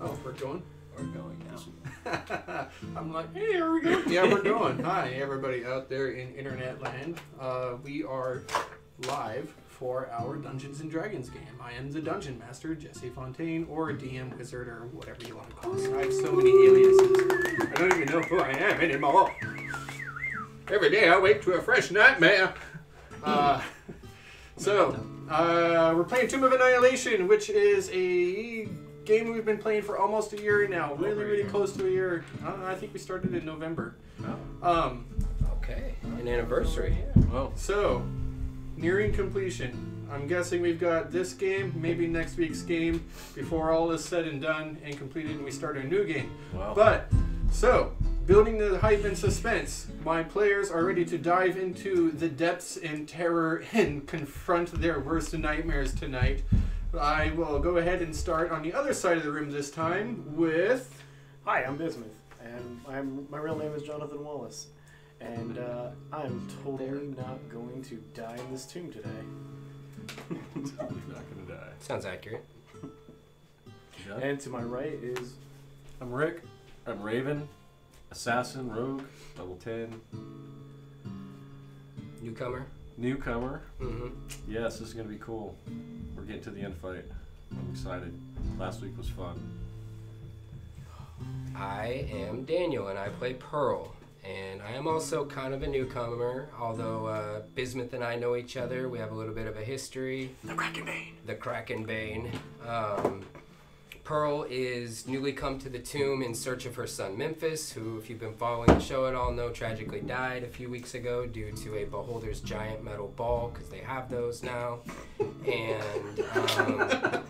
Oh, we're going? We're going now. I'm like, hey, are we going? Yeah, we're going. Hi, everybody out there in internet land. We are live for our Dungeons & Dragons game. I am the Dungeon Master, Jesse Fontaine, or DM Wizard, or whatever you want to call it. I have so many aliases. I don't even know who I am anymore. Every day I wake to a fresh nightmare. We're playing Tomb of Annihilation, which is a game we've been playing for almost a year now. Really close to a year. I think we started in November. Oh. Okay, an anniversary. Well, so, nearing completion. I'm guessing we've got this game, maybe next week's game, before all is said and done and completed and we start a new game. Wow. But, so, building the hype and suspense, my players are ready to dive into the depths and terror and confront their worst nightmares tonight. I will go ahead and start on the other side of the room this time with... Hi, I'm Bismuth, and my real name is Jonathan Wallace, and I'm totally not going to die in this tomb today. Totally not gonna die. Sounds accurate. Yeah. And to my right is... I'm Rick. I'm Raven. Assassin, Rogue, level 10. Newcomer. Newcomer. Mm-hmm. Yes, this is gonna be cool. We're getting to the end fight. I'm excited. Last week was fun. I am Daniel, and I play Pearl. And I am also kind of a newcomer, although Bismuth and I know each other. We have a little bit of a history. The Kraken Bane. The Kraken Bane. Pearl is newly come to the tomb in search of her son Memphis, who, if you've been following the show at all, know tragically died a few weeks ago due to a beholder's giant metal ball, because they have those now. And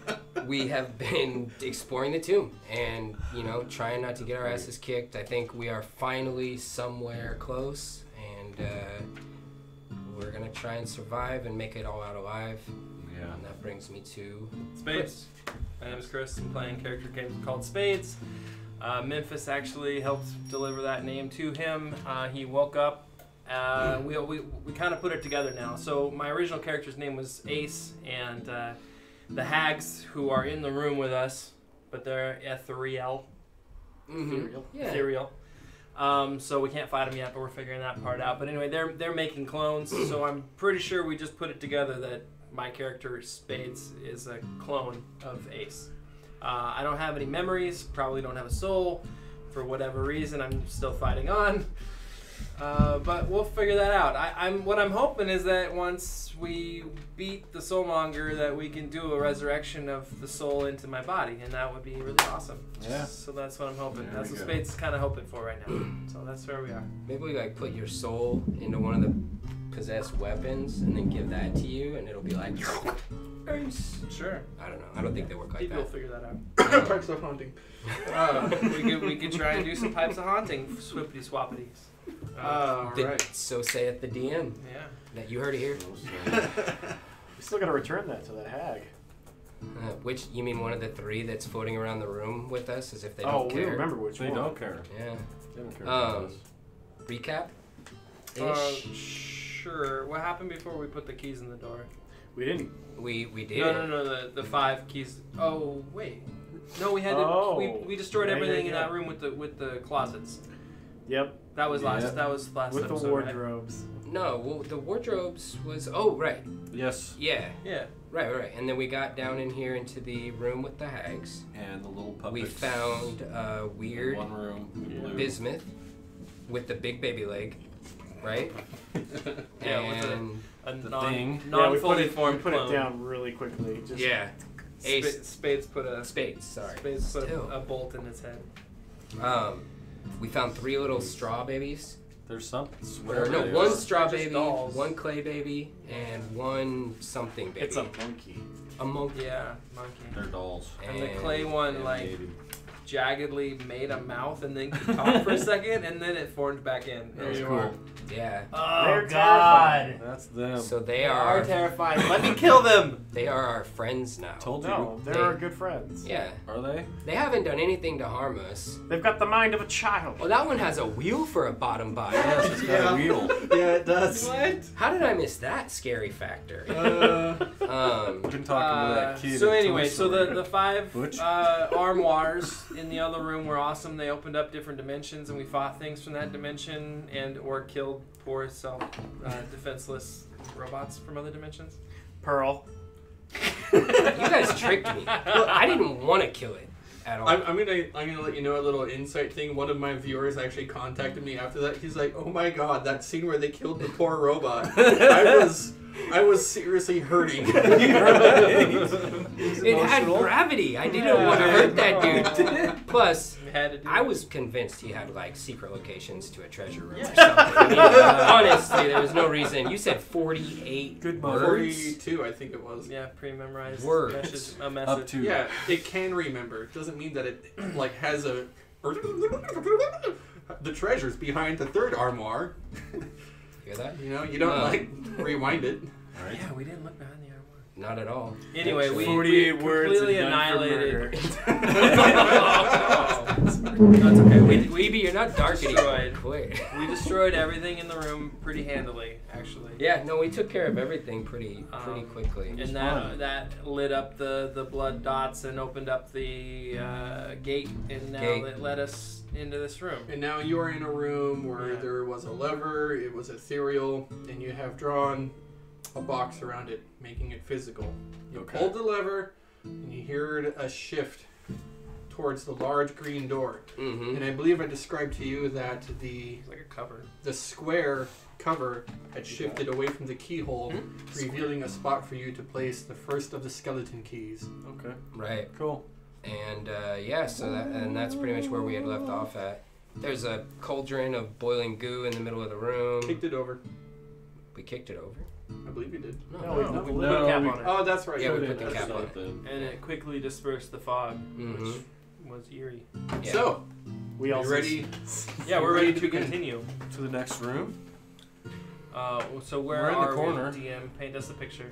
we have been exploring the tomb and, you know, trying not to get our asses kicked. I think we are finally somewhere close, and we're going to try and survive and make it all out alive. Yeah. And that brings me to Spades. My name is Chris. I'm playing a character game called Spades. Memphis actually helped deliver that name to him. He woke up. We kind of put it together now. So my original character's name was Ace, and the hags who are in the room with us, but they're ethereal. Ethereal. Yeah. Ethereal. So we can't fight them yet, but we're figuring that part out. But anyway, they're making clones, so I'm pretty sure we just put it together that my character, Spades, is a clone of Ace. I don't have any memories, probably don't have a soul. For whatever reason, I'm still fighting on. But we'll figure that out. What I'm hoping is that once we beat the soulmonger, that we can do a resurrection of the soul into my body, and that would be really awesome. Yeah. So that's what I'm hoping. There That's we what go. Spades is kind of hoping for right now. So that's where we are. Maybe we like put your soul into one of the possessed weapons and then give that to you, and it'll be like Ace. Sure. I don't know. I don't think they work like Maybe we'll that. figure that out. Pipes of Haunting. We could try and do some pipes of haunting, swippity swappities. Alright. So say it the DM. Yeah. That you heard it here. We still gotta return that to that hag. Which, you mean one of the three that's floating around the room with us, as if they Oh, don't we care? remember which They one. don't care. Yeah. They don't care about us. Recap? Sure. What happened before we put the keys in the door? We didn't. We did. No. The 5 keys. Oh wait. No, we had we destroyed Yeah, everything in yeah. that room with the closets. Yep. That was last. Yeah. That was last With the episode, right? wardrobes. No, well, the wardrobes was... Oh, right. Yes. Yeah. Yeah. Right. And then we got down in here into the room with the hags. And the little puppets. We found weird in one room. Blue. Bismuth with the big baby leg, right? Yeah, with and A The non thing. non we fully put formed it clone. down really quickly. Just yeah, Ace Spades put a Spades. Sorry. Spades put Still. a bolt in his head. We found 3 little straw babies. There's some. Or no, They one are. straw They're just baby, dolls. 1 clay baby, and 1 something baby. It's a monkey. A monkey. Yeah, monkey. They're dolls. And the clay one And like baby. jaggedly made a mouth and then could talk for a second, and then it formed back in. That was There you cool. are. Yeah. Oh They're God. That's them. So They are terrifying. Let me kill them. they are our friends now. Told you. No, they're our good friends. Yeah. Are they? They haven't done anything to harm us. They've got the mind of a child. Well, that one has a wheel for a bottom body. Yes, it's got a wheel. Yeah, it does. What? How did I miss that scary factor? We've been talking to that kid. So at anyway, Toy so Story. the 5 Butch? armoires in the other room were awesome. They opened up different dimensions, and we fought things from that dimension, and or killed poor defenseless robots from other dimensions. Pearl. You guys tricked me. Look, I didn't want to kill it at all. I'm gonna let you know a little insight thing. One of my viewers actually contacted me after that. He's like, "Oh my god, that scene where they killed the poor robot. I was seriously hurting." It had gravity. I didn't want to hurt that dude. Plus, We had to do I it. was convinced he had like secret locations to a treasure room or something. I mean, honestly, there was no reason. You said 48 Good words. 42, I think it was. Yeah, pre-memorized Words. a message. Up to. Yeah, it can remember. It doesn't mean that it like has a. The treasure's behind the third armoire. Hear that? You know, you don't like rewind it. All right. Yeah, we didn't look behind the armor. Not at all. Anyway, we 48 words completely and none for annihilated. murder. That's okay. Weeby, you're not dark anymore. Quit. We destroyed everything in the room pretty handily, actually. Yeah, no, we took care of everything pretty quickly. And that lit up the blood dots and opened up the gate, and now it led us into this room. And now you are in a room where Yeah. there was a lever, it was ethereal, and you have drawn a box around it, making it physical. You Okay. pulled the lever, and you heard a shift towards the large green door. Mm-hmm. And I believe I described to you that the It's like a cover. square cover had shifted away from the keyhole, revealing a spot for you to place the first of the skeleton keys. Okay. Right. Cool. And that's pretty much where we had left off at. There's a cauldron of boiling goo in the middle of the room. Kicked it over. We kicked it over. I believe you did. No, we put no, a cap we- on it. Oh, that's right. Yeah, we you put did. the cap on it. Something. And it quickly dispersed the fog, Mm-hmm. which was eerie. Yeah. So, We are also you ready? Yeah, we're Ready ready to to begin. continue. To the next room. So where We're in the are corner. we, DM? Paint us a picture.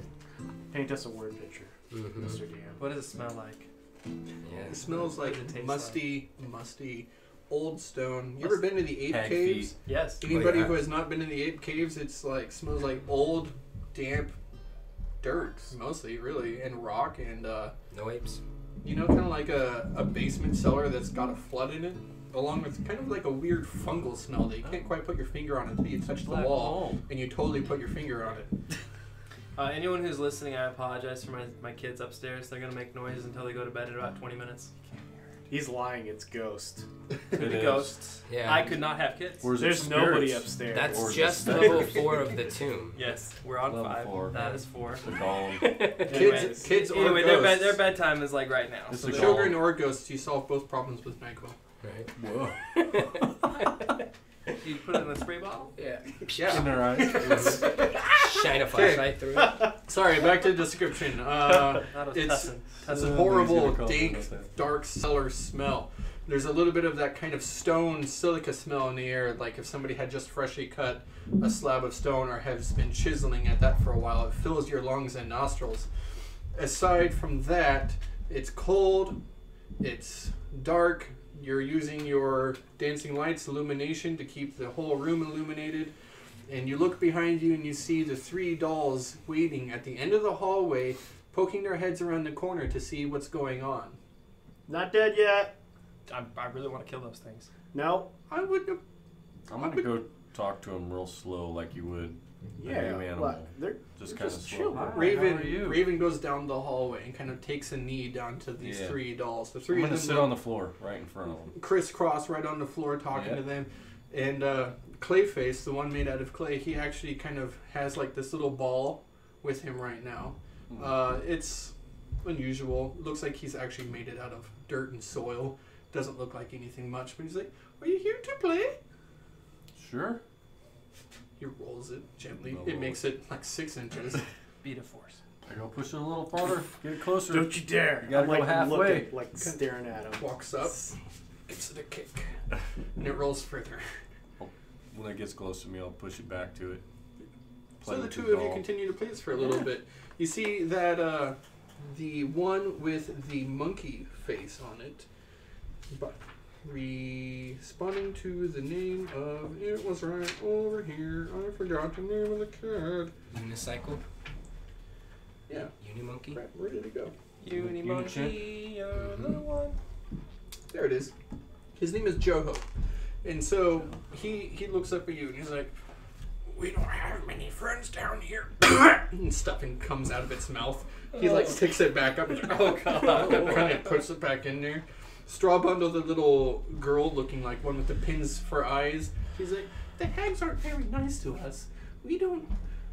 paint us a word picture, Mhm. Mr. DM. What does it smell like? Yeah. It smells like What does it taste musty old stone. You ever been to the ape Hag caves? feet. Yes. Anybody yeah. who has not been in the ape caves, it's like smells like old, damp dirt mostly, really, and rock, and No apes. you know, kind of like a basement cellar that's got a flood in it, along with kind of like a weird fungal smell that you can't quite put your finger on until you touch the Black wall, mold. and you totally put your finger on it. Anyone who's listening, I apologize for my kids upstairs. They're gonna make noise until they go to bed in about 20 minutes. He's lying. It's Ghost. Could It be is. ghosts. Yeah. I could not have kids. Or is it There's nobody spirits? upstairs. That's Or just just- level 4 of the tomb. Yes, we're on Level 5. 4. That is 4. The golem. Kids, kids or Anyway, ghosts. their bedtime is like right now. It's So a they're- Children or ghosts, you solve both problems with NyQuil. Right. Whoa. You put it in a spray bottle? Yeah. Yeah. In their eyes. Shine a flashlight through it. Sorry, back to the description. That was It's- Tussin. It's a These horrible, are called dank, those things. dark cellar smell. There's a little bit of that kind of stone silica smell in the air, like if somebody had just freshly cut a slab of stone or has been chiseling at that for a while. It fills your lungs and nostrils. Aside from that, it's cold, it's dark, you're using your dancing lights illumination to keep the whole room illuminated. And you look behind you and you see the 3 dolls waiting at the end of the hallway, poking their heads around the corner to see what's going on. Not dead yet. I really want to kill those things. No. I would. I'm gonna go talk to him real slow, like you would a Yeah. new animal. What? They're Just they're kind of just slow. chill. How are Raven you? Raven goes down the hallway and kind of takes a knee down to these Yeah. 3 dolls. The I'm 3 of gonna them sit on the floor right in front of him. crisscross right on the floor talking Yeah. to them. And Clayface, the one made out of clay, he actually kind of has like this little ball with him right now. It's unusual. Looks like he's actually made it out of dirt and soil. Doesn't look like anything much, but he's like, "Are you here to play?" Sure. He rolls it gently. No It roll. makes it like 6 inches. Beat a force. I go push it a little farther. Get it closer. Don't you dare! You gotta I'm go like halfway. looking, like staring at him. Walks up, gives it a kick, and it rolls further. when it gets close to me, I'll push it back to it. So the two of you continue to play this for a little bit. You see that the one with the monkey face on it, but responding to the name of, it was right over here, I forgot the name of the cat. Unicycle? Yeah. Unimonkey? Crap, where did it go? Unimonkey, you're the one. There it is. His name is Joho. And so he looks up at you and he's like, we don't have many friends down here. And stuffing comes out of its mouth. He like picks it back up and like, oh god, kind of puts it back in there. Straw Bundle, the little girl looking like one with the pins for eyes. She's like, the hags aren't very nice to us. We don't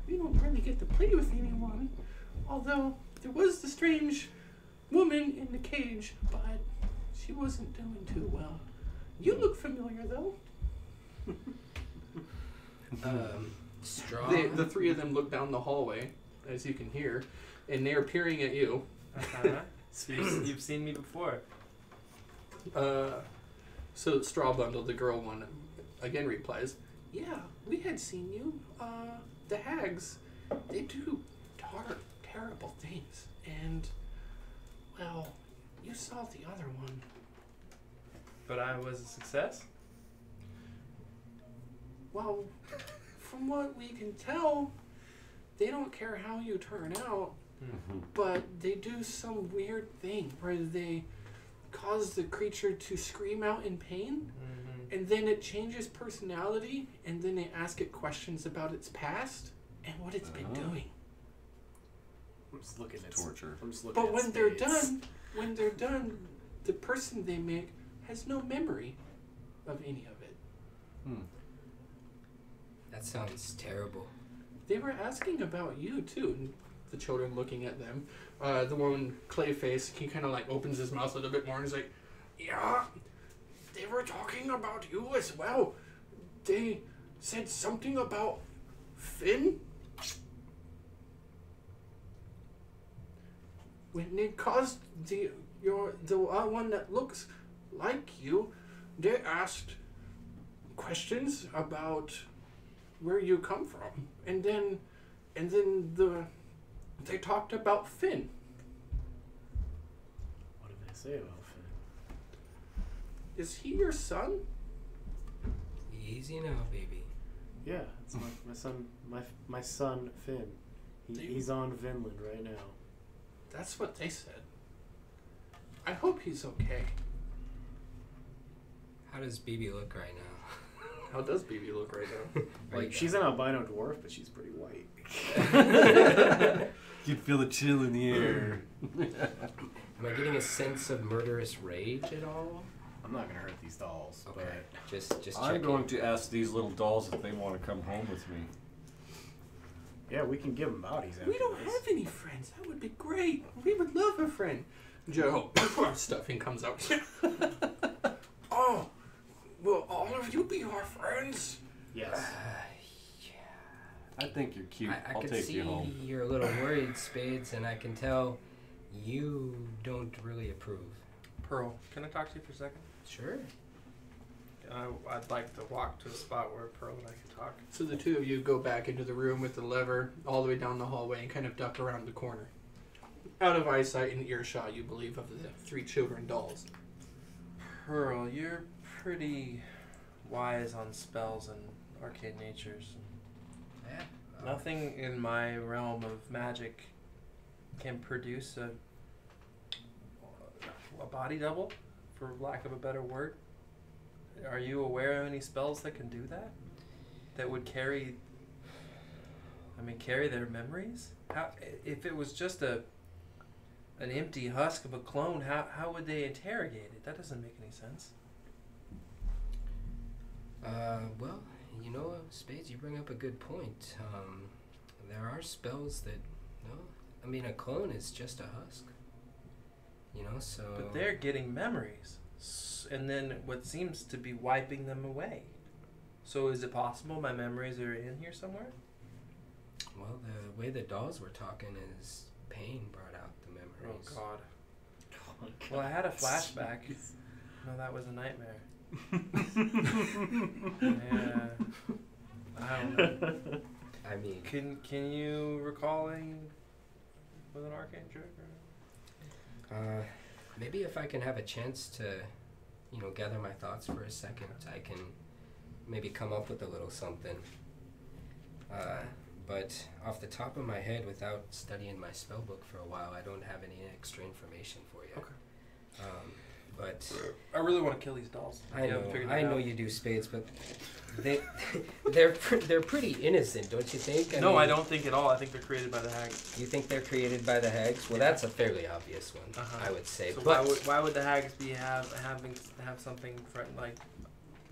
really get to play with anyone. Although there was the strange woman in the cage, but she wasn't doing too well. You look familiar though. Straw. The three of them look down the hallway, as you can hear, and they're peering at you. So you've seen me before. So Straw Bundle, the girl one, again replies, yeah, we had seen you. The hags, they do dark, terrible things. And, well, you saw the other one. But I was a success? Well, from what we can tell, they don't care how you turn out, but they do some weird thing where they cause the creature to scream out in pain, and then it changes personality, and then they ask it questions about its past and what it's been doing. I'm just looking at torture. I'm just looking But at when they're spades. done, the person they make has no memory of any of it. That sounds terrible. They were asking about you too, and the children looking at them. The one, Clayface, he kind of like opens his mouth a little bit more and he's like, yeah, they were talking about you as well. They said something about Finn. When they caused the one that looks like you, they asked questions about where you come from, and then they talked about Finn. What did they say about Finn? Is he your son? Easy now, baby. Yeah, it's my son. My son Finn. He's on Vinland right now. That's what they said. I hope he's okay. How does BB look right now? How does BB look right now? Like she's an albino dwarf, but she's pretty white. You'd feel the chill in the air. Am I getting a sense of murderous rage at all? I'm not gonna hurt these dolls. Okay. But Just I'm checking. going to ask these little dolls if they want to come home with me. yeah, we can give them bodies. We after don't this. have any friends. That would be great. We would love a friend. Joe, stuffing comes out. Oh, will all of you be our friends? Yes. I think you're cute. I I'll can take see you home. you're a little worried, Spades, and I can tell you don't really approve. Pearl, can I talk to you for a second? Sure. I'd like to walk to a spot where Pearl and I can talk. So the two of you go back into the room with the lever all the way down the hallway and kind of duck around the corner. Out of eyesight and earshot, you believe, of the three children dolls. Pearl, you're pretty wise on spells and arcane natures. Yeah. Nothing in my realm of magic can produce a body double, for lack of a better word. Are you aware of any spells that can do that? That would carry their memories? How, if it was just an empty husk of a clone, how would they interrogate it? That doesn't make any sense. Well, you know, Spades, you bring up a good point. There are spells that, a clone is just a husk. You know, so... But they're getting memories, and then what seems to be wiping them away. So is it possible my memories are in here somewhere? Well, the way the dolls were talking is pain brought out the memories. Oh, God. Well, I had a flashback. No, that was a nightmare. Yeah. I don't know. I mean, Can you recalling with an arcane check? maybe if I can have a chance to, gather my thoughts for a second, I can maybe come up with a little something. But off the top of my head, without studying my spell book for a while, I don't have any extra information for you. Okay. But I really want to kill these dolls. I You haven't figured that know out. you do, Spades, but they're pretty innocent, don't you think? No, mean, I don't think at all. I think they're created by the hags. You think they're created by the hags? Well, Yeah. that's a fairly obvious one, Uh-huh. I would say. So but why would the hags be have something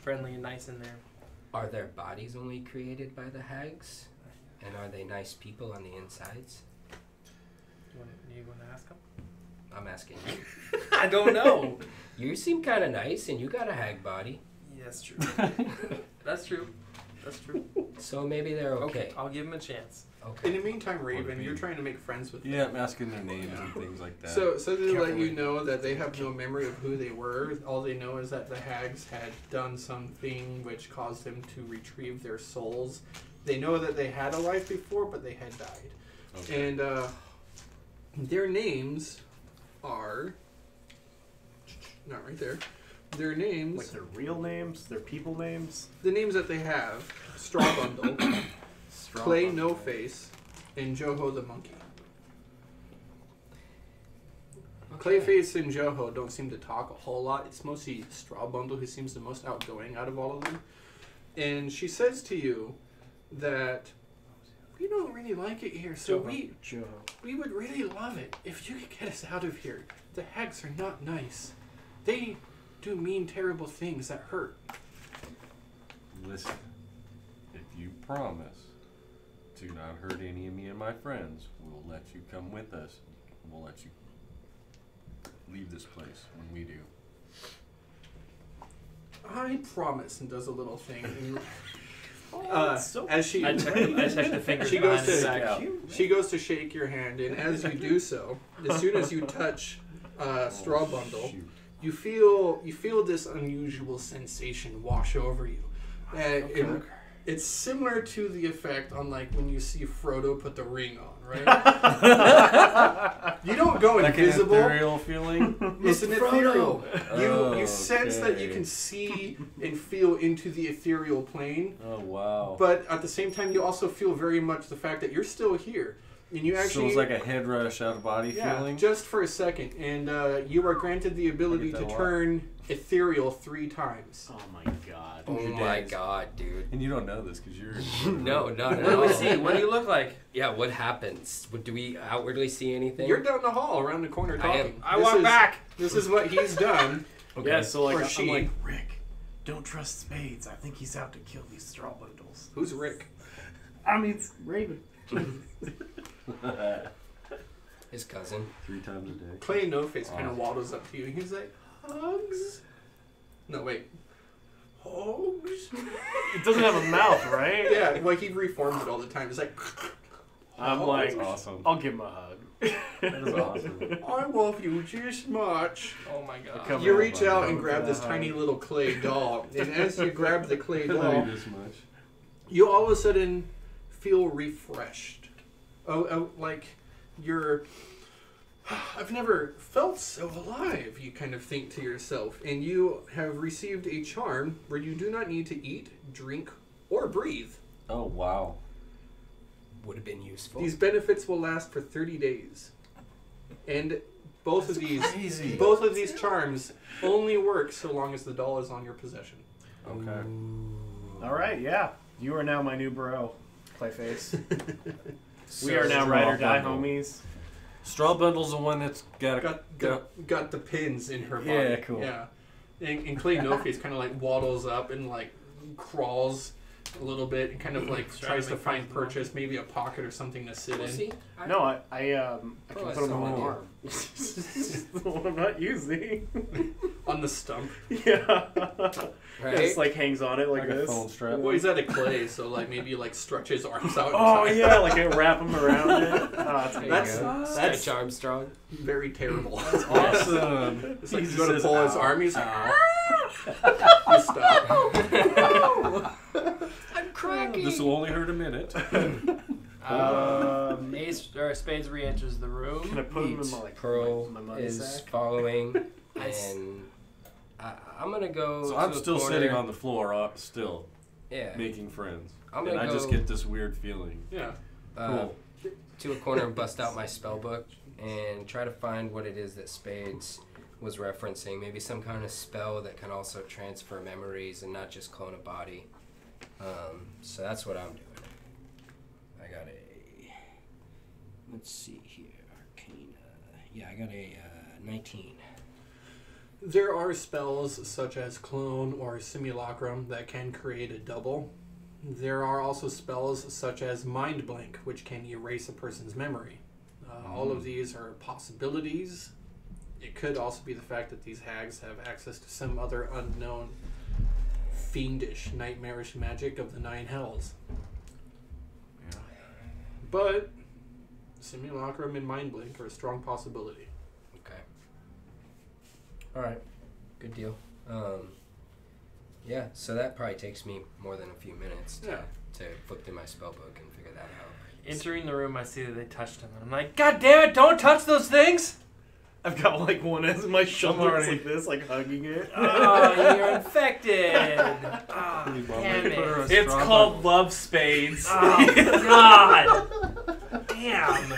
friendly and nice in there? are their bodies only created by the hags? And are they nice people on the insides? You want to ask them? I'm asking you. I don't know. You seem kind of nice, and you got a hag body, Yeah, that's true. That's true. That's true. so maybe they're okay. I'll give them a chance. Okay. In the meantime, Raven, you're trying to make friends with them. Yeah, I'm asking their names and things like that. So to let Carefully. you know that they have no memory of who they were. All they know is that the hags had done something which caused them to retrieve their souls. They know that they had a life before, but they had died. Okay. And their names are not right there. Their names, Like their real names, their people names. the names that they have: Straw Bundle, Clay Strong. No Face, and Joho the Monkey. Clayface and Joho don't seem to talk a whole lot. It's mostly Straw Bundle who seems the most outgoing out of all of them. And she says to you that we don't really like it here, so Joe. we would really love it if you could get us out of here. The hags are not nice. They do mean, terrible things that hurt. Listen, if you promise to not hurt any of me and my friends, we'll let you come with us. We'll let you leave this place when we do. I promise, and does a little thing. And, That's so as she I checked the fingers She goes behind to- his Back back. out. she goes to shake your hand, and as you do so, as soon as you touch Straw Bundle, Shoot. you feel this unusual sensation wash over you. It's similar to the effect on like when you see Frodo put the ring on, right? You don't go Like an invisible. ethereal feeling? It's an ethereal. Oh, You sense that you okay. can see and feel into the ethereal plane, Oh, wow. but at the same time you also feel very much the fact that you're still here. And you So actually it's like a head rush out of body feeling? just for a second, and you are granted the ability that to a lot. turn ethereal 3 times. Oh my god. Oh Your my days. god, dude. And you don't know this because you're... No, not at What do all. we see? What do you look like? Yeah, what happens? Do we outwardly see anything? You're down the hall around the corner I am- talking. I This walk is- back. This is what he's done. Okay. Yeah, so like Or I'm she. like, Rick, don't trust Spades. I think he's out to kill these straw bundles. Who's Rick? I mean, it's Raven. His cousin. 3 times a day. Clay No Face kind of waddles up to you and he's like, hugs? No, wait. Hugs? It doesn't have a mouth, right? Yeah, like he reforms it all the time. It's like, I'm hugs? like, That's awesome. I'll give him a hug. That is awesome. I love you just much. Oh my god. Come You on, reach buddy. out Come and for grab the this hug. tiny little clay doll, and as you grab the clay I love doll, you this much. you all of a sudden feel refreshed. Oh, like you're. I've never felt so alive, you kind of think to yourself. And you have received a charm where you do not need to eat, drink, or breathe. Oh, wow. Would have been useful. These benefits will last for 30 days. And both of crazy. these charms only work so long as the doll is on your possession. Okay. All right, yeah. You are now my new bro, Clayface. So, We are now Straw ride or die Bundle. homies. Straw Bundle's the one that's got a... Got the pins in her body. Yeah, cool. Yeah. And Clay No Face kind of like waddles up and like crawls a little bit and kind of like tries to find purchase, maybe a pocket or something to sit Well, in. see, No, I can Oh, put I him on saw my it. arm. The one I'm not using. On the stump. Yeah. right? It just like hangs on it like Like a this. phone strap. Well, he's out of clay, so like maybe like stretch his arms out. Oh inside. yeah, like I wrap him around it. Oh, that's There you That's- go. that's- Stretch Armstrong. Very terrible. Awesome. It's like He he's going to says, pull his "Ow, arm. He's like, ow." You stop. I'm cracking. This will only hurt a minute. Ace or Spades re-enters the room. Can I put him in my Pearl my money is sack? following, and I'm gonna go. So to I'm a still corner. sitting on the floor, still Yeah. making friends, I'm and gonna I just go- get this weird feeling. Yeah. Cool. To a corner and bust out my spell book and try to find what it is that Spades was referencing. Maybe some kind of spell that can also transfer memories and not just clone a body. So that's what I'm doing. I got a. Let's see here. Arcana. Yeah, I got a 19. There are spells such as Clone or Simulacrum that can create a double. There are also spells such as Mind Blank, which can erase a person's memory. All of these are possibilities. It could also be the fact that these hags have access to some other unknown, fiendish, nightmarish magic of the 9 hells. Yeah. But Simulacrum and Mind Blank are a strong possibility. Okay. All right. Good deal. Yeah, so that probably takes me more than a few minutes to flip through my spell book and figure that out. Entering the room, I see that they touched him, and I'm like, God damn it! Don't touch those things! I've got like one as my shoulder already- like this, like hugging it. Oh, you're infected! Oh, damn it! It's called Love Spades. Oh God! Damn!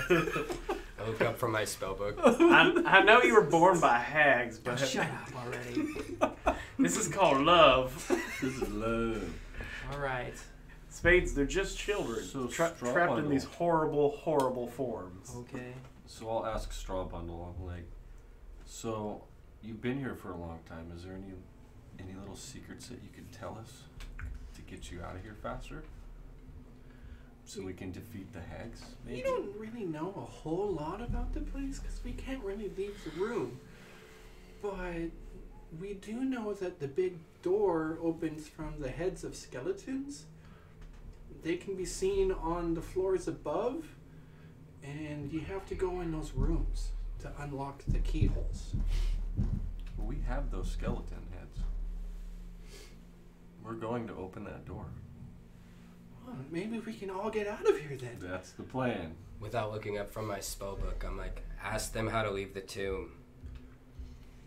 I look up from my spell book. I know you were born by hags, but Shut up already. This is called love. This is love. All right. Spades, they're just children, So trapped straw in these horrible, horrible forms. Okay. So I'll ask Straw Bundle. I'm like, so you've been here for a long time. Is there any little secrets that you could tell us to get you out of here faster, so we can defeat the hags? Maybe? We don't really know a whole lot about the place because we can't really leave the room. But we do know that the big door opens from the heads of skeletons. They can be seen on the floors above, and you have to go in those rooms to unlock the keyholes. Well, we have those skeleton heads. We're going to open that door. Well, maybe we can all get out of here then. That's the plan. Without looking up from my spell book, I'm like, ask them how to leave the tomb.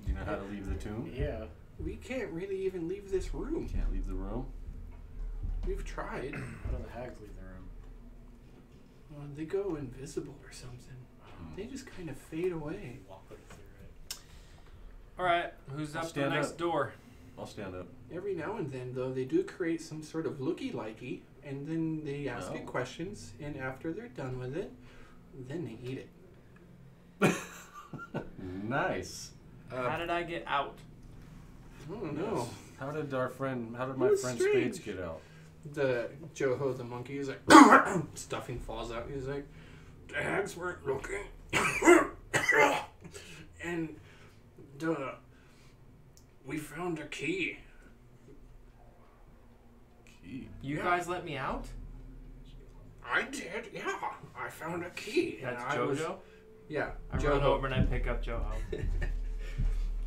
Do you know how to leave the tomb? Yeah. We can't really even leave this room. Can't leave the room. We've tried. How do the hags leave the room? Well, they go invisible or something. They just kind of fade away. Walk right through it. All right. Who's I'll up the stand next up. door? I'll stand up. Every now and then, though, they do create some sort of looky-likey, and then they ask it questions, and after they're done with it, then they eat it. Nice. How did I get out? I don't know. How did my friend That's Spades strange. get out? The Joho the monkey is like, stuffing falls out. He's like, the hags weren't looking. And we found a key. Key. You Yeah. guys let me out? I did, yeah. I found a key. That's and I was- Jojo? Yeah, I Joho. run over and I pick up Joho.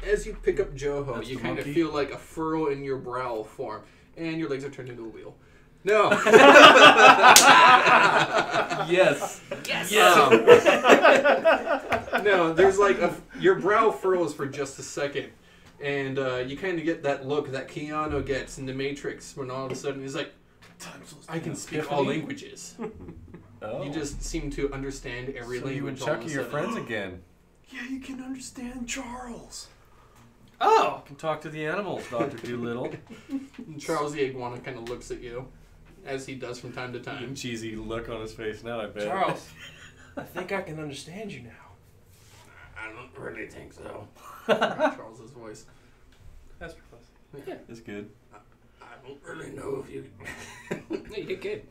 As you pick up Joho, That's you the kind of monkey? feel like a furrow in your brow form, and your legs are turned into a wheel. No. Yes. No, there's like your brow furrows for just a second, and you kind of get that look that Keanu gets in The Matrix when all of a sudden he's like, I can speak all languages. Oh. You just seem to understand every so you and language. all of a Chucky are sudden. friends again. Yeah, you can understand Charles. Oh! You can talk to the animals, Dr. Doolittle. And Charles the Iguana kind of looks at you, as he does from time to time. Cheesy look on his face now, I bet. Charles, I think I can understand you now. I don't really think so. Charles's voice. That's pretty close. Yeah. It's good. I don't really know if you. No, you did good.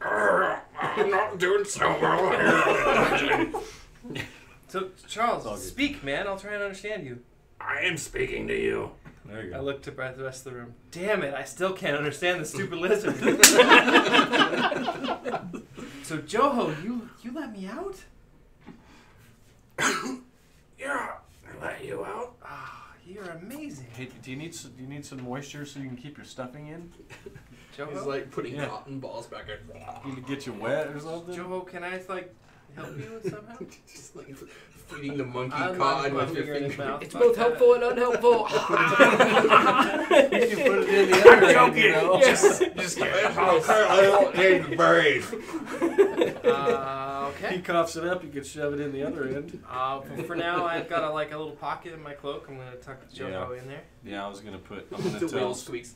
I'm not doing so well here. So, It's all Charles, good. speak, man. I'll try and understand you. I am speaking to you. There you I go. looked at the rest of the room. Damn it, I still can't understand the stupid lizard. So, Joho, you let me out? Yeah, I let you out. Ah, You're amazing. Hey, do you need some moisture so you can keep your stuffing in? Joho? He's like putting Yeah. cotton balls back in. You need to get you wet or something? Joho, can I like help you somehow? Just like feeding the monkey I'm cotton not with your finger in his finger. mouth. It's Fuck both that. helpful and unhelpful. You can put it in the other end, joking. you know? Just Okay, I don't need the berries. okay. He coughs it up, you can shove it in the other end. For now, I've got a little pocket in my cloak. I'm gonna tuck Joho in there. Yeah, I was gonna I'm gonna The tell. wheel squeaks.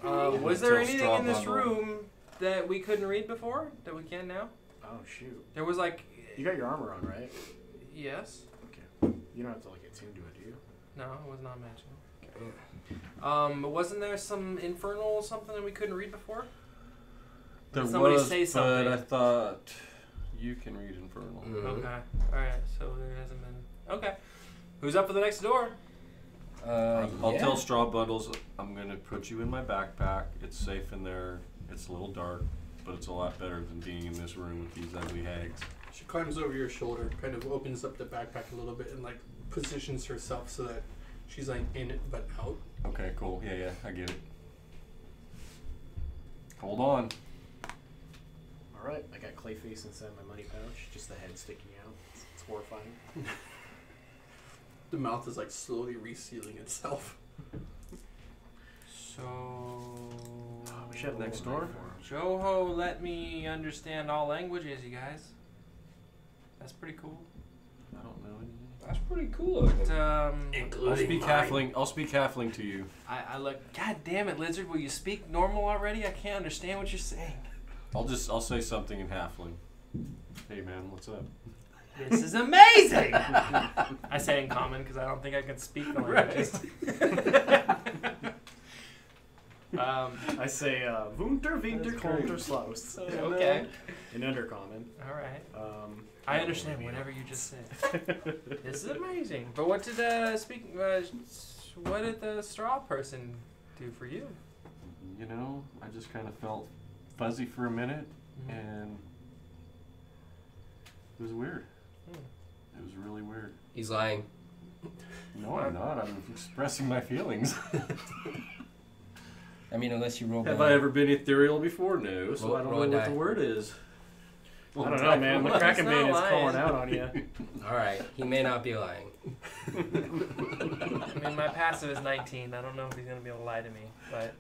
Was there Tell anything Straw in this Bundle. room that we couldn't read before that we can now? Oh shoot! There was like, You got your armor on, right? yes. Okay. You don't have to like attuned to it, do you? No, it was not mentioned. But wasn't there some infernal something that we couldn't read before? There Did somebody was, say something? but I thought you can read Infernal. Mhm. Okay. All right. So there hasn't been. Okay. Who's up for the next door? I'll Yeah. tell Straw Bundles I'm gonna put you in my backpack. It's safe in there. It's a little dark, but it's a lot better than being in this room with these ugly hags. She climbs over your shoulder, kind of opens up the backpack a little bit, and like positions herself so that she's like in it but out. Okay, cool. Yeah, I get it. Hold on. All right. I got Clayface inside my money pouch, just the head sticking out. It's horrifying. The mouth is like slowly resealing itself. So. We should have Next a door? little knife for him. Joho, let me understand all languages, you guys. That's pretty cool. I don't know any. That's pretty cool. Of But, him. I'll speak halfling. I'll speak halfling to you. I look. God damn it, lizard! Will you speak normal already? I can't understand what you're saying. I'll say something in halfling. Hey man, what's up? This is amazing. I say in common because I don't think I can speak the languages. I say Wunter, Winter, That's great. Konter, Slaus. Okay. In Undercommon. All right. I I understand whatever you just said. This is amazing. But what did what did the straw person do for you? You know, I just kind of felt fuzzy for a minute, Mm-hmm. and it was weird. Hmm. It was really weird. He's lying. No, I'm not. I'm expressing my feelings. I mean, unless you roll. Have down. I ever been ethereal before? No, so Roll- I don't roll know a what die. the word is. I don't know, man. The Kraken not Bane is lying. calling out on you. All right, he may not be lying. I mean, my passive is 19. I don't know if he's gonna be able to lie to me, but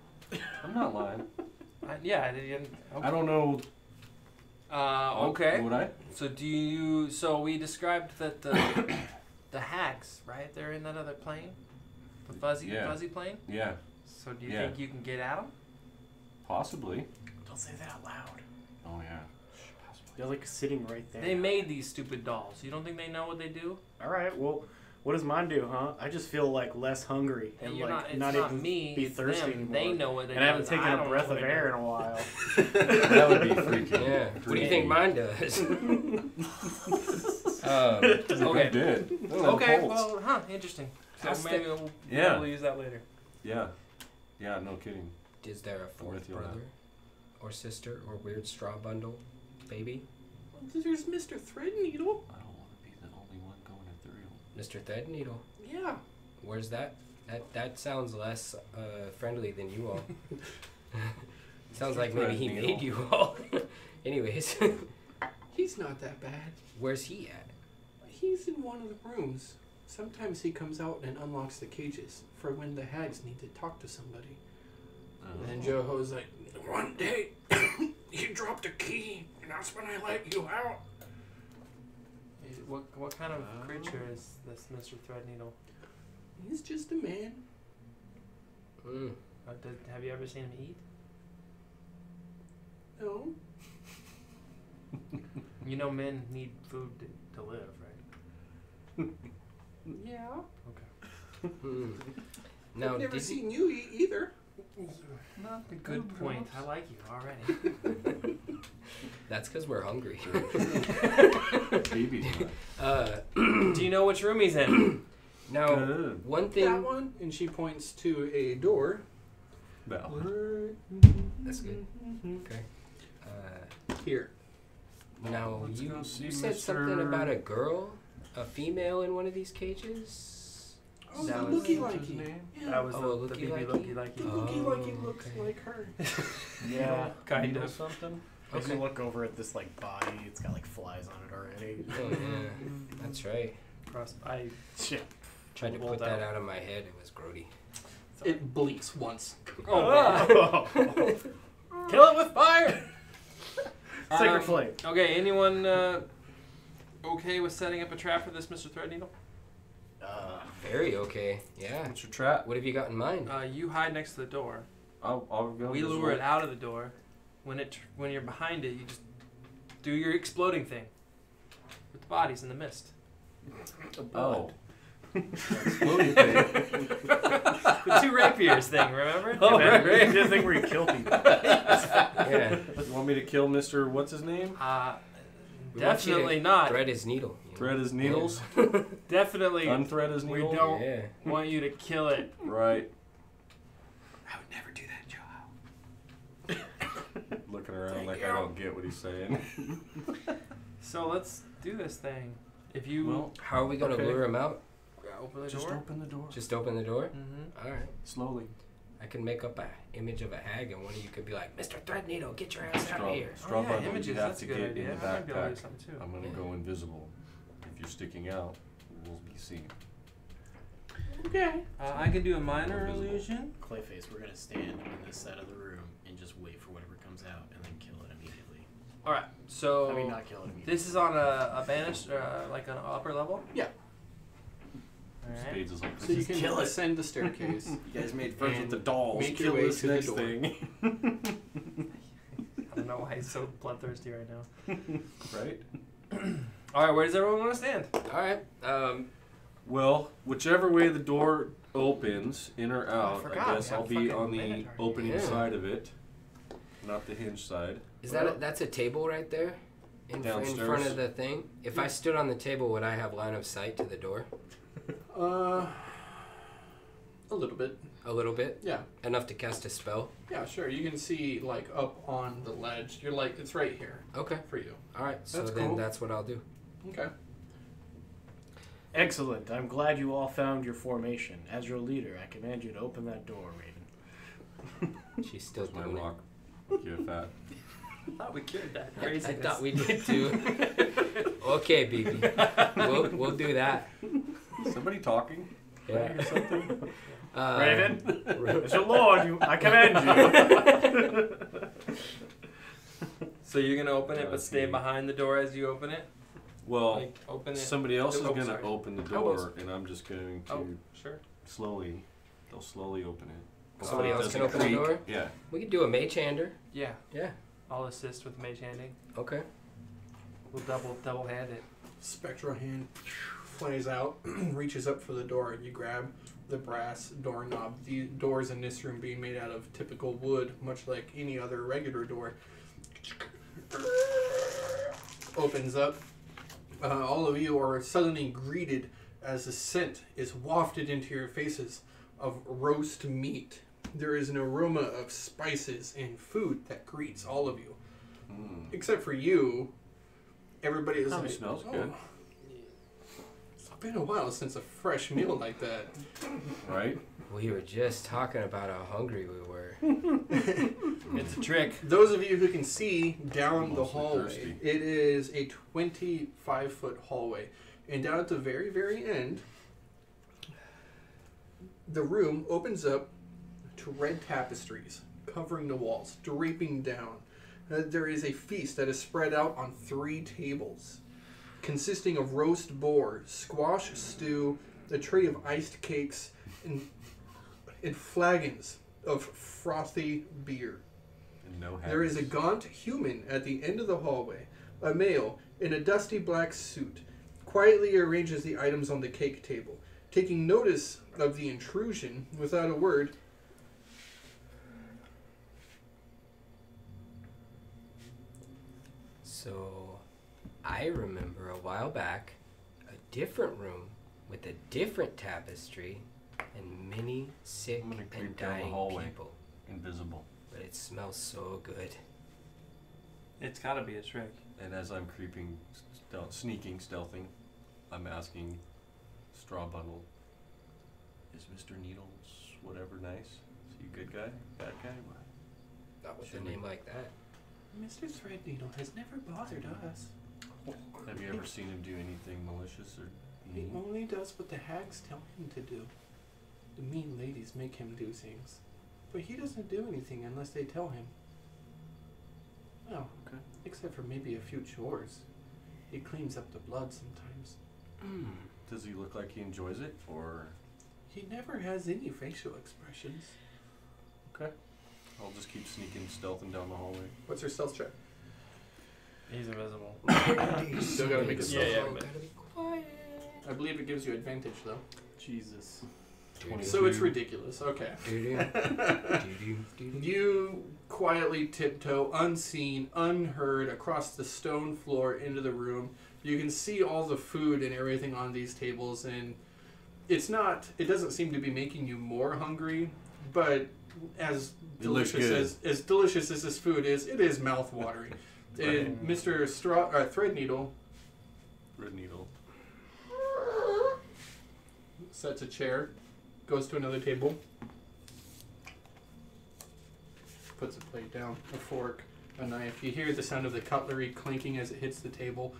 I'm not lying. yeah, I didn't. Okay. I don't know. Okay. Would I? So do you? So we described that the the hags, right? They're in that other plane, the fuzzy plane. Yeah, So do you Yeah. think you can get at them? possibly. Don't say that out loud. Oh yeah. They're like sitting right there. They made these stupid dolls. You don't think they know what they do? All right. Well, what does mine do, huh? I just feel like less hungry Hey, and you're like it's not even me. be It's thirsty them. anymore. They know what they and do. I haven't taken I a don't breath know of what they air do. in a while. That would be freaking. Yeah. What do you think mine does? Okay. Did. Okay. Well, interesting. So That's maybe we'll Yeah. use that later. Yeah. Yeah. No kidding. Is there a fourth with you on brother or sister or weird straw bundle baby? There's Mr. Threadneedle. I don't want to be the only one going ethereal. Mr. Threadneedle. Yeah. Where's that? That sounds less friendly than you all. Sounds like maybe he made you all. Anyways, He's not that bad. where's he at? He's in one of the rooms. Sometimes he comes out and unlocks the cages for when the hags need to talk to somebody. And Joho's like, one day you dropped a key, and that's when I let you out. What kind of creature is this Mr. Threadneedle? He's just a man. Mm. Have you ever seen him eat? No. You know men need food to live, right? Yeah. Mm. Now, I've never did seen you eat either. Not a good point. I like you already. that's because we're hungry. Baby. Do you know which room he's in? Now, Good. one That thing. one, and she points to a door. Bell. That's good. Okay. Here. Now, Let's you go see said Mr. something about a girl, a female in one of these cages. Oh, That the was- looky What's his likey. name? Yeah. That was Oh, the looky BB likey? looky The likey. looky Oh, likey looks okay. like her. Yeah. Kind Needle of. something? As Okay. you look over at this like body, it's got like flies on it already. Oh, yeah. That's right. I Shit. Tried to Pulled put that out. out of my head. It was grody. It bleeps once. Oh, Kill it with fire! Sacred flame. Okay, anyone okay with setting up a trap for this Mr. Threadneedle? Very okay. Yeah. What's your trap? What have you got in mind? You hide next to the door. I'll go. We lure it out of the door. When you're behind it, you just do your exploding thing with the bodies in the mist. Oh. Exploding thing. The two rapiers thing, remember? Oh, Yeah, right, man. right. The thing where you kill people. Yeah. You want me to kill Mr. What's his name? We want you to Definitely not. Thread his needle. you know? Thread his needles? Definitely, Unthread his we needle? don't Yeah. want you to kill it. Right. I would never do that, Joe. Looking around like I don't get what he's saying. So let's do this thing. If you Well, How are we gonna Okay. lure him out? open the just door. open the door. Just open the door? Mm-hmm. Alright. Slowly. I can make up a image of a hag and one of you could be like, Mr. Threadneedle, get your ass out Straw, of here. straw Oh, yeah, bundle images. you have That's to a good get idea. in the I might be able to do backpack. something too. I'm going to Yeah. go invisible. If you're sticking out, we'll be seen. Okay. I can do a minor Invisible. illusion. Clayface, we're gonna stand in this side of the room and just wait for whatever comes out and then kill it immediately. All right. So I mean, not kill it immediately. this is on a banish, like an upper level. Yeah. All right. Spades is like, So you can kill it. ascend the staircase. you guys made friends with And the dolls. make Kill your way this to the next door. thing. I don't know why he's so bloodthirsty right now. Right? All right. Where does everyone want to stand? Alright. Well, whichever way the door opens, in or out, forgot, I guess we I'll have be fucking on the mandatory. opening Yeah. side of it, not the hinge side. Is that that's a table right there? In front Downstairs. of the thing? If I stood on the table, would I have line of sight to the door? A little bit. A little bit? Yeah. Enough to cast a spell? Yeah, sure. You can see like up on the ledge. You're like it's right here Okay. for you. Alright, so That's then cool. that's what I'll do. Okay. Excellent. I'm glad you all found your formation. As your leader, I command you to open that door, Raven. She's still That's my doing rock. Give fat. I thought we cured that it. craziness. I thought we did too. Okay, BB. We'll do that. Somebody talking? Yeah. Or something? Raven, as your lord, I command you. So you're gonna open it, but stay Okay. behind the door as you open it. Well, Like open it. somebody else is Oh, going to sorry. open the Elbows. door, and I'm just going to Oh, sure. slowly, they'll slowly open it. Somebody It else doesn't can open the creak. door? Yeah. We could do a mage hander. Yeah. Yeah. I'll assist with mage handing. Okay. We'll double hand it. Spectral hand flies out, reaches up for the door, and you grab the brass doorknob. The doors in this room being made out of typical wood, much like any other regular door. Opens up. All of you are suddenly greeted as the scent is wafted into your faces of roast meat. There is an aroma of spices and food that greets all of you. Mm. Except for you. Everybody is Probably like, smells "Oh, good." It's been a while since a fresh meal like that. Right? We were just talking about how hungry we were. It's a trick. Those of you who can see down the Mostly hallway, thirsty. it is a 25-foot hallway. And down at the very, very end, the room opens up to red tapestries covering the walls, draping down. There is a feast that is spread out on 3 tables, consisting of roast boar, squash stew, a tray of iced cakes, and flagons of frothy beer. And no There is a habits. gaunt human at the end of the hallway, a male in a dusty black suit, quietly arranges the items on the cake table, taking notice of the intrusion without a word. So, I remember a while back a different room with a different tapestry and many sick I'm gonna creep and down the dying hallway. people. Invisible. But it smells so good. It's gotta be a trick. And as I'm creeping, sneaking, stealthing, I'm asking Straw Bundle, Is Mr. Needles whatever nice? Is he a good guy? Bad guy? What? Not with a Should name we- like that. Mr. Threadneedle has never bothered us. Have you ever seen him do anything malicious or He mean? only does what the hags tell him to do. The mean ladies make him do things. But he doesn't do anything unless they tell him. Well, Okay. except for maybe a few chores. He cleans up the blood sometimes. Does he look like he enjoys it, or He never has any facial expressions. I'll just keep sneaking, stealthing down the hallway? What's your stealth check? He's invisible. Still gotta make a stealth Yeah, roll. but- Gotta be quiet. I believe it gives you advantage though. Jesus. 22. So it's ridiculous. Okay. You quietly tiptoe, unseen, unheard, across the stone floor into the room. You can see all the food and everything on these tables, and it doesn't seem to be making you more hungry, but as It looks delicious good. as delicious as this food is, it is mouth-watering. And Mr. Threadneedle Red Needle. sets a chair, goes to another table, puts a plate down, a fork, a knife. You hear the sound of the cutlery clinking as it hits the table.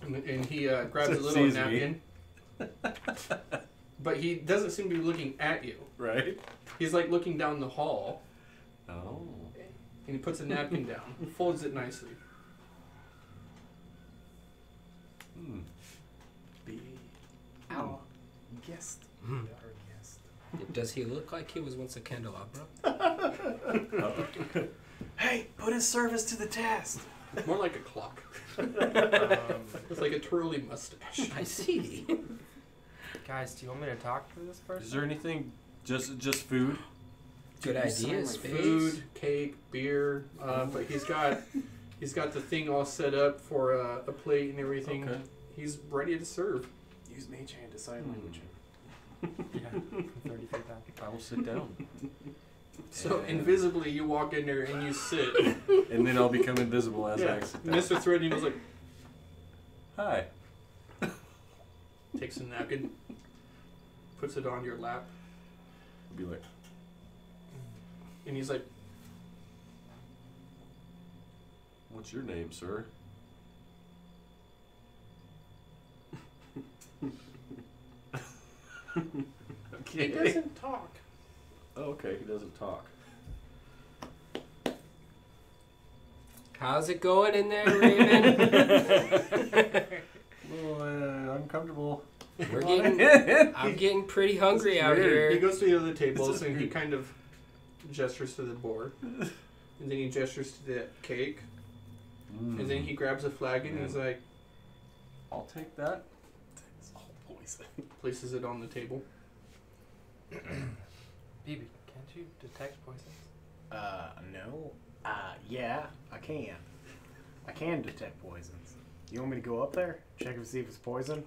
And he grabs a little Sees me. napkin. But he doesn't seem to be looking at you. Right? He's like looking down the hall, Oh. and he puts a napkin down, folds it nicely. Hmm. Be Ow. our guest. Hmm. Our guest. Does he look like he was once a candelabra? Hey, put his service to the test. More like a clock. With like a twirly mustache. I see. Guys, do you want me to talk to this person? Is there anything? Just food? Good You idea, sound like Space. Food, cake, beer, but he's got the thing all set up for a plate and everything. Okay. He's ready to serve. Use mage hand to sign language. Yeah, from 30 feet back. I will sit down. So And- invisibly, you walk in there and you sit. And then I'll become invisible as I sit down. Mr. Threadneedle's like, Hi. takes a napkin, puts it on your lap, I'll be like, and he's like, what's your name, sir? he doesn't talk. Oh, okay, he doesn't talk. How's it going in there, Raven? Well, uncomfortable. I'm getting pretty hungry out He here. goes to the other tables This is and he weird. kind of gestures to the board, and then he gestures to the cake, and then he grabs a flagon and he's like, I'll take that. It's all poison. places it on the table. BB, can't you detect poisons? No. Yeah, I can. I can detect poisons. You want me to go up there? Check and see if it's poison?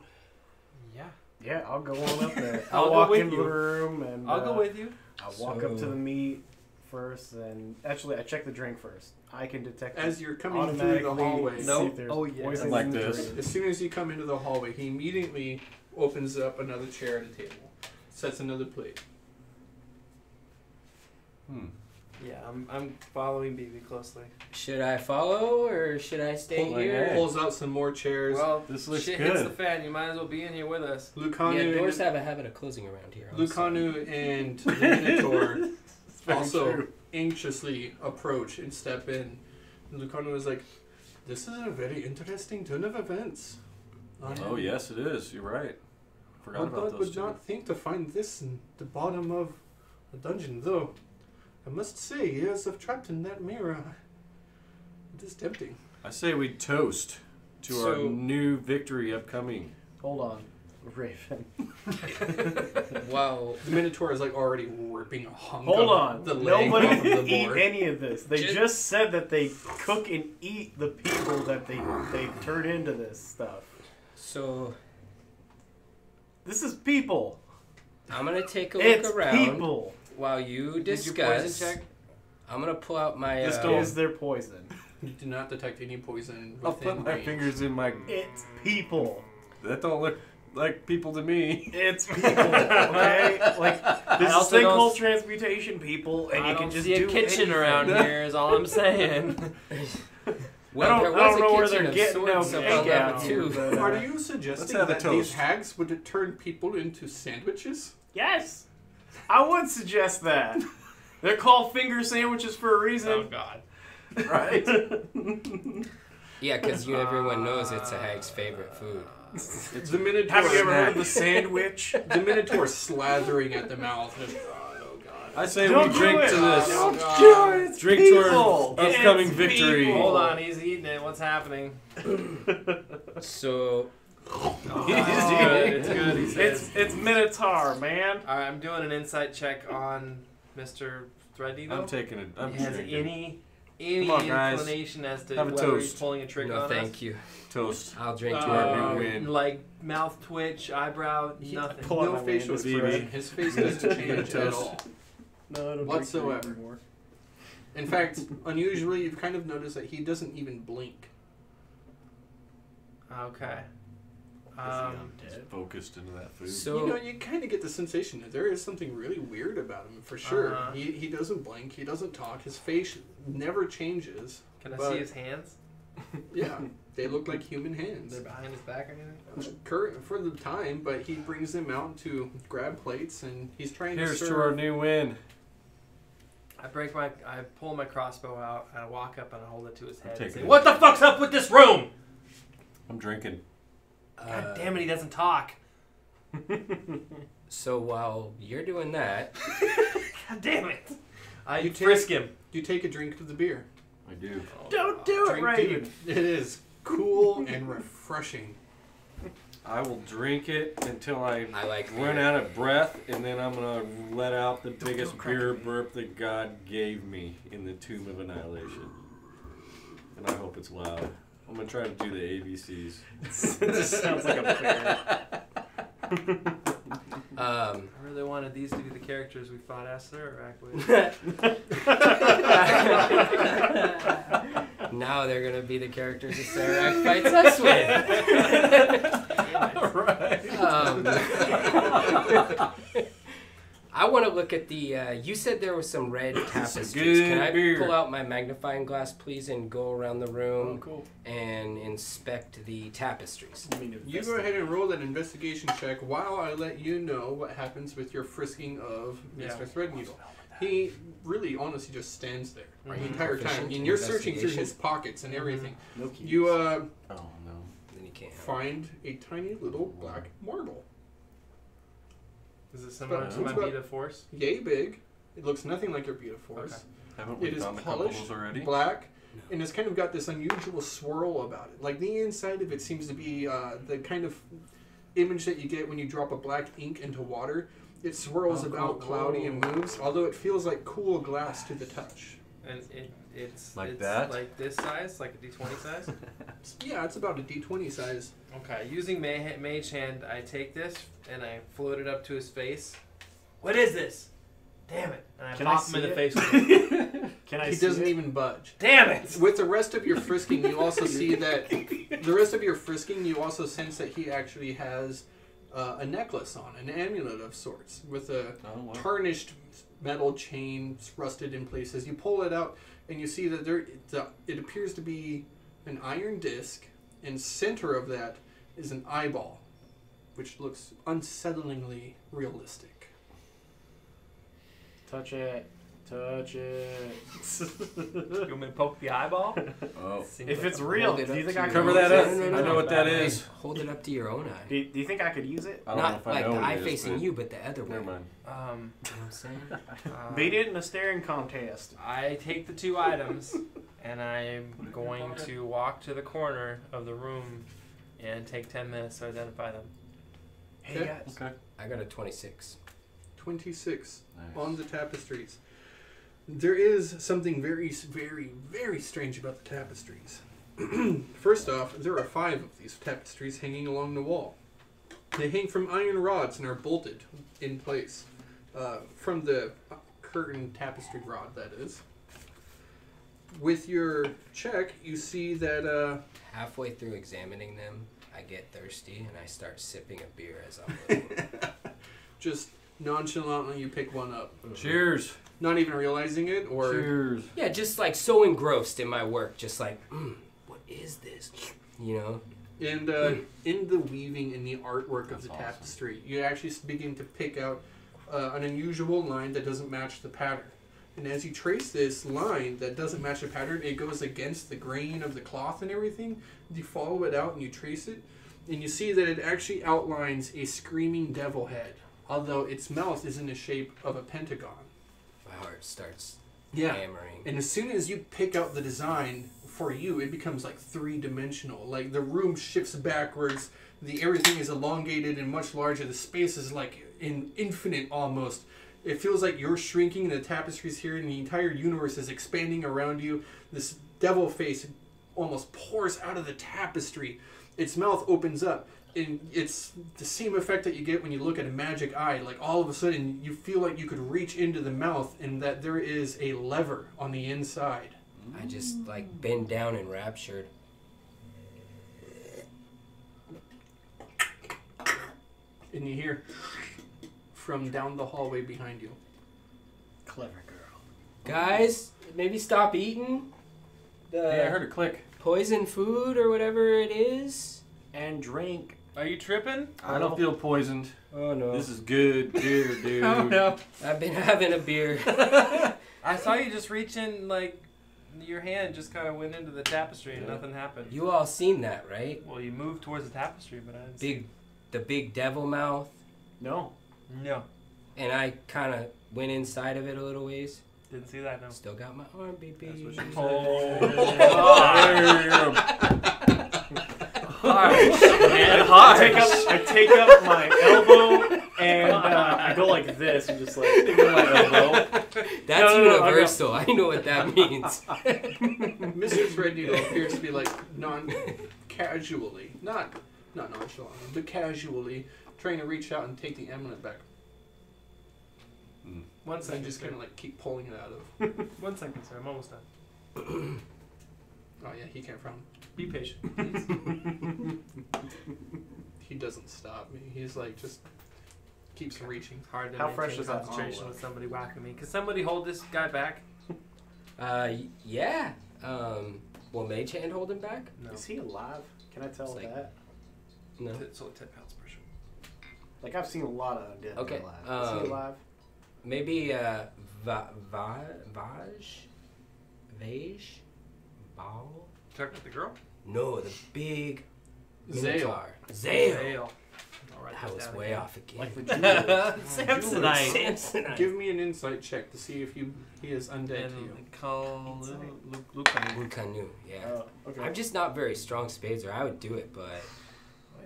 Yeah. Yeah, I'll go on up there. I'll I'll go walk with into you. the room and I'll go with you. I'll walk up to So- the meat first, and actually, I check the drink first. I can detect As you're coming through the automatically hallway, see Nope. if there's Oh, yeah. poison Like in the this. drink. as soon as you come into the hallway, he immediately opens up another chair at a table, sets another plate. Hmm. Yeah, I'm following BB closely. Should I follow or should I stay Pull- here? Pulls out some more chairs. Well, This looks shit good. hits the fan. You might as well be in here with us. Yeah, Lucanu, doors have a habit of closing around here. also. Lucanu and the Minotaur very also true. anxiously approach and step in. And Lucanu is like, "This is a very interesting turn of events. Oh, yes, it is. You're right. Forgot One about would those two. not think to find this in the bottom of a dungeon, though. I must say, years of trapped in that mirror. It is tempting." I say we toast to our So- new victory upcoming. Hold on, Raven. Well, The Minotaur is like already ripping a hunk Hold of on. the leg Nobody off of the eat board. any of this. They Just- just said that they cook and eat the people that they turn into this stuff. so This is people. I'm gonna take a look It's around people. while you Did you discuss. poison check? I'm gonna pull out my. Just Is don't- there poison? You do not detect any poison I'll within put my range. fingers in my... It's people. That don't look like people to me. It's people. Okay. This is also thing don't- called transmutation, people, and I you can don't just see do a kitchen anything. around here. Is all I'm saying. Well, there I don't was know a where kitchen they're of getting no sorts up cake on out level here, 2. but, Are you suggesting have a that these toast. hags would turn people into sandwiches? Yes, I would suggest that. They're called finger sandwiches for a reason, Oh God. right? Yeah, because everyone knows it's a hag's favorite food. The Minotaur. Have you ever heard of the sandwich? The Minotaur slathering at the mouth. Just, oh God. I say Don't we drink do it. to this. Don't do it. It's Drink people. to our upcoming It's victory. people. Hold on, he's eating it. What's happening? So, Oh, it's good. It's good. He says. It's Minotaur, man. All right, I'm doing an insight check on Mr. Threadneedle. I'm taking it. I'm Has drinking. any Come on, guys. inclination as to Have a whether he's toast. pulling a trick no on thank you. Toast. I'll drink to Uh, our we win. win. Like mouth twitch, eyebrow, nothing. Pull out No my facial Wanda's expression. friend. His face doesn't change at all. No, I don't Whatsoever. drink anymore. In fact, unusually, you've kind of noticed that he doesn't even blink. Okay. He's focused into that food. So, You kind of get the sensation that there is something really weird about him, for sure. Uh-huh. He doesn't blink, he doesn't talk, his face never changes. Can I But- see his hands? Yeah, they look like human hands. They're behind his back or anything? Current for the time, but he brings them out to grab plates, and he's trying Here's to to our serve. new win. I pull my crossbow out, and I walk up and I hold it to his head and taking say, it. "What the fuck's up with this room?" I'm drinking. God damn it, he doesn't talk. So while you're doing that, God damn it. I You take- frisk him. You take a drink of the beer. I do. Don't do it, Drink Raven. deep. It is cool and refreshing. I will drink it until I like run beer. out of breath, and then I'm gonna let out the biggest go crack beer it, man. burp that God gave me in the Tomb of Annihilation. And I hope it's loud. I'm gonna try to do the ABCs. It just sounds like a bear. I really wanted these to be the characters we fought Serac with. Now they're gonna be the characters that Serac fights us with. I want to look at the. You said there was some red tapestries. good Can I beer. pull out my magnifying glass, please, and go around the room cool. and inspect the tapestries? You go ahead and roll that investigation check while I let you know what happens with your frisking of Mr. Yeah. Threadneedle. He really honestly just stands there the entire time. Proficient And you're searching through investigation. his pockets and everything. No keys. You Oh no. Then you can't. find a tiny little black marble. Is it similar But to my it's about- Beta Force? Yay big. It looks nothing like your Beta Force. Okay. Haven't we It is found a couple of polished, those already? black, and it's kind of got this unusual swirl about it. Like the inside of it seems to be the kind of image that you get when you drop a black ink into water. It swirls about cloudy and moves, although it feels like cool glass to the touch. And it's Like it's that? like this size, like a D20 size. Yeah, it's about a D20 size. Okay, using Mage Hand, I take this and I float it up to his face. What is this? Damn it! And I Can I pop him in see the it? face with it. Can I He see doesn't it? even budge. Damn it! With the rest of your frisking, you also see that the rest of your frisking, you also sense that he actually has a necklace on, an amulet of sorts, with a Oh, wow. tarnished metal chain rusted in places. You pull it out, and you see that it appears to be an iron disc, and center of that is an eyeball, which looks unsettlingly realistic. Touch it. Touch it. You want me to poke the eyeball? Oh. Seems If like it's a- real, Hold it do you up think to I your could Cover own that eye. up. No, I know what that is. Hold it up to your own eye. Do you think I could use it? I don't know Not if I like know the what eye it is, facing but you, but the other way. Never mind. You know what I'm saying? Beat it in a staring contest. I take the two items and I'm going to walk to the corner of the room and take 10 minutes to identify them. Hey Okay. guys. Okay. I got a 26. 26 Nice. on the tapestries. There is something very, very, very strange about the tapestries. First off, there are 5 of these tapestries hanging along the wall. They hang from iron rods and are bolted in place from the curtain tapestry rod, that is. With your check, you see that Halfway through examining them, I get thirsty and I start sipping a beer as I'm looking. just Nonchalantly, you pick one up. Cheers. Not even realizing it, or... Cheers. Yeah, just like so engrossed in my work, just like, what is this? You know? And in the weaving and the artwork of the That's awesome. tapestry, you actually begin to pick out an unusual line that doesn't match the pattern. And as you trace this line that doesn't match the pattern, it goes against the grain of the cloth and everything. You follow it out and you trace it, and you see that it actually outlines a screaming devil head, although its mouth is in the shape of a pentagon. My heart starts Yeah. hammering. And as soon as you pick out the design, for you, it becomes like three-dimensional. Like the room shifts backwards, everything is elongated and much larger. The space is like infinite almost. It feels like you're shrinking, the tapestry's here, and the entire universe is expanding around you. This devil face almost pours out of the tapestry. Its mouth opens up, and it's the same effect that you get when you look at a magic eye. Like all of a sudden, you feel like you could reach into the mouth, and that there is a lever on the inside. I just like bend down enraptured. And you hear from down the hallway behind you. Clever girl. Guys, maybe stop eating the Yeah, I heard a click. poison food or whatever it is. And drink. Are you tripping? I don't feel poisoned. Oh no. This is good beer, dude. Oh no. I've been having a beer. I saw you just reach in, like, your hand just kind of went into the tapestry and nothing happened. You all seen that, right? Well, you moved towards the tapestry, but I didn't see. The big devil mouth. No. No. And I kind of went inside of it a little ways. Didn't see that, no. Still got my arm, baby. That's what she said. Harsh, man, I take up my elbow and I go like this and just like take up my elbow. That's No, universal. I know what that means. Mr. Threadneedle appears to be like casually, not nonchalantly, but casually trying to reach out and take the amulet back. 1 And second, just sir. kind of like keep pulling it out of. 1 second, sir. I'm almost done. Oh yeah, he can't frown. Be patient, please. He doesn't stop me. He's like just keeps reaching. It's hard to How maintain fresh is that concentration olive? with somebody whacking me. Can somebody hold this guy back? Yeah. Will Mage Hand hold him back? No. Is he alive? Can I tell It's like- that? No. It's only 10 pounds per sure. Like I've seen a lot of undead Okay, alive. Is he alive? Maybe Vaj? Bao? Talking to the girl? No, the big Zale. Minotaur. Zale. Zale. All right, That was way off again. Like the jewel. Samsonite. Samsonite. Give me an insight check to see if he is undead to you. And call Luke. Canoe, yeah. Oh, okay. I'm just not very strong spades, or I would do it, but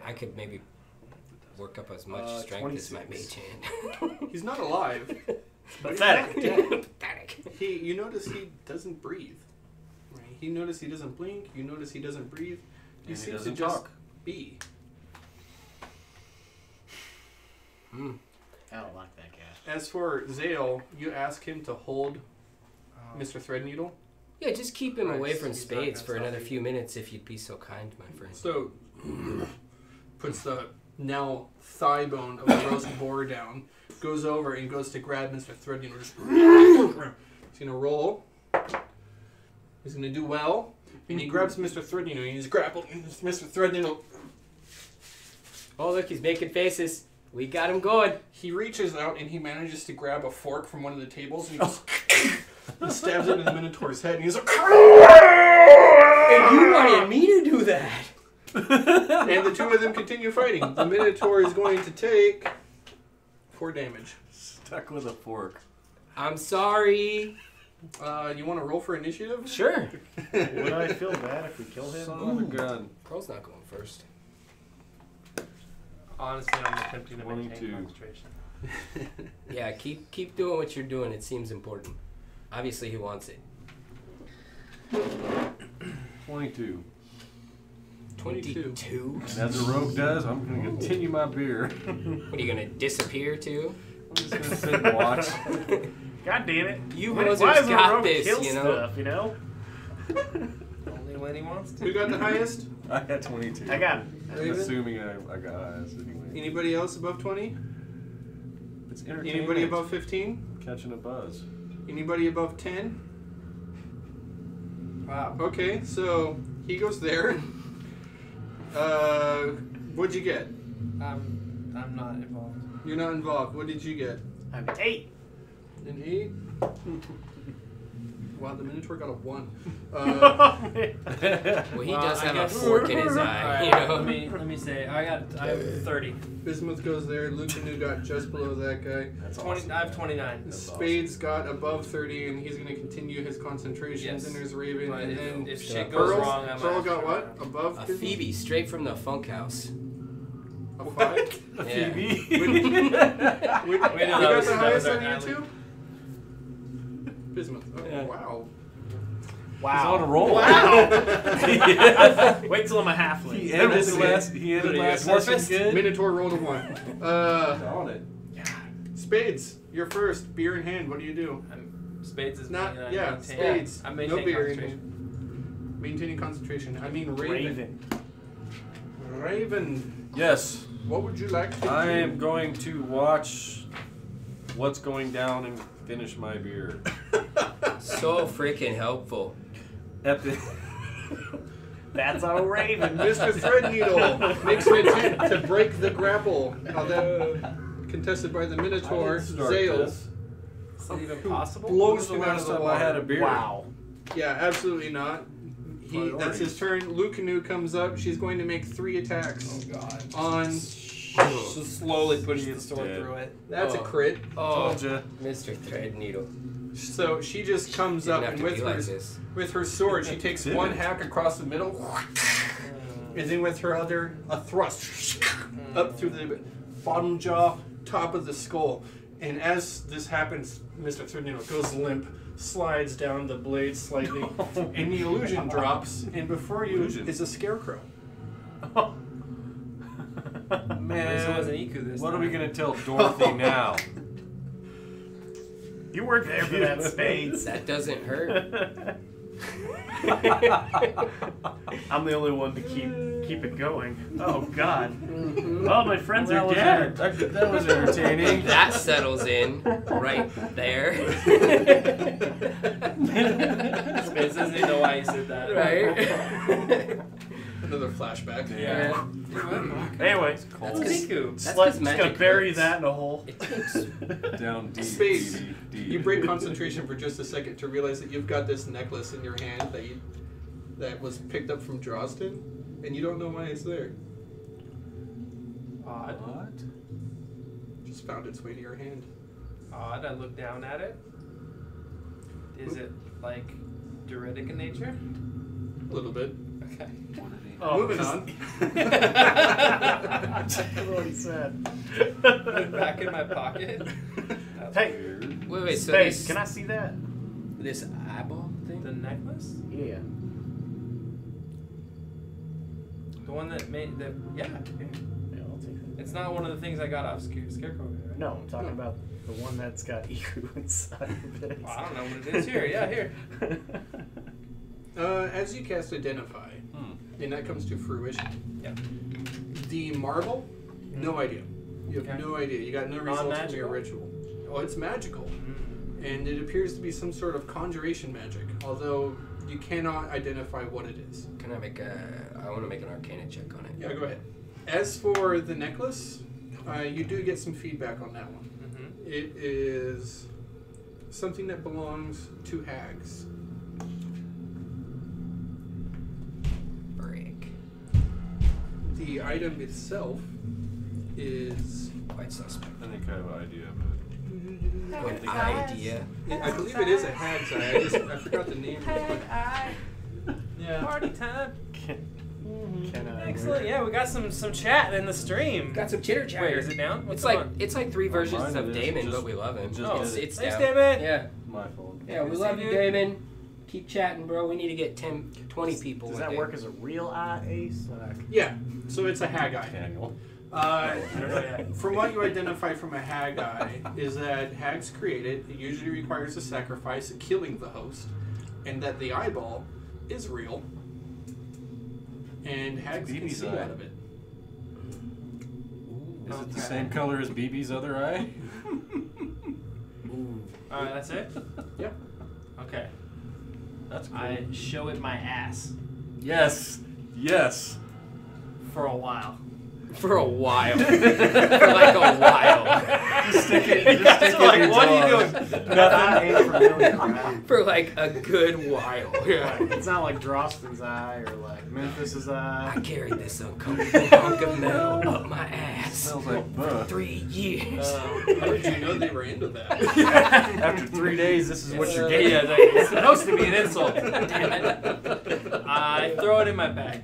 I could maybe work up as much strength as my 26. mage hand. He's not alive. But he's Pathetic. not dead. Pathetic. You notice he doesn't breathe. Right? You notice he doesn't blink. You notice he doesn't breathe. He And he seems to doesn't just talk. be. I don't like that guy. As for Zale, you ask him to hold Mr. Threadneedle. Yeah, just keep him Right, away from he's not spades gonna for stop another you. few minutes if you'd be so kind, my friend. So, puts the now thigh bone of a roast boar down, goes over and goes to grab Mr. Threadneedle. Just he's gonna roll. He's gonna do well, and he grabs Mr. Threadneedle. And he's grappled Mr. Threadneedle. Oh, look, he's making faces. We got him going. He reaches out and he manages to grab a fork from one of the tables and he just he stabs it in the Minotaur's head. And he's like, And you wanted me to do that. and the two of them continue fighting. The Minotaur is going to take 4 damage. Stuck with a fork. I'm sorry. You want to roll for initiative? Sure. Would I feel bad if we kill him? Son of a gun. Pearl's not going first. Honestly, I'm attempting to maintain 22. concentration. Yeah, keep doing what you're doing. It seems important. Obviously, he wants it. 22. 22. And as a rogue does, I'm going to continue my beer. What are you gonna disappear to? I'm just going to sit and watch. God damn it! You Why hosers does the got rogue this, kill you know. stuff, you know? Only when he wants to. Who got the highest? I got 22. I got I'm assuming I got eyes anyway. Anybody else above 20? It's entertainment. Anybody above 15? Catching a buzz. Anybody above 10? Wow. Okay, so he goes there. What'd you get? I'm not involved. You're not involved. What did you get? I'm 8. An 8? Wow, the Minotaur got a 1. Well, he Well, does I have a guess- fork in his eye. Alright, You know. let me say I have 30. Bismuth goes there. Lucanu got just below that guy. That's 20. awesome. I have 29. That's Spades got above 30, and he's going to continue his concentration. Yes. Then there's Raven, But and then if shit goes Pearl. wrong, I might Pearl have to got turn what? around. Above A Bismuth? Phoebe, straight from the funk house. A 5? A Yeah. Phoebe. You Wait, no, got that the was highest our on you alley. two? Bismuth. Oh, Yeah. wow. He's on a roll. Wow. Wait till I'm a halfling. He ended That was last. good. He ended What are you, last a session dwarfist? good. Minotaur rolled a 1. On it. Spades, you're first. Beer in hand. What do you do? Spades is Not, main- yeah, maintain- spades. I'm No maintaining beer in concentration. hand. Maintaining concentration. I mean Raven. Raven, Yes, what would you like to I do? am going to watch what's going down and finish my beer. So freaking helpful. At the That's our Raven. Mr. Threadneedle makes an attempt to break the grapple. Contested by the Minotaur, I didn't start Zales. this. Is it even Who possible? When blows was the him out last of the time I water. had a beer? Wow. Yeah, absolutely not. That's his Priorities. turn. Lucanu comes up. She's going to make 3 attacks Oh god. on. So slowly pushing the sword dead. through it. That's a Oh. crit. Oh, Told ya. Mr. Threadneedle. So she just comes Didn't up have and to with be her like this. with her sword, she takes Didn't. one hack across the middle, and then with her other a thrust up through the bottom jaw, top of the skull. And as this happens, Mr. Threadneedle goes limp, slides down the blade slightly, and the illusion drops. And before you Illusion. is a scarecrow. At least it Man, wasn't Iku this what are time. we gonna tell Dorothy now? You weren't there for that, Spades. That doesn't hurt. I'm the only one to keep it going. Oh God. Oh, my friends That are was dead. that was entertaining. That settles in right there. Spades doesn't even know why he said that. Right? Another flashback. Yeah. Anyway, That's Cold. 'cause- Iku. That's just 'cause gonna magic bury hurts. that in a hole. It takes. Down deep. Spades. deep, deep. You break concentration for just a second to realize that you've got this necklace in your hand that was picked up from Drawston, and you don't know why it's there. Odd. What? Just found its way to your hand. Odd. I look down at it. Is it like Duridic in nature? A little bit. Okay. What did he? Oh, Moving just- on. That's what he said. Back in my pocket. That's Hey, weird. Wait, so Spades, this, can I see that? this eyeball thing? The necklace? Yeah. The one that made the yeah. Yeah, I'll take it. It's not one of the things I got off Scarecrow. Right? No, I'm talking about the one that's got Iku inside of it. Well, I don't know what it is here. Yeah, here. As you cast Identify, and that comes to fruition, Yeah. the marble, no idea. You have Okay. no idea. You got no results from your Non-magical? ritual. Oh, it's magical. Mm. And it appears to be some sort of conjuration magic, although you cannot identify what it is. Can I make I want to make an Arcana check on it. Yeah, go ahead. As for the necklace, you do get some feedback on that one. Mm-hmm. It is something that belongs to hags. Brick. The item itself is, Quite suspect. I think I have an idea of it. An idea. I believe it is a hag's eye. I forgot the name. real quick. Yeah. Party time. Can I? Excellent. Yeah, we got some chat in the stream. Got some chitter chatter. Wait, is it down? What's It's like on? it's like 3 versions mine of is Damon, just- but we love him. just It's, did it. it's Thanks, down. Damon. Yeah, My phone. yeah, we Good to love see you, you. Damon. Keep chatting, bro. We need to get 20 people. Does one that day. work as a real eye ace? Yeah, so it's a hag eye. Daniel. I don't know yet. From what you identify from a hag eye is that hags created, it usually requires a sacrifice, killing the host, and that the eyeball is real, and hags can Phoebe's see eye. out of it. Is it the same color as BB's other eye? Ooh. Alright, that's it? Yeah. Okay. That's cool. I show it my ass Yes. Yes. for a while. For a while. For like a while. Just stick it. You guys are like, what are you doing? That ain't familiar, right? For like a good while. Yeah. It's not like Droston's eye or like Memphis's eye. I carried this uncomfortable hunk of metal up my ass Smells like for buh. 3 years. How did you know they were into that? After 3 days, this is what you're Yeah, getting. like, it's supposed to be an insult. Damn it. I throw it in my bag.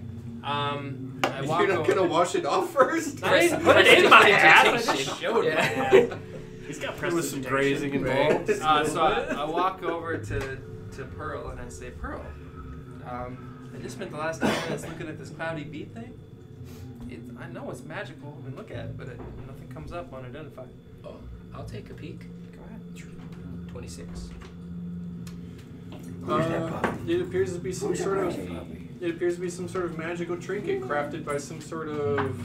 I walk You're not over. gonna wash it off first? I didn't put it in my ass. I just showed Yeah. it. He's got There was some prestidigitation. grazing involved. So I walk over to Pearl and I say, Pearl, I just spent the last 10 minutes looking at this cloudy bead thing. I know it's magical. I mean, look at it, but nothing comes up unidentified. Oh, I'll take a peek. Go ahead. 26. It appears to be some sort of. It appears to be some sort of magical trinket crafted by some sort of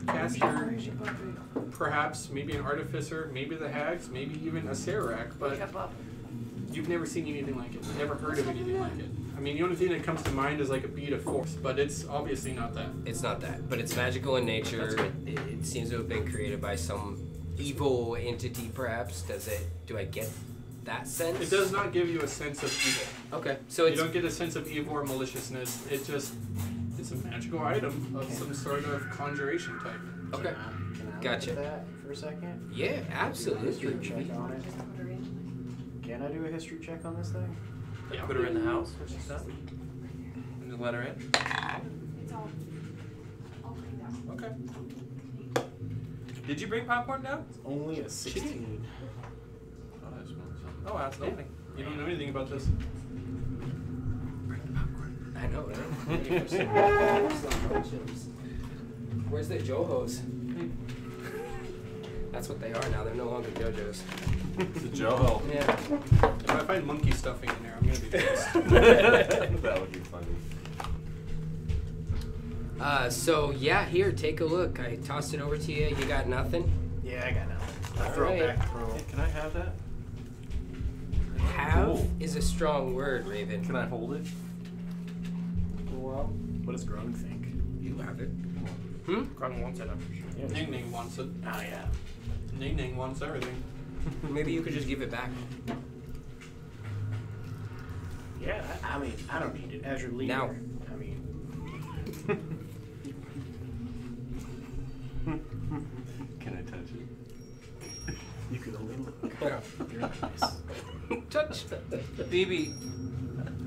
caster, perhaps maybe an artificer, maybe the hags, maybe even a Serac, but you've never seen anything like it. Never heard of anything like it. I mean, the only thing that comes to mind is like a bead of force, but it's obviously not that. It's not that, but it's magical in nature. It seems to have been created by some evil entity, perhaps. Do I get that sense? It does not give you a sense of evil. Okay, so You it's don't get a sense of evil or maliciousness. It's a magical item of some sort of conjuration type. okay. Can I Gotcha. look at that for a second? Yeah, Do a absolutely. history check on it. Can I do a history check on this thing? Yeah. Put her in the house when she's done. And just let her in. It's all cleaned up. Okay. Did you bring popcorn down? It's only a 16. Oh, that smells something. Oh, outstanding. You don't know anything about this. I know, right? Where's the JoHos? That's what they are now. They're no longer JoJo's. It's a Joe. Yeah. If I find monkey stuffing in there, I'm gonna be pissed. That would be funny. So yeah, here, take a look. I tossed it over to you. You got nothing? Yeah, I got nothing. I All throw right. it back to Pearl. Hey, can I have that? Have Cool. is a strong word, Raven. Can I hold it? Well, What does Grung think? you have it. Grung wants it, I'm sure. Yeah. Ning Ning wants it. Oh, yeah. Ning Ning wants everything. Maybe you could just give it back. Yeah, I mean, I don't need it. As your leader. Now. I mean, Can I touch it? you could only look. Yeah. You're nice. Touch. Phoebe,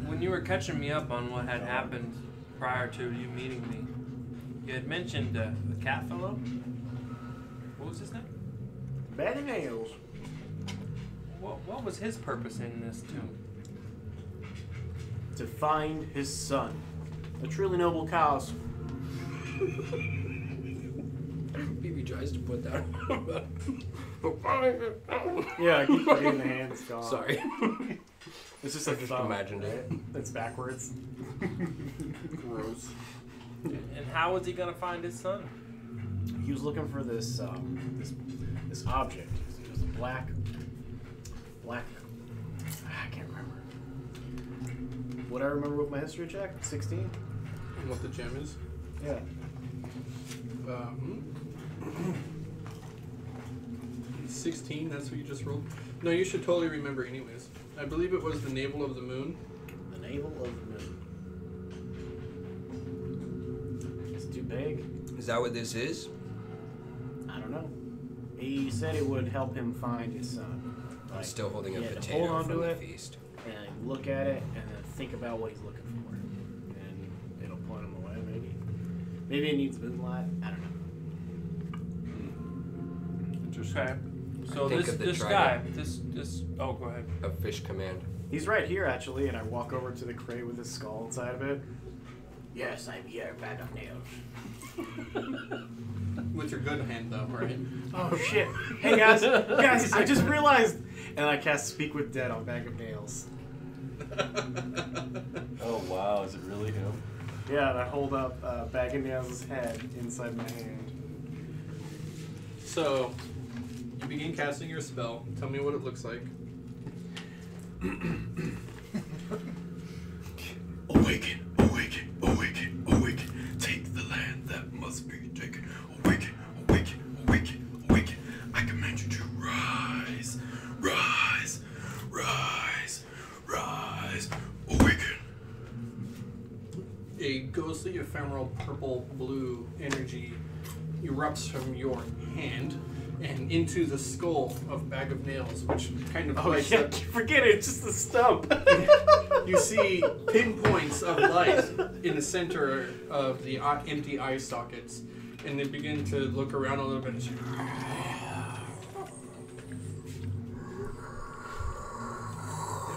when you were catching me up on what had happened prior to you meeting me, you had mentioned the cat fellow. What was his name? Bag of nails. What was his purpose in this tomb? To find his son. A truly noble cause. Phoebe tries to put that. Yeah, I keep forgetting the hand's gone. Sorry. It's just a just thumb, imagined it. right? It's backwards. Gross. And how was he gonna find his son? He was looking for this this object. It was a black. I can't remember. What I remember with my history check? 16. And what the gem is? Yeah. 16, that's what you just rolled? No, you should totally remember anyways. I believe it was the navel of the moon. The navel of the moon. It's too big. Is that what this is? I don't know. He said it would help him find his son. I'm Like, still holding a he had to potato hold on from to the it feast. and look at it and then think about what he's looking for. And it'll point him away, maybe. Maybe it needs moonlight. I don't know. Interesting. Okay. So think this of the this guy, trident. this oh go ahead. A fish command. He's right here, actually, and I walk over to the crate with his skull inside of it. Yes, I'm here, bag of nails. With your good hand, though, right? Oh, shit. Hey, guys, I just realized. And I cast Speak with Dead on Bag of Nails. Oh wow, is it really him? Yeah, and I hold up Bag of Nails' head inside my hand. So, you begin casting your spell. Tell me what it looks like. Awaken, awaken, awaken, awaken. Take the land that must be taken. Awaken, awaken, awaken, awaken. I command you to rise, rise, rise, rise. Awaken. A ghostly, ephemeral, purple-blue energy erupts from your hand and into the skull of Bag of Nails, which kind of lights up. Forget it, it's just the stump. You see pinpoints of light in the center of the empty eye sockets, and they begin to look around a little bit. They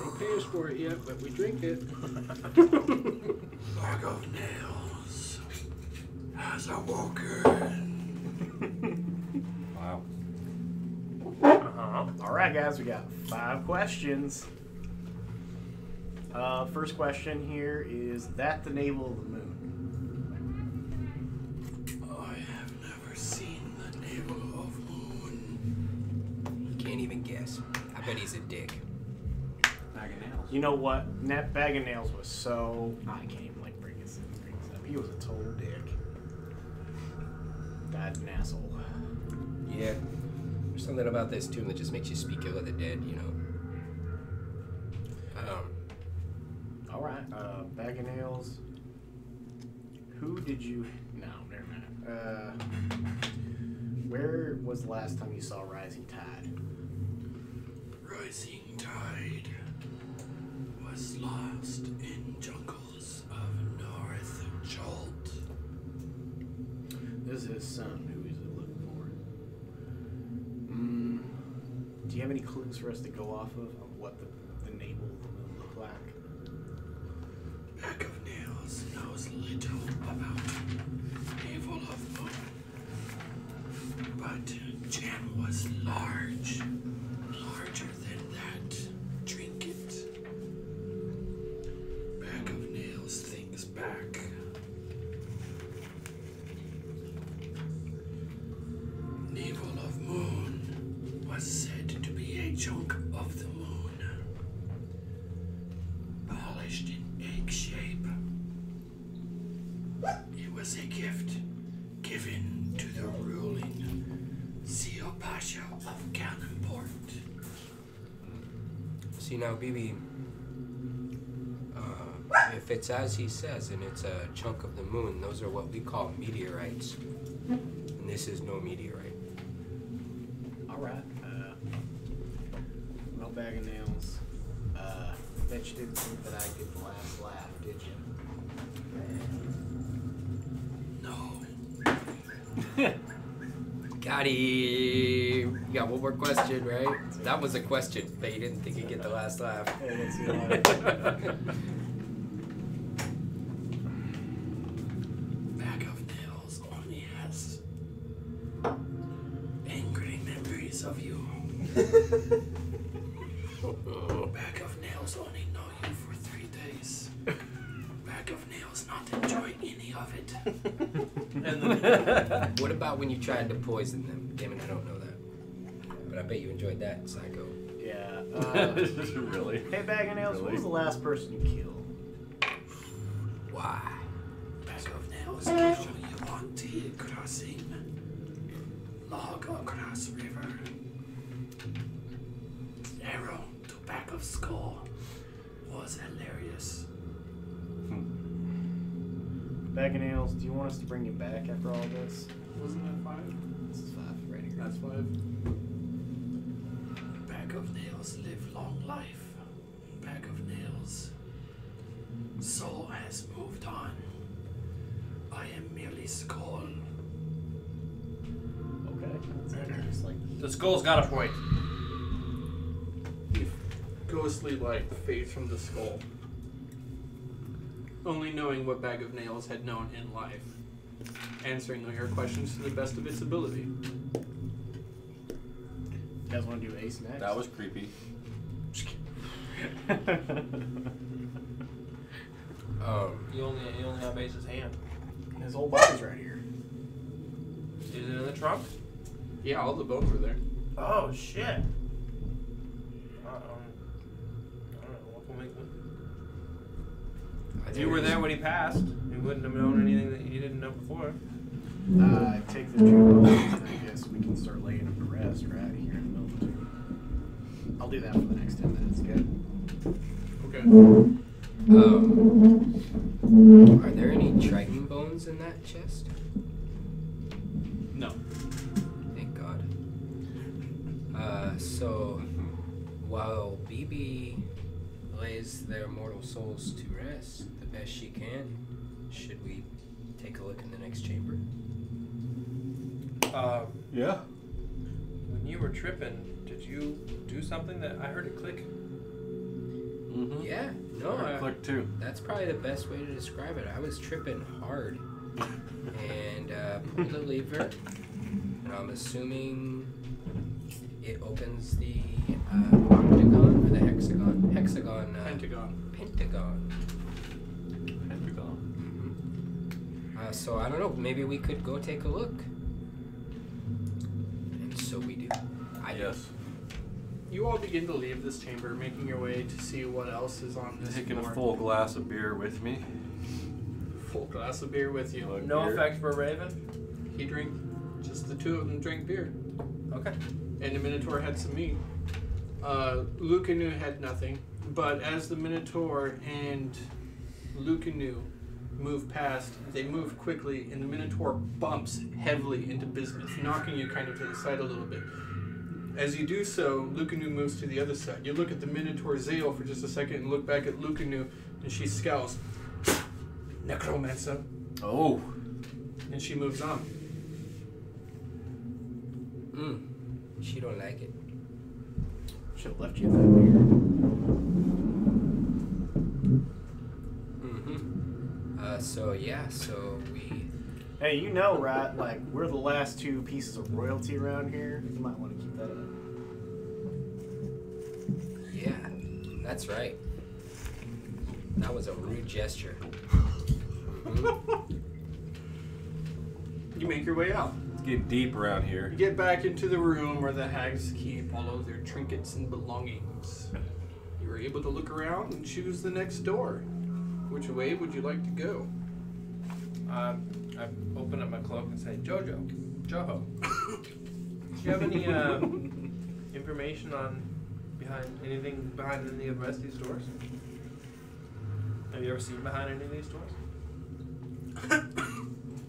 don't pay us for it yet, but we drink it. Bag of Nails has awoken. Wow. Alright, guys, we got 5 questions. First question here is that the navel of the moon? I have never seen the navel of moon. Can't even guess. I bet he's a dick. Bag of nails. You know what? That Bag of Nails was so... I can't even bring this up. He was a total dick. Died an asshole. Yeah. There's something about this tomb that just makes you speak ill of the dead, you know. Alright, Bag of Nails. Who did you... No, never mind. Where was the last time you saw Rising Tide? Rising Tide was lost in jungles of North Chult. This is his son. Who is it looking for? Do you have any clues for us to go off of what the navel of the moon looked like? Bag of Nails knows little about navel of moon, but Gem was large, larger than that trinket. Bag of Nails thinks back. Navel of moon was said to be a chunk of the moon, polished in egg shape. It was a gift given to the ruling Seal Pasha of Cannonport. See now, BB, if it's as he says and it's a chunk of the moon, those are what we call meteorites. And this is no meteorite. Alright. No Bag of Nails. Bet you didn't think that I'd get the last laugh, did you? No. Got him. You got one more question, right? That was a question, but you didn't think you'd get the last laugh. Hey, let's see Bag of Nails only has angry memories of you. Bag of Nails only know you for 3 days. Bag of Nails not enjoying any of it. What about when you tried to poison them? Damn it, I don't know that. But I bet you enjoyed that, Psycho. Yeah. Really? Hey, Bag of Nails, Really? what was the last person you killed? Why? Bag of Nails gives you want to crossing log across river. Arrow to back of skull was hilarious. Bag of Nails, do you want us to bring you back after all this? Wasn't that 5? This is 5 right here. That's 5. Bag of Nails live long life. Bag of Nails soul has moved on. I am merely skull. Okay. That's just like... The skull's got a point. Ghostly light fades from the skull. Only knowing what Bag of Nails had known in life. Answering your questions to the best of its ability. You guys want to do Ace next? That was creepy. You only have Ace's hand. His whole body's right here. Is it in the trunk? Yeah, all the bones were there. Oh shit. I don't know. What can we? If you were there when he passed, you wouldn't have known anything that you didn't know before. Take the two bones, and I guess we can start laying them to rest right here in the middle of the tomb. I'll do that for the next 10 minutes, okay? Okay. Are there any Triton bones in that chest? No. Thank God. So while BB lays their mortal souls to rest the best she can, should we take a look in the next chamber? Yeah. When you were tripping, did you do something that I heard it click? Mm-hmm. Yeah, no, Click too. that's probably the best way to describe it. I was tripping hard and pulled a lever, and I'm assuming it opens the octagon or the hexagon. Pentagon. Pentagon. Pentagon. So I don't know. Maybe we could go take a look. And so we do. Yes. You all begin to leave this chamber, making your way to see what else is on this Taking floor. a full glass of beer with me. Full glass of beer with you. Like No beer. effect for Raven. He drank, just the two of them drank beer. Okay. And the Minotaur had some meat. Lucanu had nothing, but as the Minotaur and Lucanu move past, they move quickly, and the Minotaur bumps heavily into Bismuth, knocking you kind of to the side a little bit. As you do so, Lucanu moves to the other side. You look at the Minotaur Zale for just a second and look back at Lucanu, and she scowls. Necromancer. Oh. And she moves on. She don't like it. Should have left you that beer. So yeah, so we. Hey, you know, right? Like, we're the last two pieces of royalty around here. You might want to keep that up. Yeah, that's right. That was a rude gesture. You make your way out. It's getting deep around here. You get back into the room where the hags keep all of their trinkets and belongings. You were able to look around and choose the next door. Which way would you like to go? I open up my cloak and say, Joho, do you have any information on anything behind any of the rest of these doors? Have you ever seen behind any of these doors?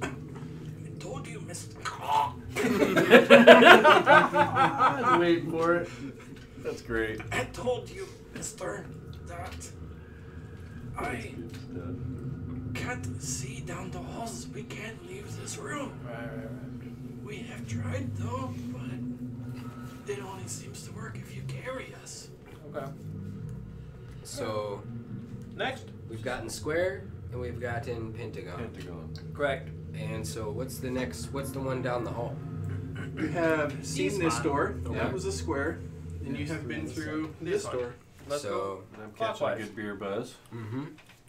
I told you, Mr. I was waiting for it. That's great. I told you, Mister, that I can't see down the halls. We can't leave this room. Right. We have tried though, but it only seems to work if you carry us. Okay. So Next. we've gotten square and we've gotten pentagon. Pentagon. Correct. And so what's the one down the hall? You have seen This this one. door. Okay. That was a square. And you have been through this one. door. Let's go. So And I'm catching a Clockwise. good beer buzz. mm-hmm.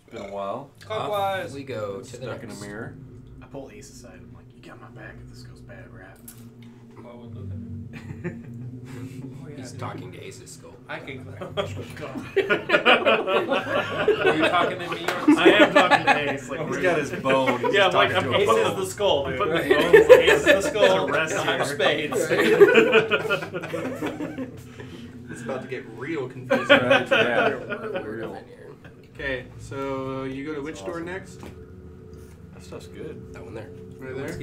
It's been a while. Clockwise. We go to the Stuck in a next. mirror. I pull Ace aside. I'm like, you got my back if this goes bad, right? What would Luca do? Oh, yeah, He's dude. talking to Ace's skull. I can. God. Were you talking to me or I am talking to Ace. Like, He's got his bone. He's Yeah, I'm just like, talking I'm to a Ace bone. is the skull, I'm dude. putting the Ace bones is the skull. to rest I'm here. spades. It's about to get real confusing. Right, yeah. We're in here. Okay, so you go to which door awesome. next? That stuff's good. That one there. Right there.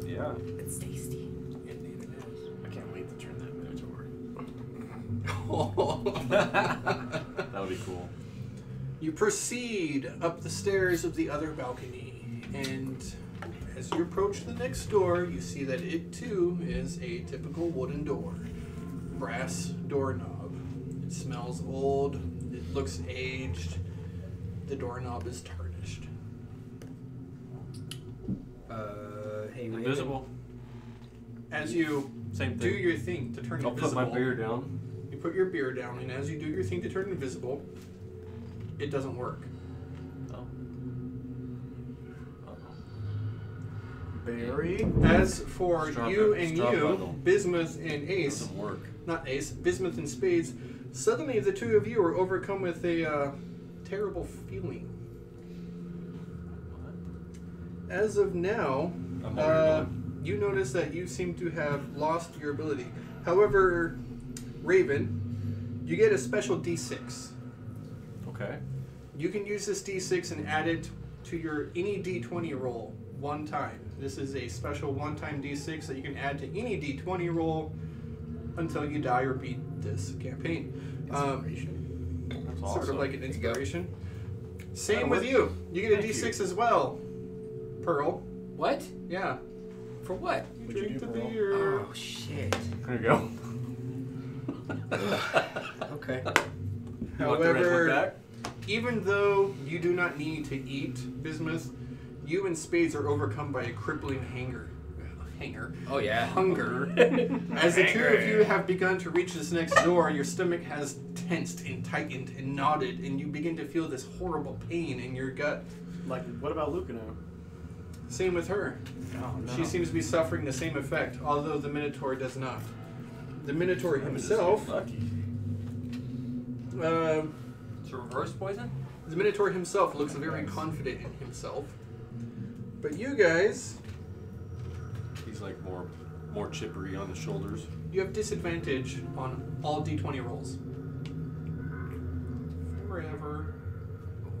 Yeah. It's tasty. Indeed it is. I can't wait to turn that Minotaur. That would be cool. You proceed up the stairs of the other balcony, and as you approach the next door, you see that it too is a typical wooden door. Brass doorknob. It smells old, it looks aged, the doorknob is tarnished. Hey, Raven. Invisible. As you Same do thing. your thing to turn I'll put invisible, my beer down. you put your beer down, and as you do your thing to turn invisible, it doesn't work. Oh. Uh-oh. Berry. As for Straw you bu- and straw you, bundle. Bismuth and Ace, Doesn't work. not Ace, Bismuth and Spades, suddenly the two of you are overcome with a terrible feeling. As of now, I'm over here you notice that you seem to have lost your ability. However, Raven, you get a special D6. Okay. You can use this D6 and add it to your any D20 roll one time. This is a special one-time D6 that you can add to any D20 roll until you die or beat this campaign. That's Sort awesome. of like an inspiration. Same That'll with work. you. You get a Thank D6 you. as well. Pearl. What? Yeah. For what? What'd you Drink do, the Pearl? beer. Oh shit. There you go. Okay. You want the red However, one back? even though you do not need to eat Bismuth, you and Spades are overcome by a crippling hunger. Oh yeah. Hunger. As the two of you have begun to reach this next door, your stomach has tensed and tightened and knotted, and you begin to feel this horrible pain in your gut. Like, what about Lucano? Same with her. Oh, no. She seems to be suffering the same effect, although the Minotaur does not. The Minotaur himself, Lucky. It's a reverse poison? the Minotaur himself looks very confident in himself. But you guys, He's like more chippery on the shoulders. you have disadvantage on all D20 rolls. Forever.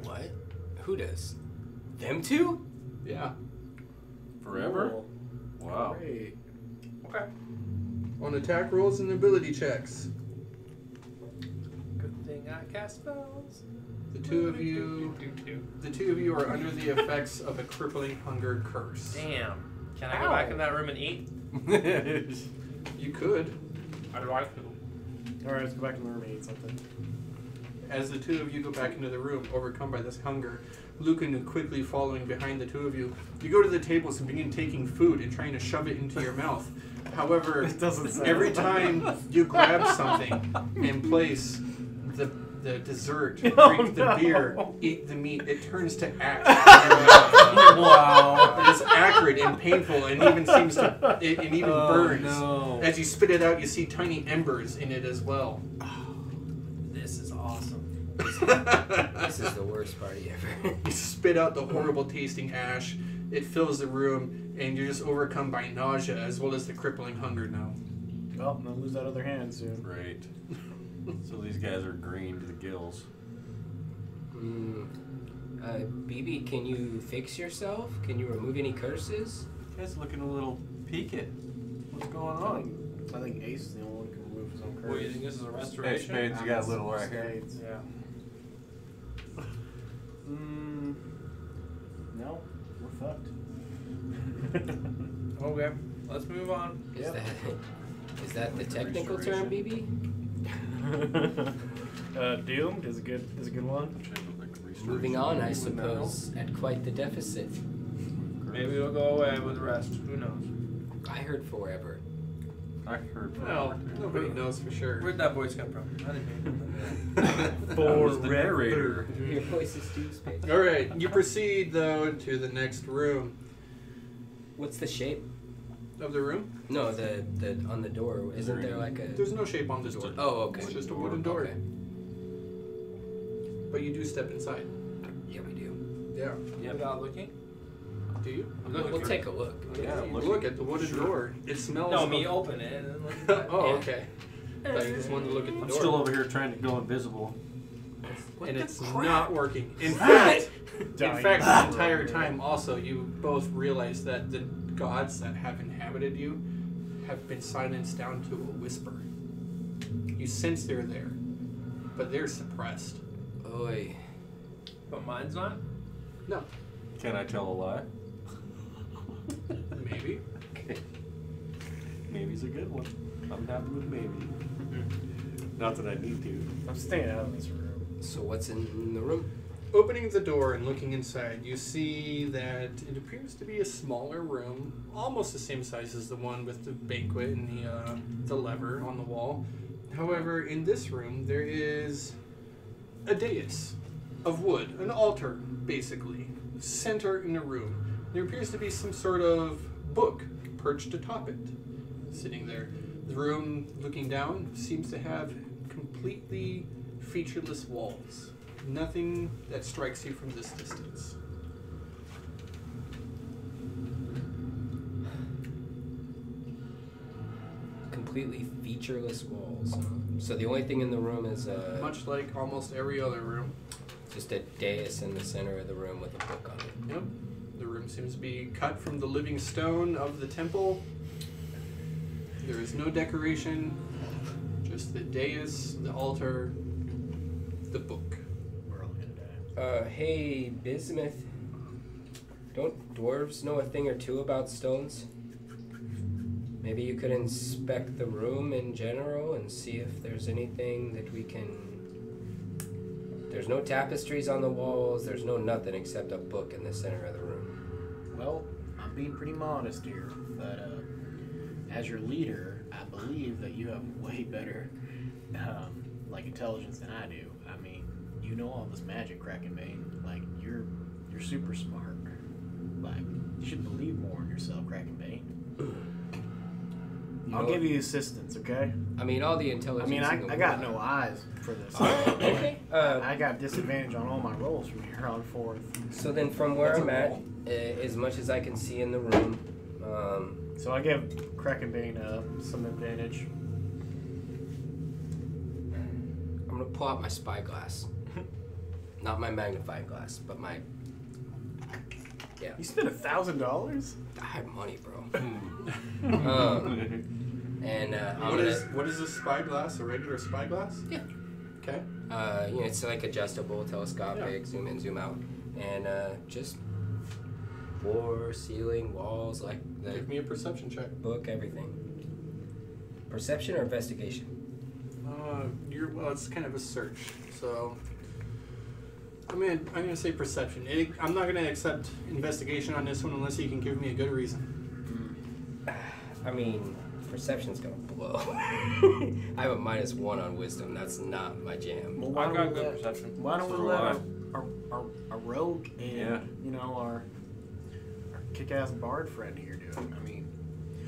What? Who does? Them two? Yeah. Forever? Cool. Wow. Great. Okay. On attack rolls and ability checks. Good thing I cast spells. The two of you are under the effects of a crippling hunger curse. Damn. Can I go back in that room and eat? You could. I'd like to. Alright, let's go back in the room and eat something. As the two of you go back into the room, overcome by this hunger, Lucan quickly following behind the two of you, you go to the tables and begin taking food and trying to shove it into your mouth. However, It doesn't sound every time you grab something and place the dessert, drink the beer, eat the meat, it turns to ash in your mouth. Wow. It is acrid and painful, and even seems to it even burns. No. As you spit it out, you see tiny embers in it as well. This is awesome. This is the worst party ever. You spit out the horrible tasting ash. It fills the room, and you're just overcome by nausea as well as the crippling hunger now. Well, I'm gonna lose that other hand soon. Great. So these guys are green to the gills. BB, can you fix yourself? Can you remove any curses? You guys looking a little peaked. What's going I on? think, I think Ace is the only one who can remove his own curse. What, do you think this is a Hey, restoration? Spades, you got a little right here. Spades. Yeah. No, we're fucked. Okay. Let's move on. Is that the technical term, BB? Doomed is a good one. Moving on, I suppose, at quite the deficit. Maybe it'll go away with the rest. Who knows? I heard forever. I heard Well, nobody knows for sure. Where'd that voice come from? I didn't mean that. That was the narrator. Your voice is too space. All right, you proceed though to the next room. What's the shape? Of the room? No, the on the door. Isn't there like a? There's no shape on the door. Oh, okay. It's just a wooden door. Okay. But you do step inside. Yeah, we do. Yeah. Without looking? Do you? We'll take a look. Yeah, Look at the wooden door. It smells. No, of- me open it and then look at that. Oh, Yeah. okay. I thought you just wanted to look at the I'm door. still over here trying to go invisible. And it's not working. In fact, the entire time also you both realize that the gods that have inhabited you have been silenced down to a whisper. You sense they're there, but they're suppressed. Oi. But mine's not? No, Can I tell a lie? maybe. Maybe's a good one. I'm happy with maybe. Not that I need to. I'm staying out of this room. So what's in the room? Opening the door and looking inside, you see that it appears to be a smaller room, almost the same size as the one with the banquet and the lever on the wall. However, in this room, there is a dais of wood, an altar, basically, center in the room. There appears to be some sort of book perched atop it, sitting there. The room, looking down, seems to have completely featureless walls. Nothing that strikes you from this distance. Completely featureless walls. So the only thing in the room is Much like almost every other room. just a dais in the center of the room with a book on it. Yep. The room seems to be cut from the living stone of the temple. There is no decoration, just the dais, the altar, the book. We're all gonna die. Hey, Bismuth. Don't dwarves know a thing or two about stones? Maybe you could inspect the room in general and see if there's anything that we can... There's no tapestries on the walls, there's no nothing except a book in the center of the room. Well, I'm being pretty modest here, but as your leader, I believe that you have way better like intelligence than I do. I mean, you know all this magic, Krakenbane. Like you're super smart. Like you should believe more in yourself, Krakenbane. I'll give you assistance, okay? I mean, all the intelligence. I got no eyes for this. Okay. I got disadvantage on all my rolls from here on forth. So then, from where I'm at, as much as I can see in the room, So I give Krakenbane some advantage. I'm gonna pull out my spyglass. Not my magnifying glass, but my. Yeah. You spent $1,000? I have money, bro. And What is a spyglass? A regular spyglass? Yeah. Okay. It's like adjustable, telescopic, zoom in, zoom out, and just floor, ceiling, walls, like the Give me a perception check. book, everything. Perception or investigation? It's kind of a search. So I'm gonna say perception. I'm not gonna accept investigation on this one unless you can give me a good reason. I mean, perception's gonna blow. I have a -1 on wisdom. That's not my jam. Well, I've got good perception. Why don't we So let do our rogue and Yeah. our kick-ass bard friend here do it? I mean,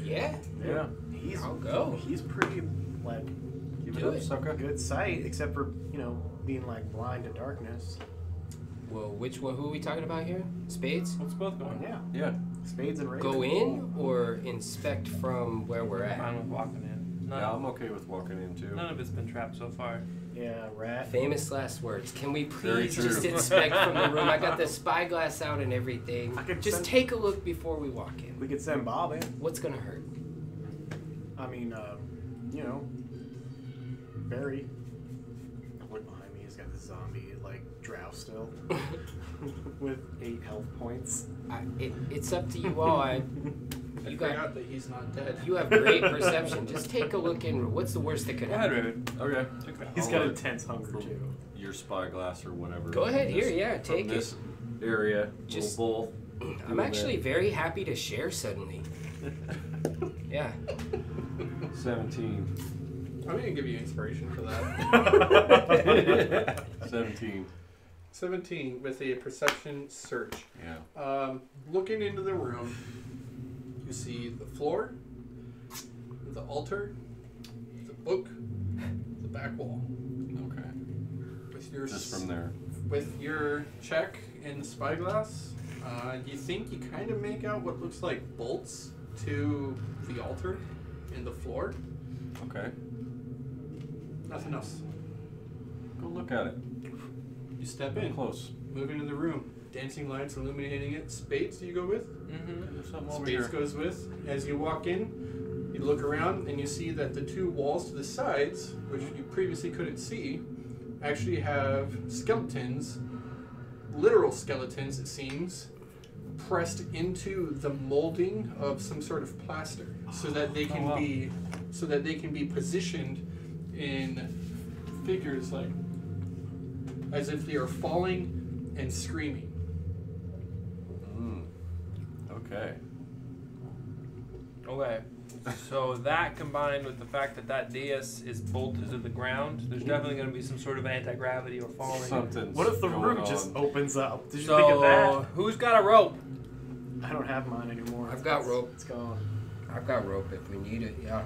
Yeah. yeah, he's I'll go. He's pretty like Give Do it up, it. sucker. good sight, except for being like blind to darkness. Well, which one? Who are we talking about here? Spades? Let's both go in. Yeah, Yeah. spades and raven. Go in or inspect from where we're at? Fine with walking in. Yeah, I'm okay with walking in too. None of it's been trapped so far. Yeah, rat. Famous last words. Can we Very please true. just inspect from the room? I got the spyglass out and everything. I could Just send- take a look before we walk in. We could send Bob in. What's gonna hurt? I mean, Barry. Look behind me. He's got this zombie like drow still, with 8 health points. It's up to you all. I You forgot that he's not dead. You have great perception. Just take a look in. What's the worst that could Go ahead, happen? Raven. Okay. He's I'll got let intense hunger from too. Your spyglass or whatever. Go ahead, from here, this- yeah, from take it. this area. Just- We'll both. I'm do actually that. very happy to share suddenly. Yeah. 17. I'm gonna give you inspiration for that. 17. 17 with a perception search. Yeah. Looking into the room, you see the floor, the altar, the book, the back wall. Okay. With your Just from there. with your check and spyglass, you think you kind of make out what looks like bolts to the altar and the floor. Okay. Nothing else. Go look at it. You step Get in, close. move into the room. Dancing lights illuminating it. Spades, do you go with? Mm-hmm. There's something over Spades here. goes with. As you walk in, you look around and you see that the 2 walls to the sides, which you previously couldn't see, actually have skeletons, literal skeletons it seems, pressed into the molding of some sort of plaster, so that they can be positioned in figures like as if they are falling and screaming. Okay. Okay. So that combined with the fact that dais is bolted to the ground, there's definitely going to be some sort of anti-gravity or falling. Something's What if the going room on. just opens up? Did you So think of that? who's got a rope? I don't have mine anymore. I've got rope. It's gone. I've got rope if we need it. Yeah.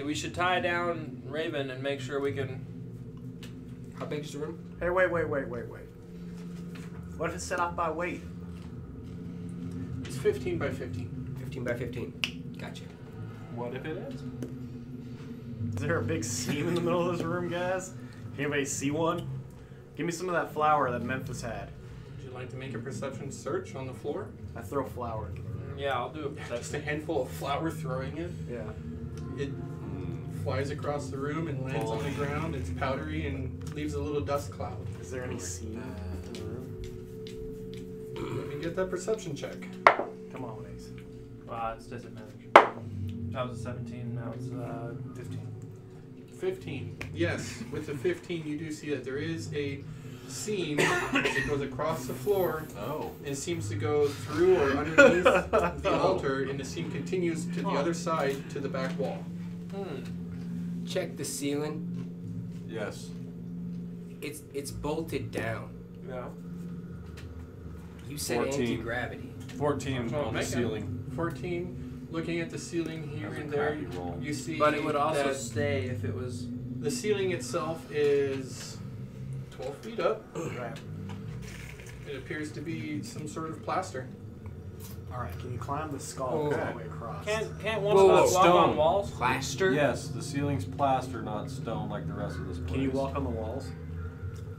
We should tie down Raven and make sure we can. How big is the room? Hey, wait. What if it's set off by weight? It's 15 by 15. 15 by 15. Gotcha. What if it is? Is there a big seam in the middle of this room, guys? Anybody see one? Give me some of that flour that Memphis had. Would you like to make a perception search on the floor? I throw flour into the room. Yeah, I'll do it. Just a handful of flour throwing it. Yeah. It flies across the room and lands on the ground. It's powdery and leaves a little dust cloud. Is there any seam in the room? Let me get that perception check. Come on, Ace. It's disadvantage. That was a 17, now it's 15. 15. Yes, with the 15, you do see that there is a seam that goes across the floor Oh. and seems to go through or underneath the altar, and the seam continues to the other side to the back wall. Check the ceiling. Yes. It's bolted down. Yeah. You said 14. anti-gravity. 14 That's what I'm on the making. ceiling. 14. Looking at the ceiling here That's a and there, crappy roll. you see But it would also that stay if it was. the ceiling itself is 12 feet up. Right. It appears to be some sort of plaster. Alright, can you climb the skull all Okay. the way across? Can't one Whoa, of us whoa, walk on stone. walls? Plaster? Yes, the ceiling's plaster, not stone like the rest of this place. Can you walk on the walls?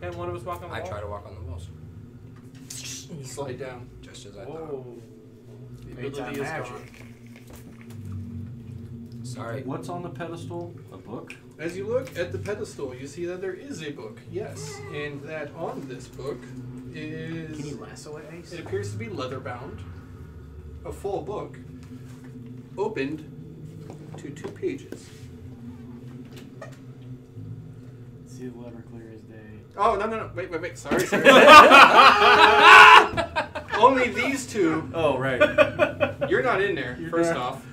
Can't one of us walk on the I walls? try to walk on the walls. You slide down. Just as I Whoa. thought. The Anytime ability is magic. gone. Sorry. What's on the pedestal? A book? As you look at the pedestal, you see that there is a book, yes, and that on this book is. Can you lasso it, Ace? It appears to be leather bound, a full book, opened to 2 pages. See the lever clear as day. Oh, no. Wait. Sorry. Only these 2. Oh, right. You're not in there, first off.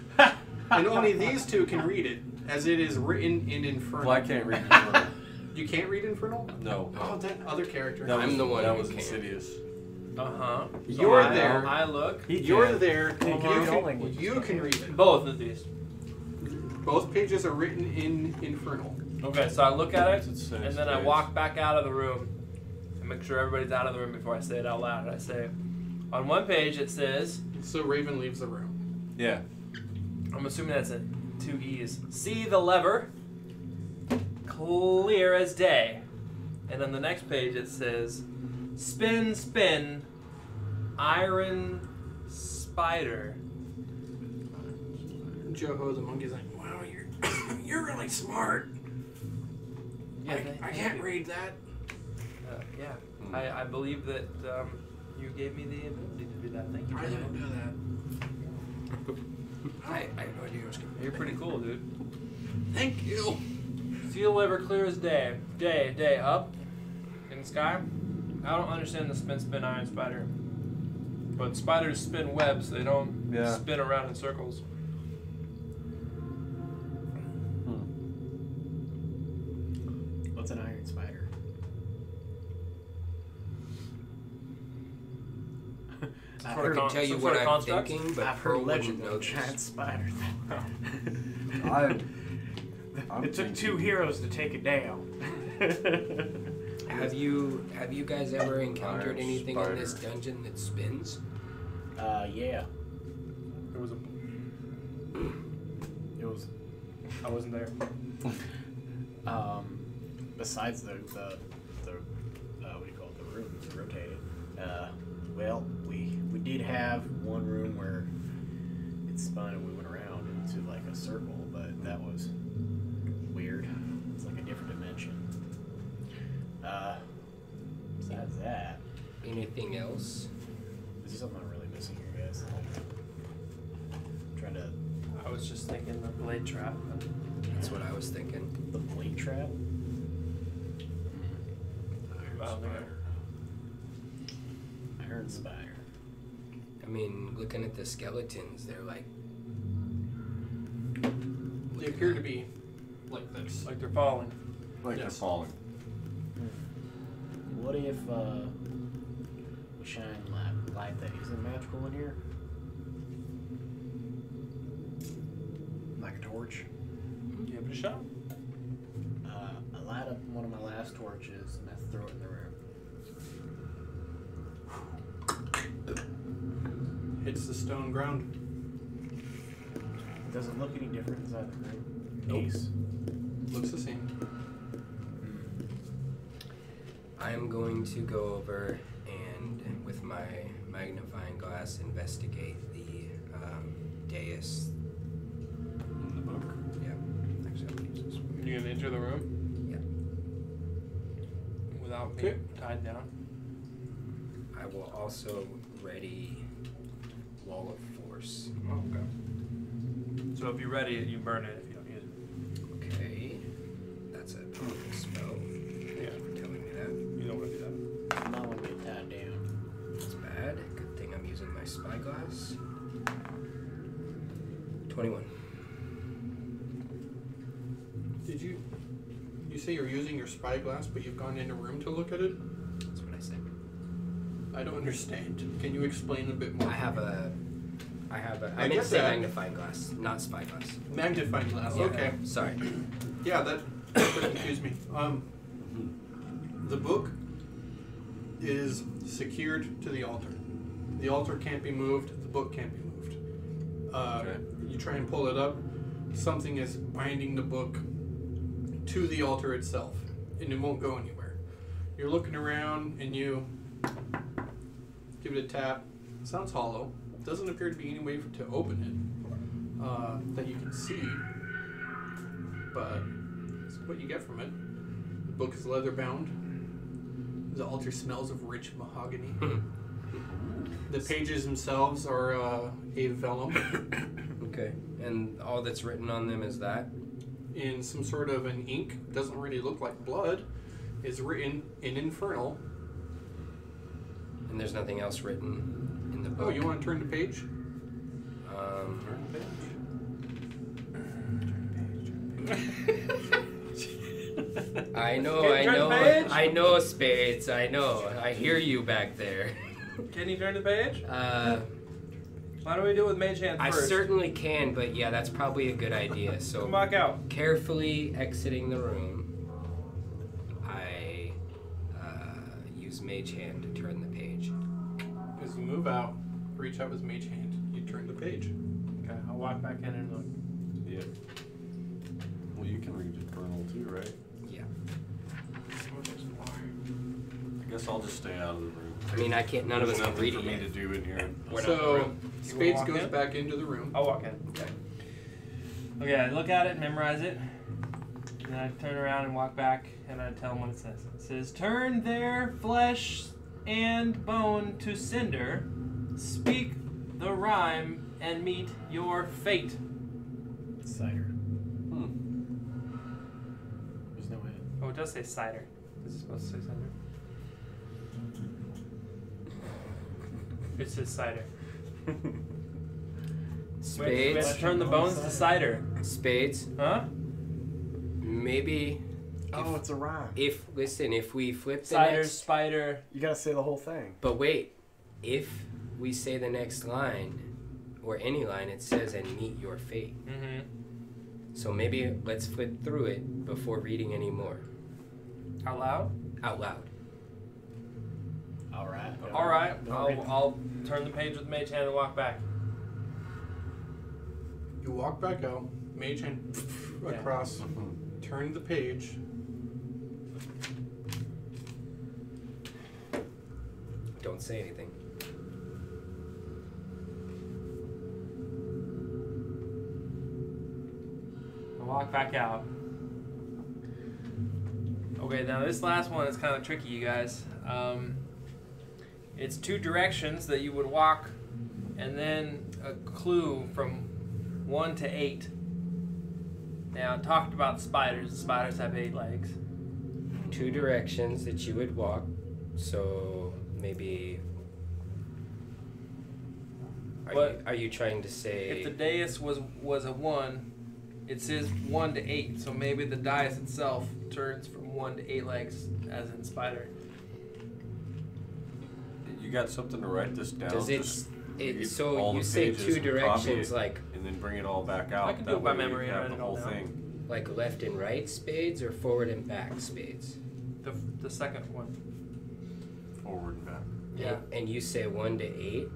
And only these 2 can read it, as it is written in Infernal. Well, I can't read Infernal. You can't read Infernal? No. Oh, that other character. That I'm was, the one That who was can't. Insidious. Uh-huh. You're I, there. I look. You're there. He You can read all can, languages. you can read it. Both of these. Both pages are written in Infernal. Okay, so I look at it, It says and then I days. walk back out of the room and make sure everybody's out of the room before I say it out loud. And I say, on one page it says, So Raven leaves the room. Yeah. I'm assuming that's 2 E's. See the lever, clear as day. And on the next page it says, spin, spin, iron spider. Joho the monkey's like, wow, you're really smart. Yeah, I can't read that. Yeah, I believe that you gave me the ability to do that. Thank you. I very didn't much. know that. I have no idea what's going on. You're pretty cool, dude. Thank you. See the lever clear as day. Day up in the sky. I don't understand the spin iron spider. But spiders spin webs, they don't spin around in circles. What's an iron spider? Sort of I can con- tell you some what sort of I'm construct? thinking, but I've Pearl heard wouldn't legend know of a this. giant spider. I'm It took thinking- 2 heroes to take it down. Have you guys ever encountered Iron anything in this spider. dungeon that spins? Yeah. There was a. It was. I wasn't there. Besides the what do you call it? The room that rotated. Well, we did have one room where it spun and we went around into like a circle, but that was weird. It's like a different dimension. Besides that, Anything else? is there something I'm really missing here, guys? I'm trying to. I was just thinking the blade trap. That's what I was thinking. The blade trap? I don't think Iron spider. I mean, looking at the skeletons, they're like. They appear to be like this. like they're falling. Like they're Yes. falling. What if shine light that isn't magical in here? Like a torch? Give it a shot. I light up one of my last torches and I throw it in the room. Hits the stone ground. Does it look any different inside the room? Nope. Ace. Looks the same. I am going to go over and, with my magnifying glass, investigate the dais. In the book. Yeah, actually, I'll use this one. You gonna enter the room? Yeah. Without Okay. being tied down. I will also ready Wall of Force. Oh, okay. So if you ready it, you burn it if you don't use it. Okay, that's a powerful spell. Thank you for telling me that. You don't want to do that. I'm not going to get tied down. That's bad. Good thing I'm using my spyglass. 21. Did you say you're using your spyglass, but you've gone in a room to look at it? That's what I said. I don't understand. Can you explain a bit more? I I meant get to say that. magnifying glass, not spyglass. Magnifying glass. Yeah. Okay. Sorry. Yeah, that confused me. The book is secured to the altar. The altar can't be moved. The book can't be moved. Okay. You try and pull it up. Something is binding the book to the altar itself, and it won't go anywhere. You're looking around, and you give it a tap. It sounds hollow. Doesn't appear to be any way to open it that you can see, but it's what you get from it. The book is leather bound. The altar smells of rich mahogany. The pages themselves are a vellum Okay. And all that's written on them is that? in some sort of an ink. Doesn't really look like blood. Is written in infernal. And there's nothing else written in the book. Oh, you want to turn the page? Turn the page. I know, Can you turn the page? I know, Spades, I know. I hear you back there. Can you turn the page? Why don't we do it with Mage Hand I first? certainly can, but yeah, that's probably a good idea. Come So back out. carefully exiting the room, I use Mage Hand to turn the page. As you move out, reach out with mage hand. You turn the page. Okay, I'll walk back in and look. Yeah. Well, you can read Infernal too, right? Yeah. I guess I'll just stay out of the room. I mean, I can't. None of us There's can nothing read for it me yet. to do in here. We're not in the So room. Spades walk goes in? back into the room. I'll walk in. Okay. Okay, I look at it, memorize it, and then I turn around and walk back, and I tell them what it says. It says, "Turn their flesh and bone to cinder, speak the rhyme, and meet your fate." Cider. There's no way. Oh, it does say cider. Is it supposed to say cider? It says cider. Wait, Spades. let's turn the bones to cider. Spades. Huh? Maybe. Oh, it's a rhyme. If we flip the Cider, next. spider. You gotta say the whole thing. But wait, if we say the next line, or any line, it says "and meet your fate." Mm-hmm. So maybe let's flip through it before reading any more. Out loud? Out loud. All right. All right. Don't read- I'll turn the page with Mage Hand and walk back. You walk back out, mage hand across, turn the page. Don't say anything. I walk back out. Okay, now this last one is kind of tricky, you guys. It's two directions that you would walk, and then a clue from 1 to 8. Now, I talked about spiders. The spiders have 8 legs. Two directions that you would walk. So maybe. Are you trying to say? If the dais was a 1, it says 1 to 8. So maybe the dais itself turns from 1 to 8 legs, as in spider. You got something to write this down? Does Just read so all you the say pages two and copy directions, it, like and then bring it all back out. I can do That it by way we memory and have write the it all whole down. thing. like left and right spades or forward and back spades? The second one. Forward and back. Yeah. And you say 1 to 8.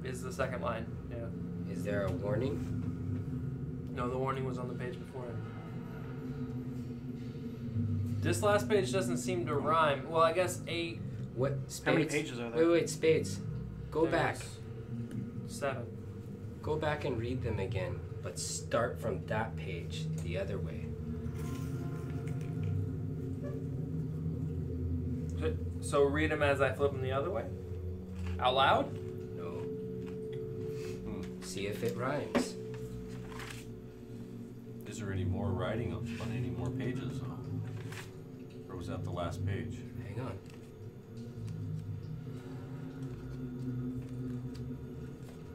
Is the second line. Yeah. Is there a warning? No, the warning was on the page before it. This last page doesn't seem to rhyme. Well, I guess 8. What spades? How many pages are there? Wait, spades. Go back. there's 7. Go back and read them again, but start from that page the other way. So read them as I flip them the other way? Out loud? No. See if it rhymes. Is there any more writing on any more pages? Or was that the last page? Hang on.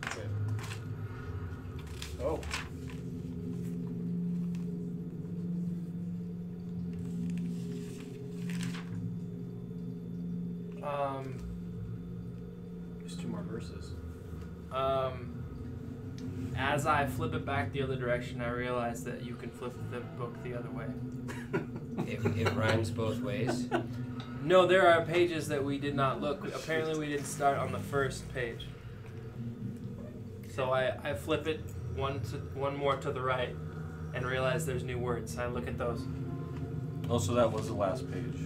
Okay. Oh. There's 2 more verses. As I flip it back the other direction, I realize that you can flip the book the other way. It rhymes both ways. No, there are pages that we did not look. Apparently, we didn't start on the first page. So I flip it one more to the right, and realize there's new words. I look at those. Oh, so that was the last page.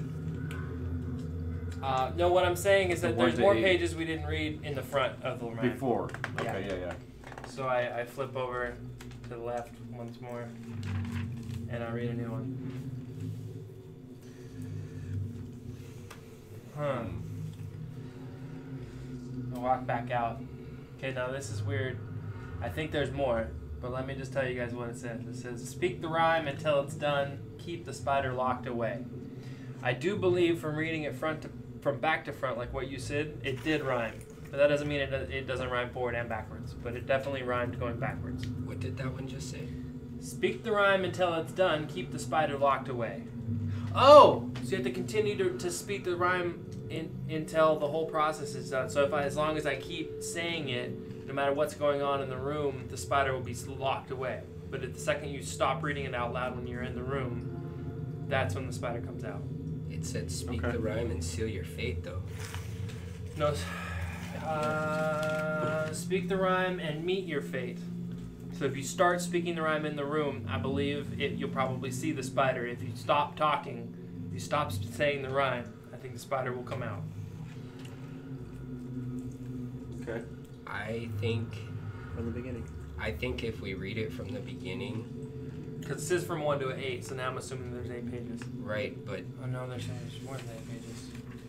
No, what I'm saying is that The 1 there's to more 8. pages we didn't read in the front of the rhyme. Before. Yeah. Okay, yeah. So I flip over to the left once more, and I read a new one. Huh. I walk back out. Okay, now this is weird. I think there's more, but let me just tell you guys what it says. It says, speak the rhyme until it's done, keep the spider locked away. I do believe from reading it from back to front, like what you said, it did rhyme. But that doesn't mean it doesn't rhyme forward and backwards, but it definitely rhymed going backwards. What did that one just say? Speak the rhyme until it's done, keep the spider locked away. Oh! So you have to continue to speak the rhyme until the whole process is done. So as long as I keep saying it, no matter what's going on in the room, the spider will be locked away. But at the second you stop reading it out loud when you're in the room, that's when the spider comes out. It said speak Okay. the rhyme and seal your fate, though. No, speak the rhyme and meet your fate. So if you start speaking the rhyme in the room, I believe you'll probably see the spider. If you stop talking, if you stop saying the rhyme, I think the spider will come out. Okay. I think From the beginning. if we read it from the beginning, Because it says from 1 to 8, so now I'm assuming there's 8 pages. right, but Oh no, there's more than 8 pages.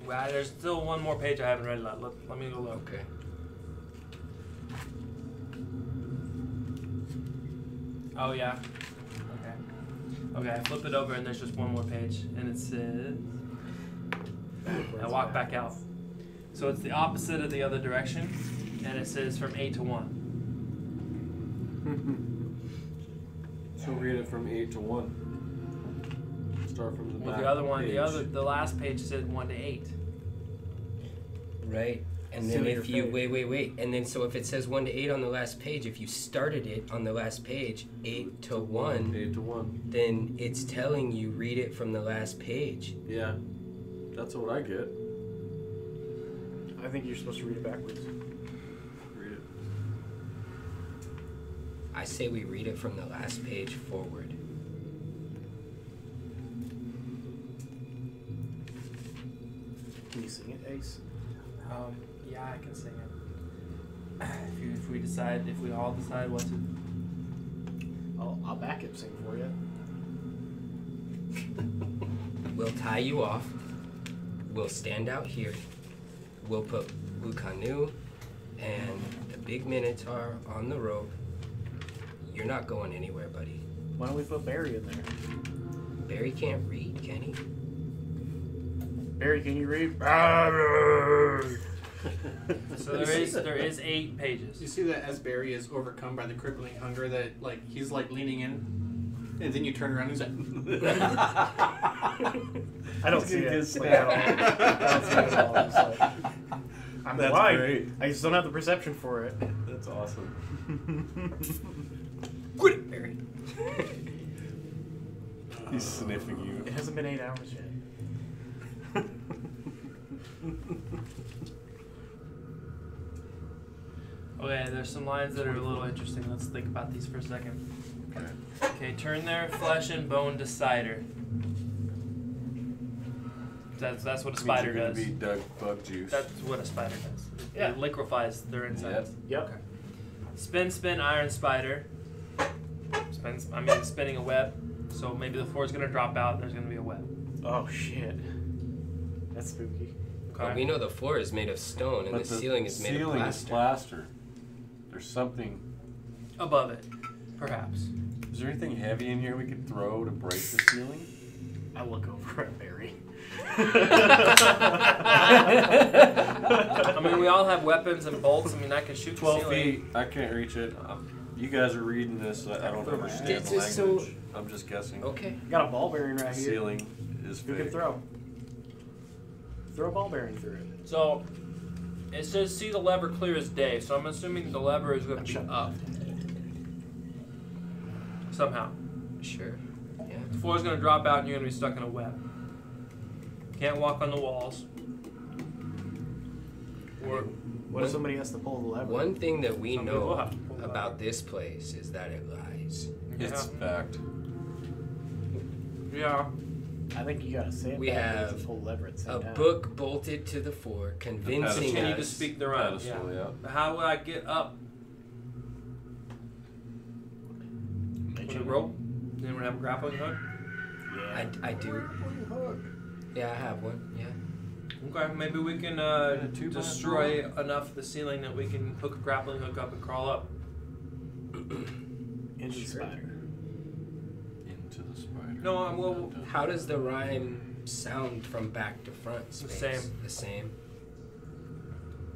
Well, there's still one more page I haven't read aloud. Let me go look. okay. Oh yeah. Okay. Okay, I flip it over and there's just one more page, and it says. I walk back out. So it's the opposite of the other direction, and it says from 8 to 1. So read it from 8 to 1. Start from the Well, back. the other one, page. the last page said 1 to 8. Right. And then if you wait, and then so if it says 1 to 8 on the last page, if you started it on the last page 8 to 1, 8 to 1. then it's telling you read it from the last page. Yeah. That's what I get. I think you're supposed to read it backwards. Read it. I say we read it from the last page forward. Can you sing it, Ace? Yeah, I can sing it. If we all decide what to. I'll back it sing for you. We'll tie you off. We'll stand out here. We'll put Ukanu and the big Minotaur on the rope. You're not going anywhere, buddy. Why don't we put Barry in there? Barry can't read, can he? Barry, can you read? So there is 8 pages. You see that as Barry is overcome by the crippling hunger, that like he's like leaning in, and then you turn around and he's like. I don't see it. Like, at all. I don't see it at all. It's like, I'm That's blind. great. I just don't have the perception for it. That's awesome. Quit it, Barry. He's sniffing you. It hasn't been 8 hours yet. Okay, there's some lines that are a little interesting. Let's think about these for a second. Okay. Okay, turn their flesh and bone to cider. That's what a spider Means you're does. gonna be bug juice. That's what a spider does. Yeah. It liquefies their insides. Yep. Spin, iron spider. Spinning a web. So maybe the floor's gonna drop out and there's gonna be a web. Oh shit. That's spooky. Well, we know the floor is made of stone and But the ceiling is made of ceiling is plaster. plaster. There's something. Above it, perhaps. Is there anything heavy in here we could throw to break the ceiling? I look over at Barry. I mean, we all have weapons and bolts. I mean, I can shoot 12 the ceiling. feet. I can't reach it. You guys are reading this. I don't understand It's the just language. so- I'm just guessing. Okay. Got a ball bearing The right here. ceiling is Who fake. can throw? Throw a ball bearing through it. So, it says see the lever clear as day. So I'm assuming the lever is going to be Shut up somehow. Sure. Yeah. The floor's going to drop out and you're going to be stuck in a web. Can't walk on the walls. Or What if somebody has to pull the lever? One thing that we Some people know have to pull that about out. this place is that it lies. It's fact. Yeah. I think you gotta say it We backwards have and pull the lever at the same A time. book bolted to the floor, convincing Continue to us. speak the rhyme. Yeah. Pedestal, yeah. But how would I get up? With a rope? Does anyone have a grappling hook? Yeah. I do. Yeah, I have one. Yeah. Okay, maybe we can two by destroy enough of the ceiling that we can hook a grappling hook up and crawl up. Into the spider. Into the spider. No, well, How does the rhyme sound from back to front? The Space? same. The same.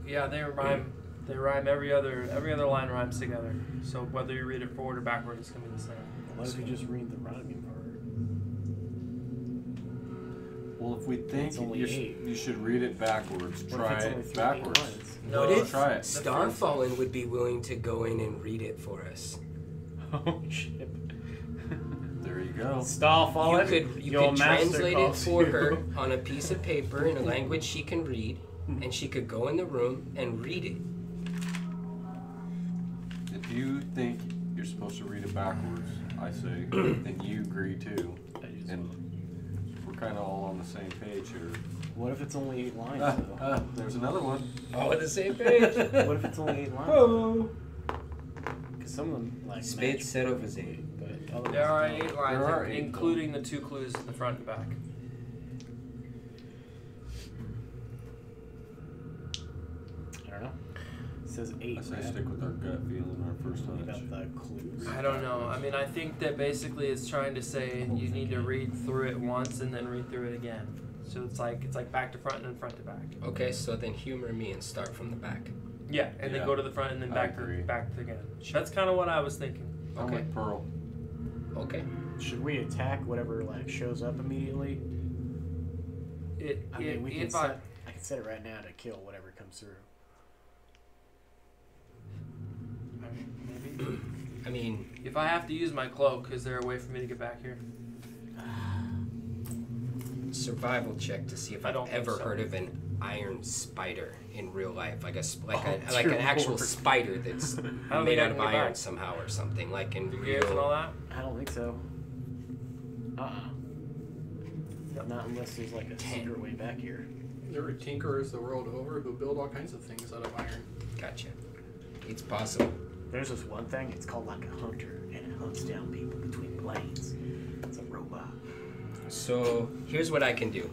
yeah, they rhyme. They rhyme every other line rhymes together. So whether you read it forward or backward, it's gonna be the same. What if you just read the rhyming part? Well, if we think It's only you, 8. you should read it backwards, What if try it's only it 3 backwards. lines? No, What if Try it. Starfallen would be willing to go in and read it for us? Oh shit. There you go. Starfallen. You your could master translate it calls for you. her on a piece of paper in a language she can read, and she could go in the room and read it. If you think you're supposed to read it backwards, I say, then you agree too. And we're kind of all on the same page here. What if it's only 8 lines though? There's another one. All on the same page. What if it's only 8 lines? Oh. Because some of them like Spade match set over perfectly, Z. but others There are don't. 8 lines, There are 8 including the 2 clues in the front and back. I don't know. It says 8. I say right? stick with our gut feeling, our first What hunch. about the clues? I don't know. I mean, I think that basically it's trying to say you need to read through it once and then read through it again. So it's like back to front and then front to back. Okay, so then humor me and start from the back. Yeah, and then Yeah, go to the front and then I back agree. again. That's kind of what I was thinking. I'm Okay. with Pearl. Okay. Should we attack whatever like shows up immediately? I mean, we can if I set. I can set it right now to kill whatever comes through. maybe I mean, if I have to use my cloak, is there a way for me to get back here? survival check to see if I I've don't think ever so. heard of an iron spider in real life, like Oh, like an dear actual Lord. spider that's I don't made think I out of can get iron back. somehow or something, like in Gears and all real. that? I don't think so. Not unless there's like a secret way back here. There are tinkerers the world over who build all kinds of things out of iron. Gotcha. It's possible. There's this one thing. It's called like a hunter, and it hunts down people between planes. It's a robot. So here's what I can do.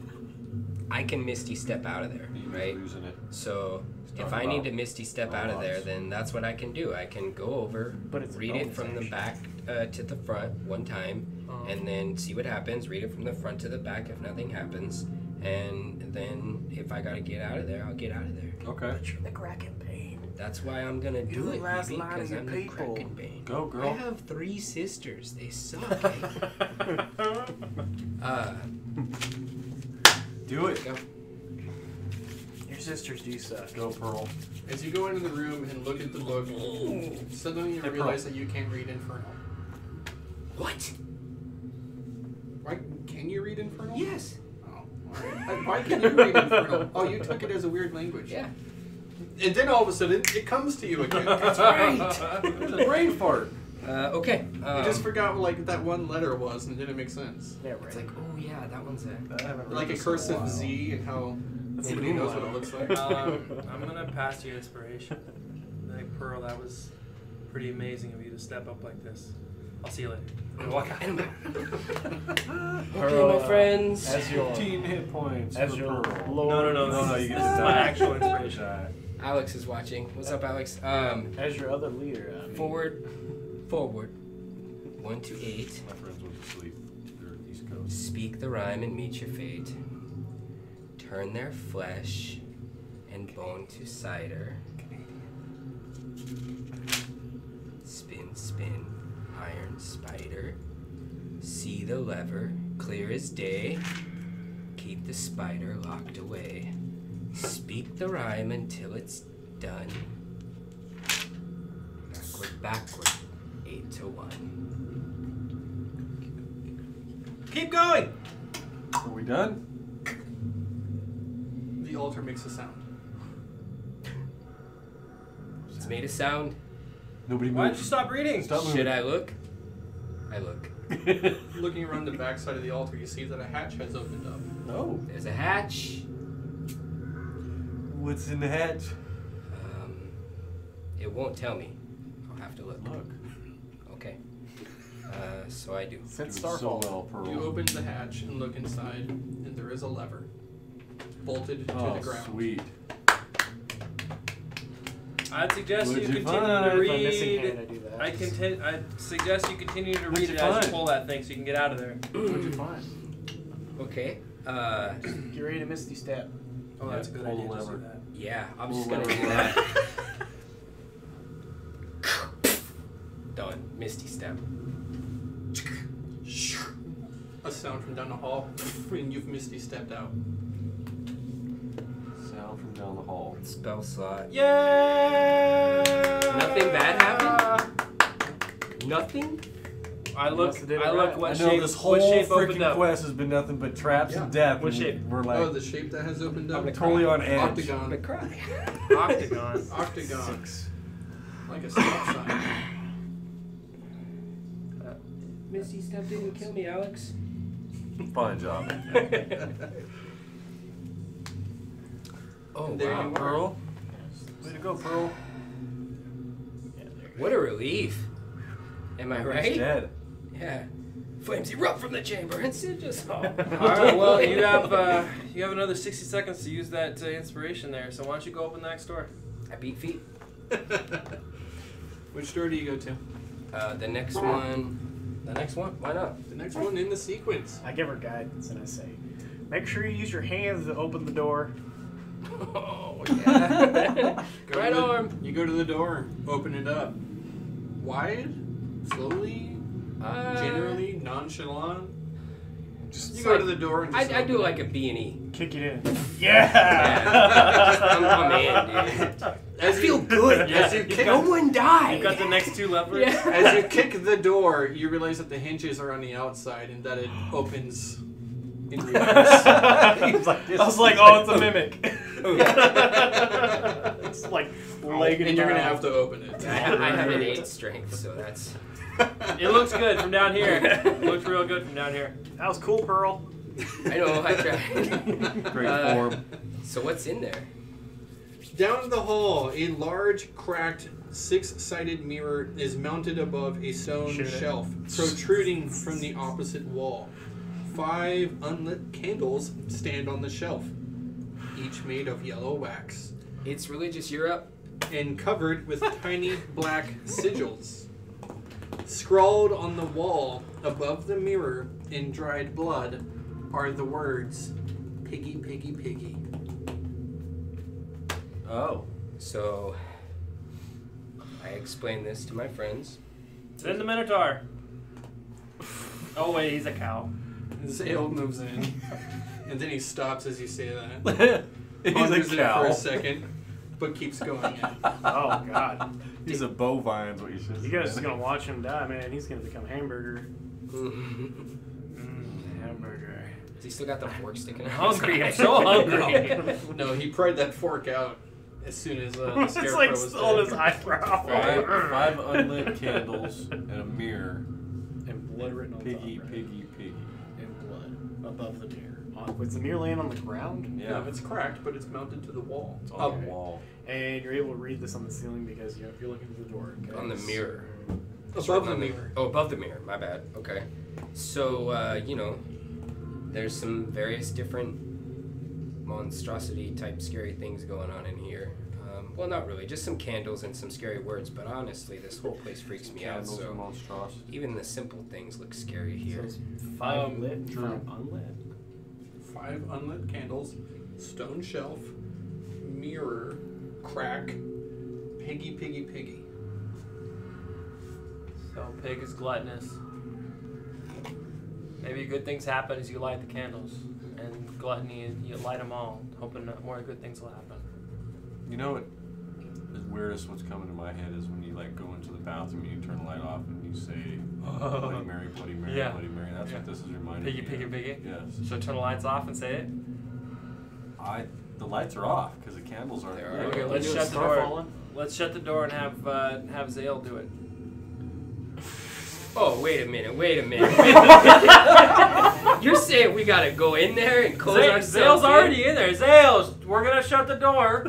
I can Misty Step out of there, He was right? losing it. So if talking I need about to Misty Step out of there, robots. then that's what I can do. I can go over, But it's a read it bonus from the action. back to the front one time, and then see what happens. Read it from the front to the back if nothing happens, and then if I gotta get out of there, I'll get out of there. Okay. But you're the Kraken Bane. That's why I'm gonna do You're the it, last baby, line of because your I'm the people. Kraken Bane. Go, I girl. have 3 sisters. They suck. Do it. Go. You're sisters do suck. Go, Pearl. As you go into the room and look at the book, suddenly you realize that you can't read Infernal. What? Why can you read Infernal? Yes. Oh, alright. Why can you read Infernal? Oh, you took it as a weird language. Yeah. And then all of a sudden, it comes to you again. That's right. There's a brain fart. Okay. You just forgot what like that one letter was, and it didn't make sense. Yeah, right. It's like, oh yeah, that one's it. I haven't read Like a this in a cursive while. Z, and how That's nobody a new knows one. what it looks like. I'm gonna pass you inspiration. Like Pearl, that was pretty amazing of you to step up like this. I'll see you later. And walk out. Okay, my friends. As your 15 hit points as for your Pearl. Lord, No, you get to This is die. my actual inspiration. Die. Alex is watching. What's up, Alex? as your other leader. I mean, Forward. 1 to 8. My friends went to sleep. They're East Coast. Speak the rhyme and meet your fate. Turn their flesh and bone to cider. Spin, spin, iron spider. See the lever, clear as day. Keep the spider locked away. Speak the rhyme until it's done. Backward, backward, 8 to 1. Keep going. Are we done? The altar makes a sound. It's made a sound. Nobody Why did moves. you stop reading? Stop moving. Should I look? I look. Looking around the backside of the altar, you see that a hatch has opened up. No. There's a hatch. What's in the hatch? It won't tell me. I'll have to look. Look. Okay. So I do. Since Doing so Starfall. well, Pearl. You open the hatch and look inside, and there is a lever bolted to Oh, the ground. sweet. I'd suggest What'd you you continue find? to If I'm missing hand, I read. do that. I'd suggest you continue to What'd read you it as you find? pull that thing so you can get out of there. What'd you find? Okay. Get ready to Misty Step. Oh, that's a good Pull the idea. Just do lever. that. Yeah, I'm Pull just gonna the do lever. that. Done. Misty step. A sound from down the hall, and you've misty stepped out. Sound from down the hall. Spell slot. Yeah. Nothing bad happened? Nothing? I look. must have did it I look. right. What I know shape? this whole What shape opened freaking up? quest has been nothing but traps Yeah. and death. What and shape? We're like Oh, the shape that has opened up. I'm totally on edge. Octagon. cry. Octagon. Octagon. 6. Like a stop sign. Misty step didn't kill me, Alex. Fine job. Oh, There wow. you are. Pearl. Way to go, Pearl. Yeah, there. What a relief. Am I He's right? dead. Yeah. Flames erupt from the chamber and Sid just All right. Well, you have another 60 seconds to use that inspiration there. So why don't you go open the next door? I beat feet. Which door do you go to? The next one. The next one? Why not? The next one in the sequence. I give her guidance and I say, make sure you use your hands to open the door. Oh, yeah. Go Right to the- arm. You go to the door, open it up. Wide, slowly, generally, nonchalant. Just You go to the door and just I do open like it. a B&E. Kick it in. I'm in, dude. I feel good. As you kick, No one died. You got the next two levers. Yeah. as you kick the door, you realize that the hinges are on the outside and that it opens in reverse. He's like, I was like, oh, it's a mimic. It's like legged and you're gonna down. have to open it. I have an 8 strength, so that's... It looks good from down here. It looks real good from down here. That was cool, Pearl. I know, I tried. great form. So what's in there? Down the hall, a large, cracked, 6-sided mirror is mounted above a stone Shoot it. shelf, protruding from the opposite wall. 5 unlit candles stand on the shelf, each made of yellow wax, It's religious Europe. and covered with tiny black sigils. Scrawled on the wall above the mirror in dried blood are the words, "Piggy, piggy, piggy." Oh. So I explained this to my friends. Send the Minotaur. Oh wait, he's a cow. Zale moves in, and then he stops as you say that. ponders it for cow. a second, but keeps going in. Oh God. He's a bovine, is what you should say. You guys just gonna watch him die, man. He's gonna become hamburger. Hamburger. Has he still got the fork sticking out? Hungry. I'm so hungry. No, he pried that fork out as soon as the It's scarecrow like was still in dead. his eyebrow. Five unlit candles and a mirror. And blood written on Piggy, top. Right? piggy, piggy. And blood above the mirror. Was the mirror laying on the ground? Yeah. No, it's cracked, but it's mounted to the wall. It's on the wall. And you're able to read this on the ceiling because you're looking through the door. Okay? On the mirror. It's Above written the on mirror. Oh, above the mirror. My bad. Okay. So, you know, there's some various different monstrosity type scary things going on in here. Well, not really. Just some candles and some scary words. But honestly, this whole place freaks me out. Candles and So monstrosity. even the simple things look scary So here. it's 5 Um, lit, true. 5 unlit. 5 unlit candles, stone shelf, mirror, crack, piggy, piggy, piggy. So pig is gluttonous. Maybe good things happen as you light the candles, and gluttony, you light them all, hoping that more good things will happen. You know what? The weirdest what's coming to my head is when you like go into the bathroom and you turn the light off and you say Bloody Mary, Bloody Mary, Yeah. Bloody Mary. That's Yeah. what this is reminding Piggy, me piggy, of. piggy. Yes. Should I turn the lights off and say it? The lights are off because the candles aren't They lit. are. Okay, Yeah, let's Do it, shut the start door. falling. Let's shut the door and have Zale do it. Oh, wait a minute. You're saying we gotta go in there and close ourselves Zale's in? already in there. Zale, we're gonna shut the door.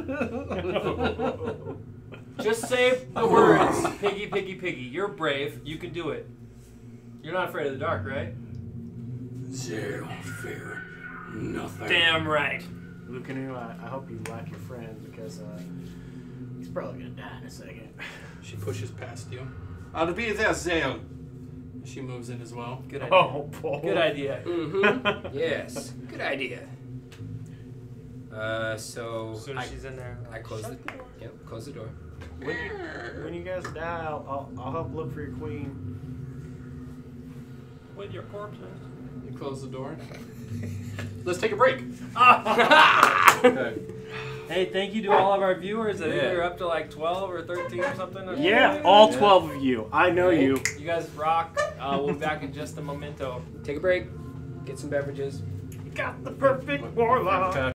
Just say the words, piggy, piggy, piggy. You're brave. You can do it. You're not afraid of the dark, right? Zero fear nothing. Damn right. Lucanu, I hope you like your friend because he's probably gonna die in a second. She pushes past you. I'll be there, Zale. She moves in as well. Good idea. Oh boy. Good idea. Mm-hmm. Yes. Good idea. As So soon as she's in there, I close shut the door. Yep, close the door. When you guys die, I'll help look for your queen. with your corpses. You close the door. Let's take a break. Okay. Hey, thank you to all of our viewers. I think Yeah. we were up to like 12 or 13 or something. Yeah, all Yeah. 12 of you. I know you. You guys rock. We'll be back in just a momento. Take a break. Get some beverages. You got the perfect warlock.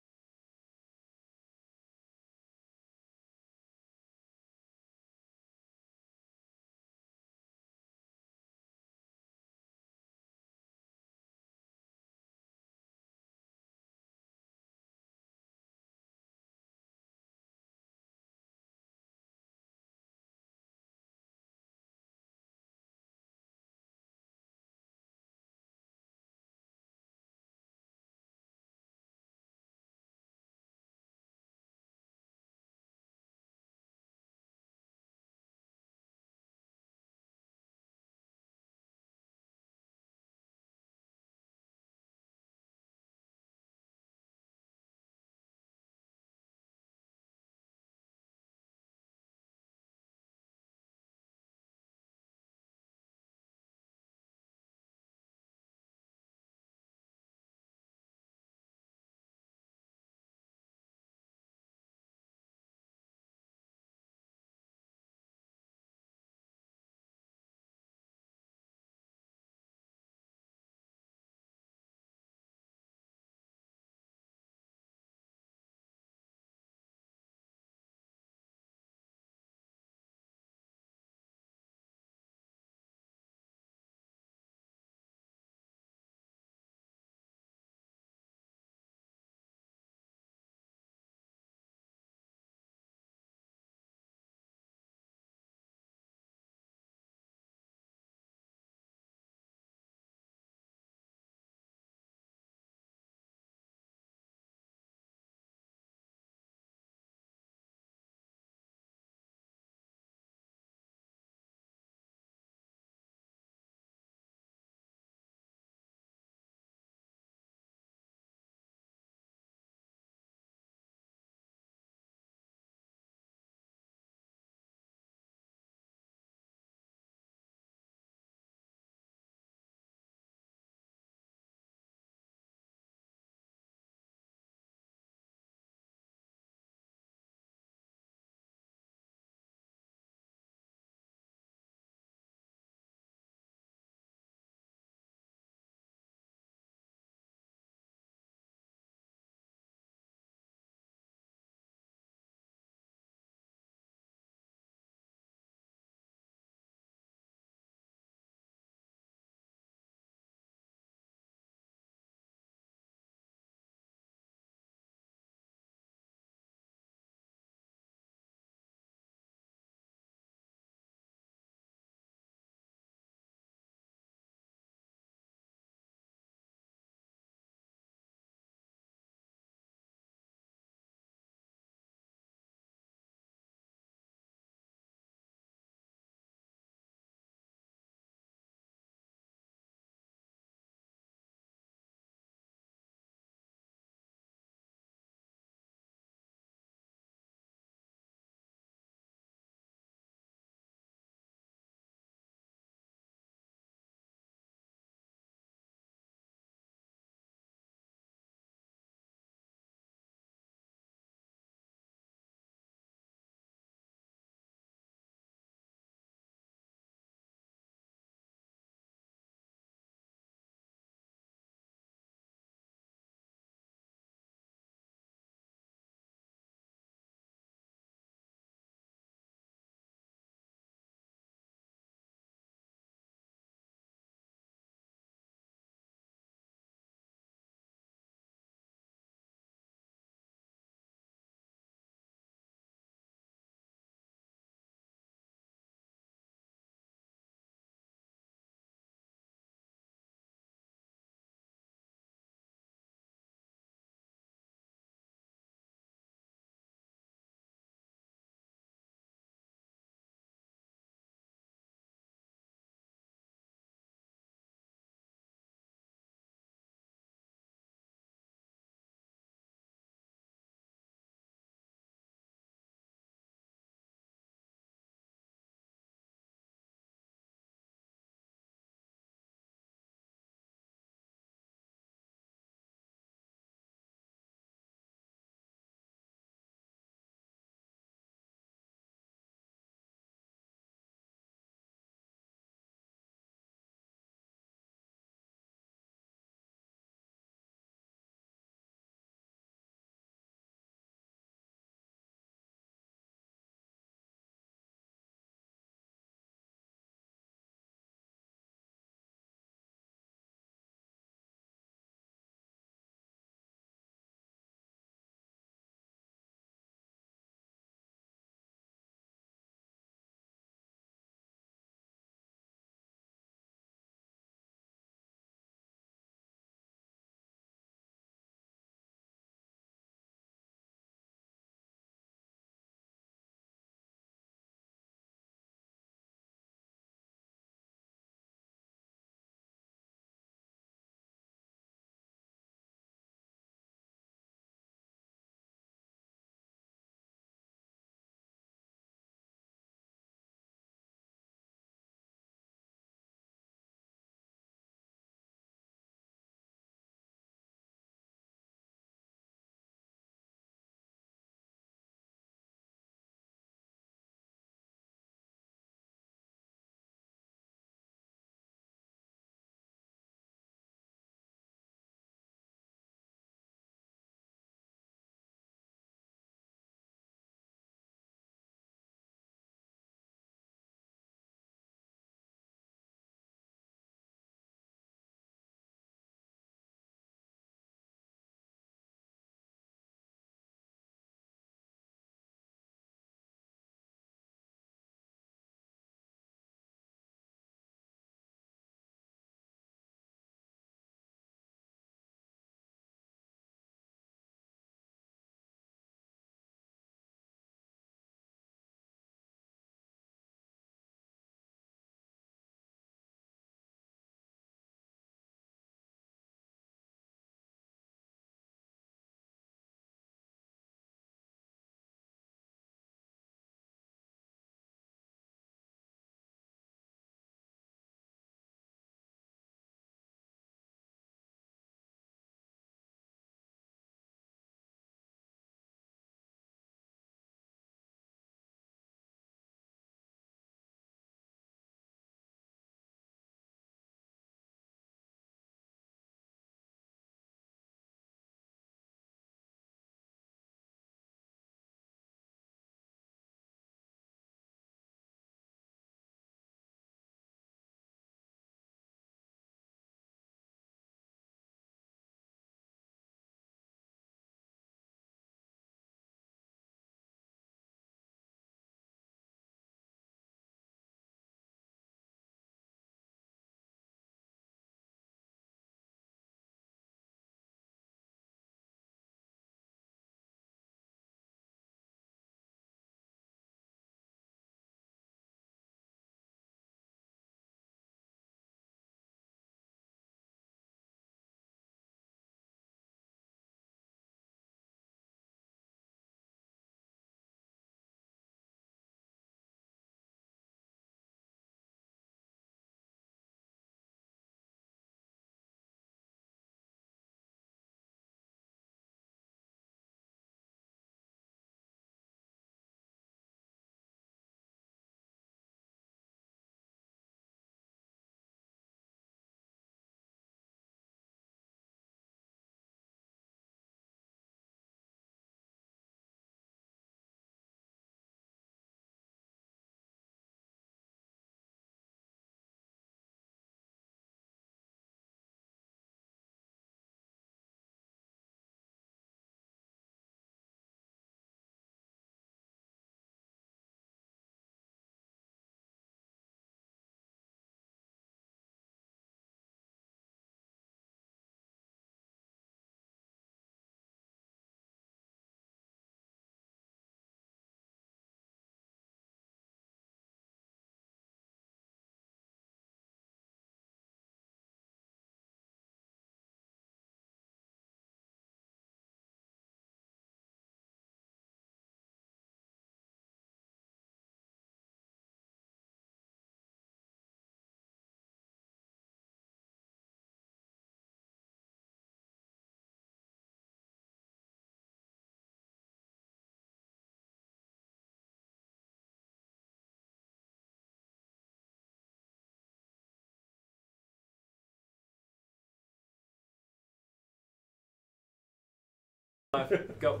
Go.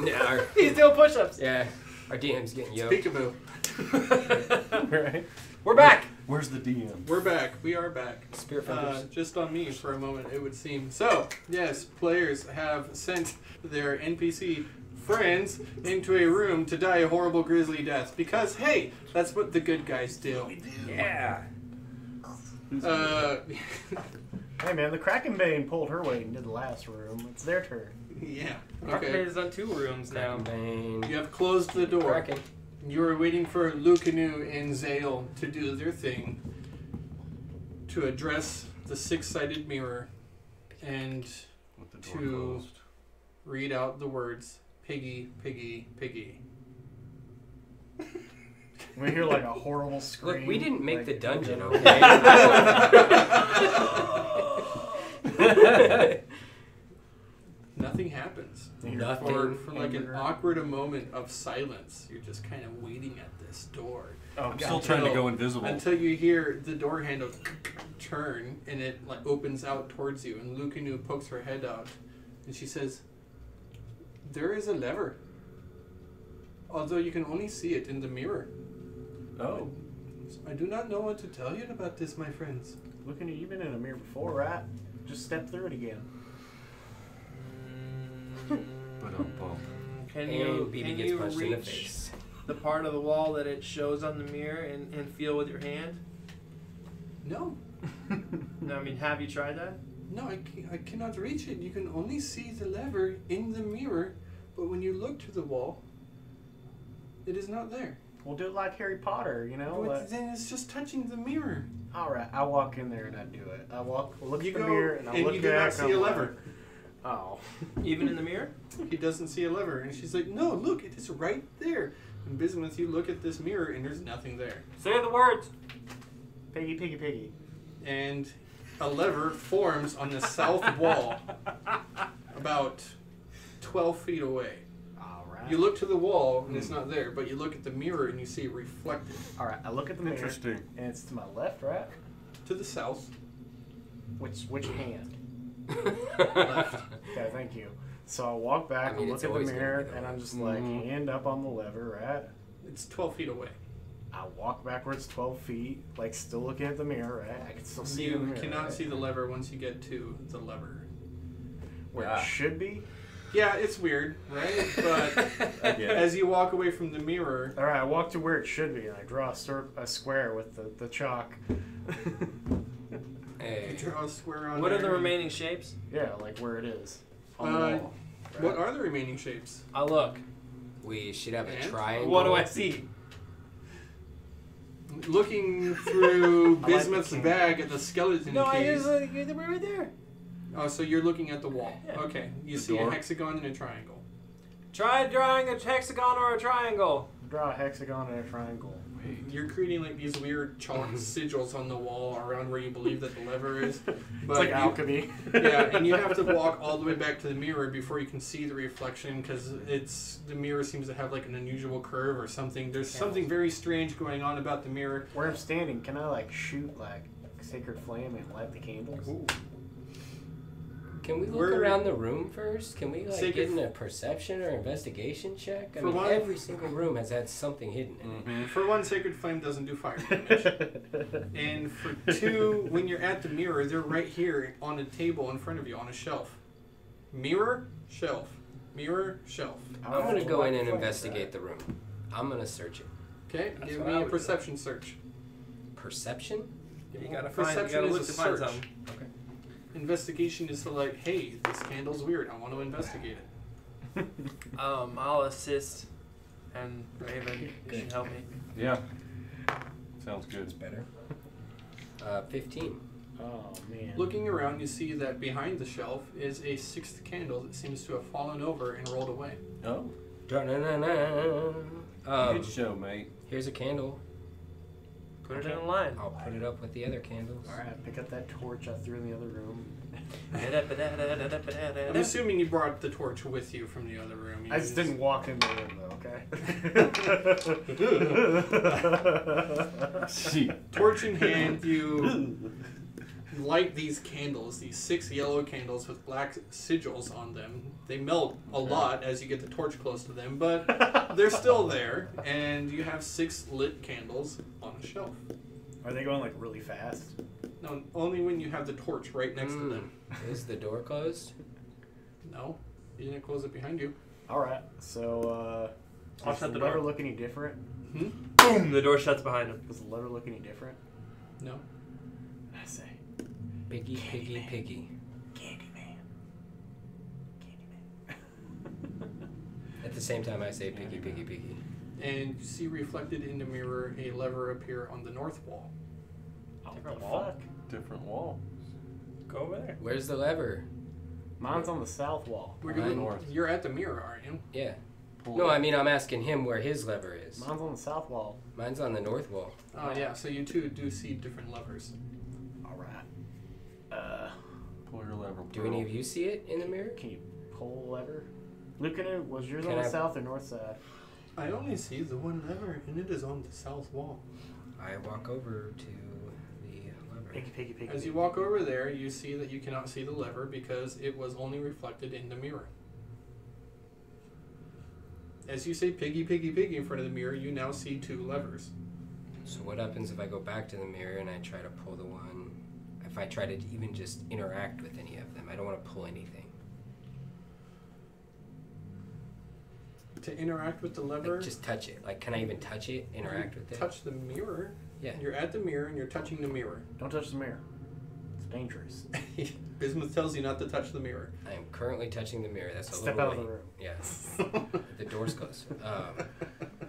Yeah, He's doing push-ups. yeah. Our DM's getting yoked. Peekaboo. Right. We're back. Where's the DM? We're back. We are back. Spear fingers. Just on me for a moment, it would seem. So, yes, players have sent their NPC friends into a room to die a horrible grisly death. Because, hey, that's what the good guys do. Yeah. Hey man, the Krakenbane pulled her weight and did the last room. It's their turn. Yeah. Arcade Okay. is on 2 rooms now. Bane. You have closed the door. Kraken. You are waiting for Lucanu and Zale to do their thing, to address the 6-sided mirror, and With the door To- closed. read out the words, Piggy, Piggy, Piggy. We hear like a horrible scream. Look, we didn't make like, the dungeon, okay. okay? Nothing happens. Nothing. For like an awkward moment of silence, you're just kind of waiting at this door. Oh, I'm God. still trying to go invisible. Until you hear the door handle turn and it like opens out towards you, and Lucanu pokes her head out, and she says, "There is a lever, although you can only see it in the mirror. Oh. I do not know what to tell you about this, my friends." Looking at you, been in a mirror before, right? Just step through it again. But bump. Can And you BB gets punched in the reach face. the part of the wall that it shows on the mirror and feel with your hand? No, No, I mean, have you tried that? no, I cannot reach it. You can only see the lever in the mirror, but when you look to the wall, it is not there. We'll do it like Harry Potter, you know? But then it's just touching the mirror. Alright, I walk in there and I do it. I look You at the go, mirror and I and look you do back not and see I'm a like, lever. oh. Even in the mirror? He doesn't see a lever, and she's like, "No, look, it is right there." And Bismuth, you look at this mirror, and there's nothing there. Say the words. Piggy, piggy, piggy. And a lever forms on the south wall, about 12 feet away. Alright. You look to the wall, and it's not there, but you look at the mirror, and you see it reflected Alright, I look at the mirror Interesting. and it's to my left, right? to the south. Which hand? Left. Okay, thank you. So I walk back I mean, and it's look at the always gonna mirror be the and I'm left. just like, hand up on the lever, right? It's 12 feet away. I walk backwards 12 feet, like still looking at the mirror, right? I can still see the You mirror. cannot right? see the lever once you get to the lever. where Ah. it should be. Yeah, it's weird, right? But I get it. as you walk away from the mirror, All right, I walk to where it should be and I draw a square with the chalk. Hey. you draw a square on What are there. the remaining shapes? Yeah, like where it is on the Uh, wall. What are the remaining shapes? I look. We should have a And? triangle. What do I see? Looking through like Bismuth's the king. bag at the skeleton No, I keys. just you're right there. Oh, so you're looking at the wall. Yeah. Okay. You The see door? a hexagon and a triangle. Try drawing a hexagon or a triangle. Draw a hexagon and a triangle. You're creating like these weird chalk sigils on the wall around where you believe that the lever is. But It's like you- alchemy. Yeah, and you have to walk all the way back to the mirror before you can see the reflection because the mirror seems to have like an unusual curve or something. There's something very strange going on about the mirror. Where I'm standing, can I like shoot like sacred flame and light the candles? Can we look We're- around the room first? Can we like Sacred- get in a perception or investigation check? I For mean, one- every single room has had something hidden in it. Mm-hmm. For one, Sacred Flame doesn't do fire damage. And for two, when you're at the mirror, they're right here on a table in front of you on a shelf. Mirror, shelf. Mirror, shelf. I'm gonna go in and investigate the room. I'm gonna search it. Okay, That's give what me I a would do. perception search. Perception? You gotta Perception is look a to find search. something. Investigation is to like, hey, this candle's weird. I want to investigate it. I'll assist, and Raven, you should help me. Yeah. Sounds good. Better. 15. Oh man. Looking around, you see that behind the shelf is a 6th candle that seems to have fallen over and rolled away. Oh. Good Good show, mate. Here's a candle. Put it in a line. I'll put it up with the other candles. Alright, pick up that torch I threw in the other room. I'm assuming you brought the torch with you from the other room. You I just didn't walk in the room though, okay? See. Torch in hand, you light these candles, these 6 yellow candles with black sigils on them. They melt a lot as you get the torch close to them, but they're still there. And you have 6 lit candles on a shelf. Are they going like really fast? No, only when you have the torch right next to them. Is the door closed? No, you didn't close it behind you. All right. So I'll does shut the the lever door. look any different? Boom! The door shuts behind him. Does the lever look any different? No. I say, Piggy, piggy, Candyman. piggy. Candyman. Candyman. At the same time, I say piggy, piggy, piggy. And you see reflected in the mirror a lever appear on the north wall. Oh, Different the wall? fuck? Different wall. Go over there. Where's the lever? Mine's on the south wall. We're Mine going north. You're at the mirror, aren't you? Yeah. Pull No, it. I mean, I'm asking him where his lever is. Mine's on the south wall. Mine's on the north wall. Oh yeah, so you two do see different levers. All right. Pull your lever. Do any of you see it in the mirror? Can you pull the lever? Lucan, was yours Can on the I- south or north side? I only see the one lever, and it is on the south wall. I walk over to the lever. Piggy, piggy, piggy. As you walk over there, you see that you cannot see the lever because it was only reflected in the mirror. As you say piggy, piggy, piggy in front of the mirror, you now see 2 levers. So what happens if I go back to the mirror and I try to pull the one? If I try to even just interact with any of them, I don't want to pull anything. To interact with the lever, Like, just touch it. Like, can I even touch it? Interact with it? touch the mirror. Yeah. You're at the mirror and you're touching the mirror. Don't touch the mirror. It's dangerous. Bismuth tells you not to touch the mirror. I am currently touching the mirror. That's a Step little out of the late. room. Yeah. The door's closed.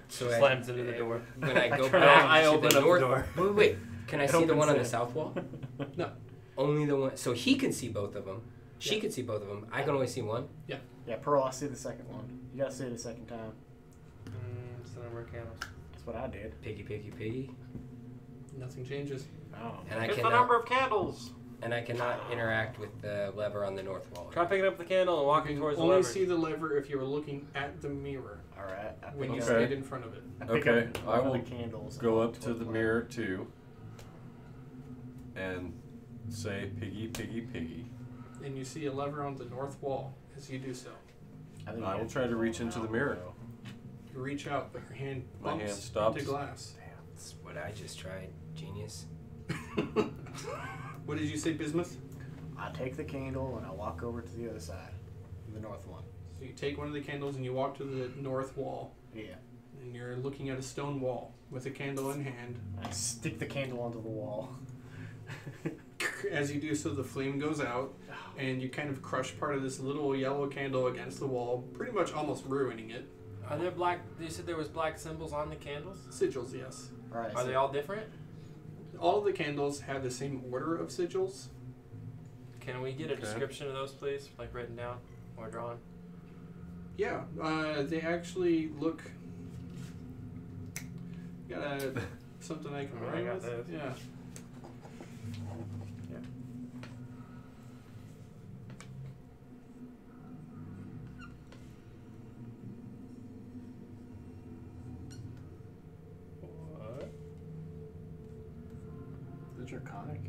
So Slams into the door. when I go turn back around, I to open the up the north, door. Wait. Can I It see the one on the opens south wall? No. Only the one. So he can see both of them. She Yeah. can see both of them. I can only see one. Yeah, Pearl, I see the second one. You gotta see it a second time. It's the number of candles. That's what I did. Piggy, piggy, piggy. Nothing changes. Oh. And I It's the cannot. number of candles. And I cannot interact with the lever on the north wall. Try picking up the candle and You walking can towards the only lever. see the lever if you were looking at the mirror All right. I when pick you up- stayed in front of it. I pick Okay, up I one of will the candles. Go and up to towards the the mirror too. And say piggy, piggy, piggy. And you see a lever on the north wall as you do so. I, think I you will have try to pull reach them into the out, mirror. though. You reach out, but your hand My bumps hand stops. into glass. That's what I just tried. Genius. What did you say, Bismuth? I take the candle and I walk over to the other side, the north one. So you take one of the candles and you walk to the north wall, Yeah. and you're looking at a stone wall with a candle in hand. I stick the candle onto the wall. As you do so, the flame goes out, and you kind of crush part of this little yellow candle against the wall, pretty much almost ruining it. Are there black? You said there was black symbols on the candles. Sigils, yes. All right. Are they all different? All of the candles have the same order of sigils. Can we get a Okay. description of those, please? Like written down or drawn? Yeah, they actually look. Got something I can Oh, I write got with? those. Yeah. What? The draconic.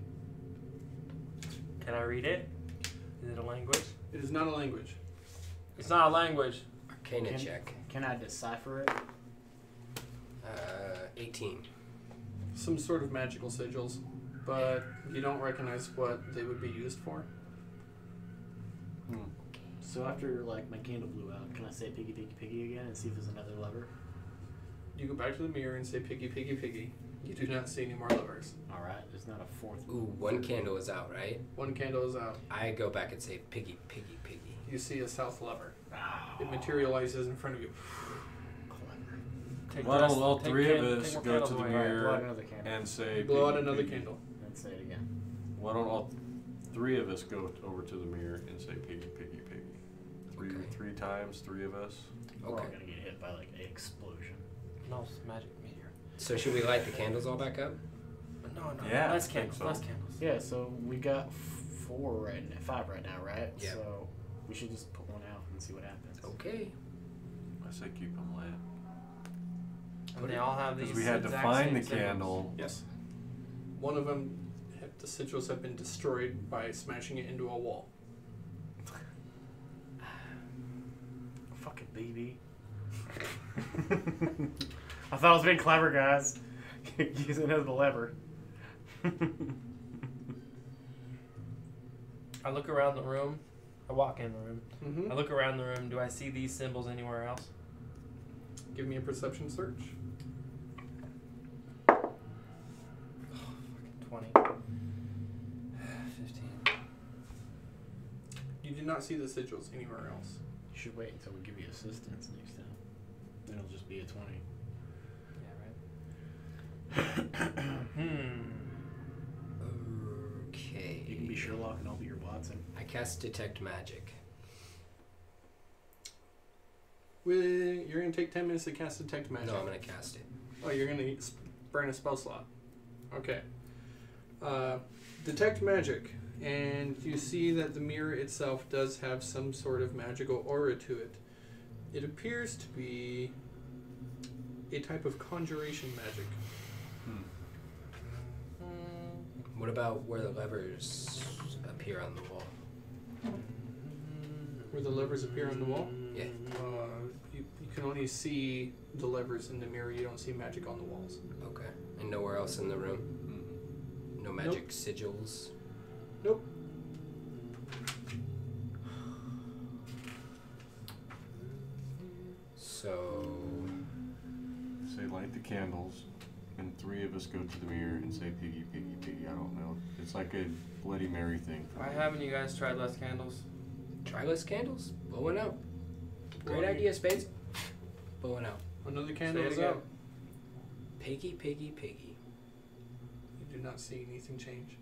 Can I read it? Is it a language? It is not a language. It's not a language. Arcana Can- check. Can I decipher it? 18. Some sort of magical sigils, but you don't recognize what they would be used for. So after like my candle blew out, can I say piggy, piggy, piggy again and see if there's another lever? You go back to the mirror and say piggy, piggy, piggy. You do not see any more levers. All right. There's not a fourth. Ooh, one candle is out, right? One candle is out. I go back and say piggy, piggy, piggy. You see a south lever. Oh, It materializes in front of you. clever. Take Why the rest- don't all take three can- of take us more go candles to the away. Blow out mirror another candle. and say Blow out piggy, another piggy. candle. And say it again. Why don't all 3 of us go over to the mirror and say piggy, piggy, piggy? Okay. 3 times, 3 of us. We're all Okay. gonna get hit by like an explosion. No, it's magic meteor. So should we light the candles all back up? No, no. Yeah, Less I think candles. so. Less candles. Yeah. So we got 5 right now, right? Yeah. So we should just put one out and see what happens. Okay. I say keep them lit. And they all have these. Because we had to exact find same the symbols. candle. Yes. One of them that the sigils have been destroyed by smashing it into a wall. Fucking baby. I thought I was being clever, guys. Using it as the lever. I look around the room. I walk in the room. Mm-hmm. I look around the room. Do I see these symbols anywhere else? Give me a perception search. 20. 15. You do not see the sigils anywhere else. You should wait until we give you assistance next time. Then it'll just be a 20. Okay. You can be Sherlock and I'll be your Watson. I cast Detect Magic. You're going to take 10 minutes to cast Detect Magic. No, I'm going to cast it. Oh, you're going to burn a spell slot. Okay. Detect Magic. And you see that the mirror itself does have some sort of magical aura to it. It appears to be a type of conjuration magic. What about where the levers appear on the wall? Where the levers appear on the wall? Yeah. You can only see the levers in the mirror. You don't see magic on the walls. Okay. And nowhere else in the room? No magic sigils? Nope. So... Say light the candles, and 3 of us go to the mirror and say piggy, piggy, piggy. I don't know. It's like a Bloody Mary thing. Why haven't you guys tried less candles? Try less candles? Blowing out. Great Blowing- idea, Spades. Blowing out. Another candle Say it is again. out. Piggy, piggy, piggy. You do not see anything change.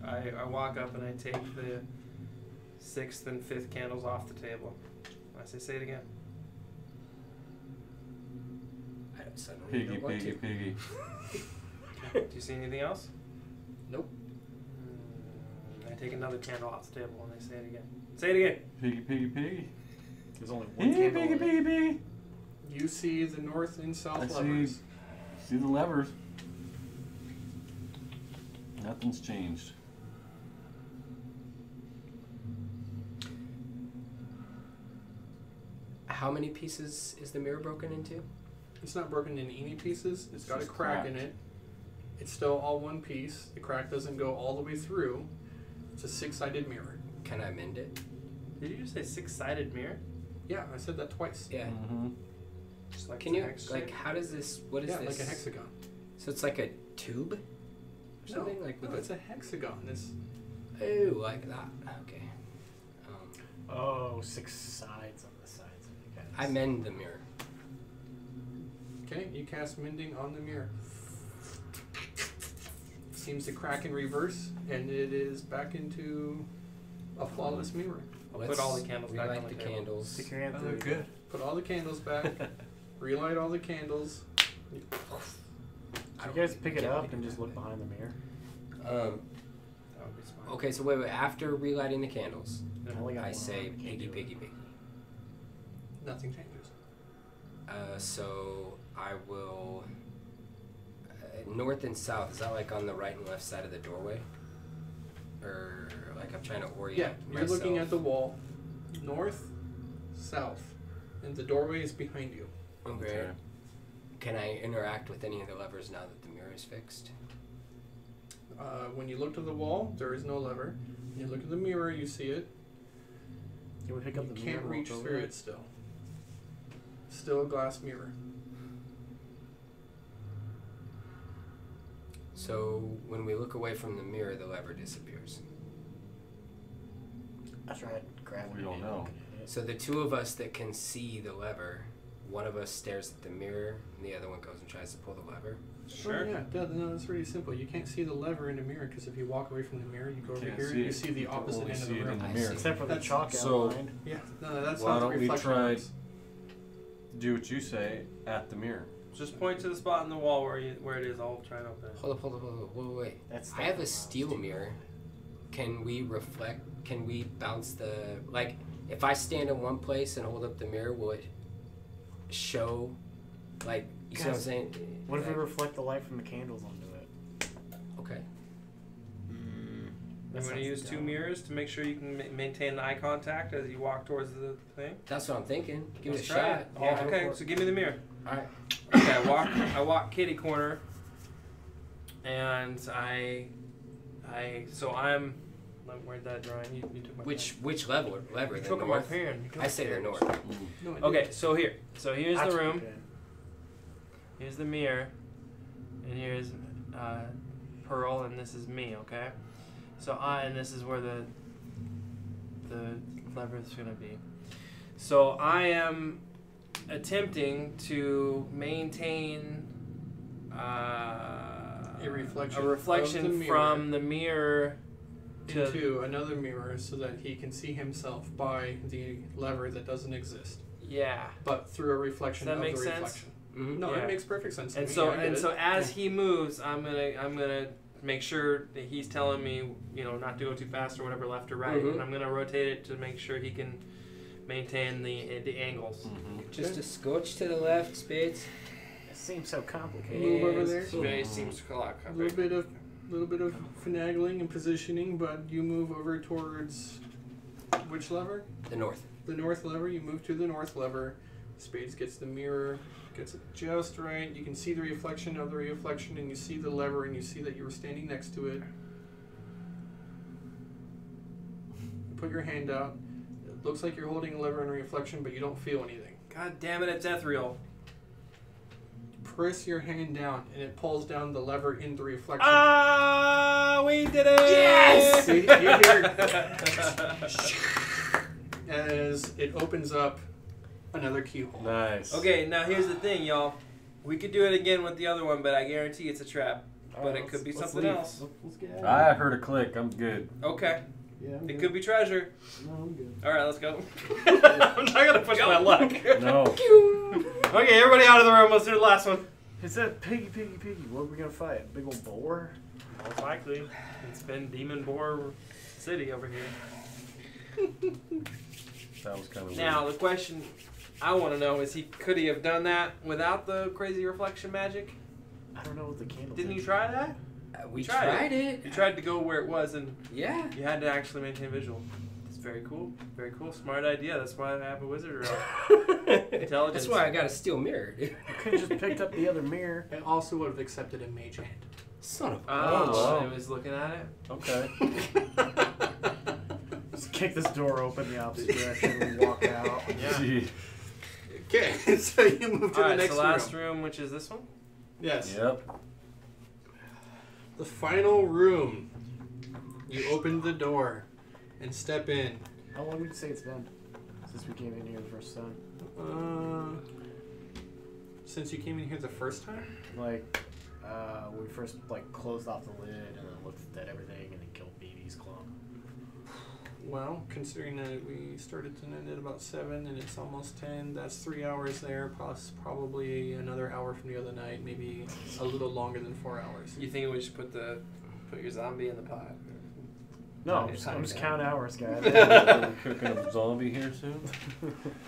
I walk up and I take the 6th and 5th candles off the table. I say it again. I don't suddenly Piggy, know what piggy, to. piggy. Do you see anything else? Nope. I take another candle off the table and I say it again. Say it again. Piggy, piggy, piggy. There's only one Piggy, candle. piggy, in it. piggy, piggy. You see the north and south I see- levers. See the levers. Nothing's changed. How many pieces is the mirror broken into? It's not broken into any pieces. It's It's got a just crack in cracked. it. It's still all one piece. The crack doesn't go all the way through. It's a 6-sided mirror. Can I mend it? Did you just say 6-sided mirror? Yeah, I said that twice. Yeah. Mm-hmm. Just like Can the you, hex like, shape? how does this, what is Yeah, this? like a hexagon. So it's like a tube? Or No, something? Like with no, it's a hexagon. It's Oh, like that. Okay. Oh, 6 sides on the sides of the cast. I mend the mirror. okay. You cast mending on the mirror. Seems to crack in reverse, and it is back into a flawless mirror. I'll put all the candles back on relight the the table. candles. Stick your hand Oh, through it. good. Put all the candles back. Relight all the candles. I You don't guys really pick it get up what and you just do look that behind the mirror. way. That would be smart. Okay, so wait. After relighting the candles, I only got I one say arm, I can't piggy, do it. piggy, piggy. Nothing changes. So I will. North and south, is that like on the right and left side of the doorway? Or like I'm trying to orient Yeah, you're myself. looking at the wall. North, south, and the doorway is behind you. Okay. Can I interact with any of the levers now that the mirror is fixed? When you look to the wall, there is no lever. When you look at the mirror, you see it. Can we pick up You the can't mirror? reach and walk through over it still. Still a glass mirror. So when we look away from the mirror, the lever disappears. I tried grabbing We it don't and know. looking at it. So the two of us that can see the lever, one of us stares at the mirror, and the other one goes and tries to pull the lever. Sure. Oh, yeah, no, that's really simple. You can't see the lever in the mirror because if you walk away from the mirror, you go over Can't here see and you it. see the You can opposite only end of see the it in room. the I mirror. see. Except for the That's- chalk so- outlined. Yeah, no, that's Why how the don't we reflection try- works. Do what you say at the mirror. Just point to the spot in the wall where it is. I'll try and open it. Hold up, wait. That's I have definitely a steel mirror. Can we reflect? Can we bounce the like? If I stand in one place and hold up the mirror, will it show? Like, you see what I'm Guys, saying? What if we Like, reflect the light from the candles onto it? Okay. I'm going to use 2 mirrors to make sure you can maintain eye contact as you walk towards the thing. That's what I'm thinking. Give Let's it a try shot. it. Yeah, Okay, go for so it. give me the mirror. All right. Okay, I walk kitty corner, and so I'm. Where'd that drawing? You took my Which lever? pen. You The took my north? pen. You took I my say the pen. north. No, I didn't. Okay, so here's I the took room. a pen. Here's the mirror, and here's Pearl, and this is me. Okay, so and this is where the lever is gonna be. So I am attempting to maintain A reflection of the mirror. from the mirror to into another mirror so that he can see himself by the lever that doesn't exist, yeah. but through a reflection Does that of make the sense? reflection. Mm-hmm. No, Yeah. it makes perfect sense. To And me. so I get it. as he moves, I'm gonna make sure that he's telling me, not to go too fast or whatever, left or right, Mhm. and I'm gonna rotate it to make sure he can maintain the angles. Just a scotch to the left, Spades. It seems so complicated. Move over there. It seems a lot A little bit of finagling and positioning, but you move over towards which lever? The north. The north lever. You move to the north lever. Spades gets the mirror, gets it just right. You can see the reflection of the reflection, and you see the lever, and you see that you were standing next to it. You put your hand out. It looks like you're holding a lever and a reflection, but you don't feel anything. God damn it! It's ethereal. Press your hand down, and it pulls down the lever in the reflection. Ah, we did it! Yes! You hear as it opens up another keyhole. Nice. Okay, now here's the thing, y'all. We could do it again with the other one, but I guarantee it's a trap. But it could be Let's something leave. else. Let's get out of I heard a click. I'm good. Okay, here. Yeah, I'm it good. could be treasure. No, I'm good. All right, let's go. I'm not gonna push my luck. No. Okay, everybody out of the room. Let's do the last one. It's that piggy. What are we gonna fight? Big old boar? Most likely, it's been Demon Boar City over here. That was kind of Now the question I want to know is, could he have done that without the crazy reflection magic? I don't know what the candle. Didn't you did. try that? We tried tried it. You tried to go where it was, and Yeah. you had to actually maintain visual. It's very cool. Very cool. Smart idea. That's why I have a wizard around. Intelligence. That's why I got a steel mirror, dude. You could have just picked up the other mirror. It also would have accepted a mage hand. Son of a Oh, wow. it was looking at it. Okay. Just kick this door open the opposite direction and walk out. Yeah. Gee. Okay, so you move to All the right, next so last room. room, which is this one. Yes. Yep. The final room. You open the door and step in. How long would you say it's been since we came in here the first time? Since you came in here the first time? Like, we first closed off the lid and then looked at everything and then killed BB's clone. Well, considering that we started to end at about 7 and it's almost 10, that's 3 hours there, plus probably another hour from the other night, maybe a little longer than 4 hours. You think we should put your zombie in the pot? No, I'm just counting hours, guys. Are we cooking a zombie here soon?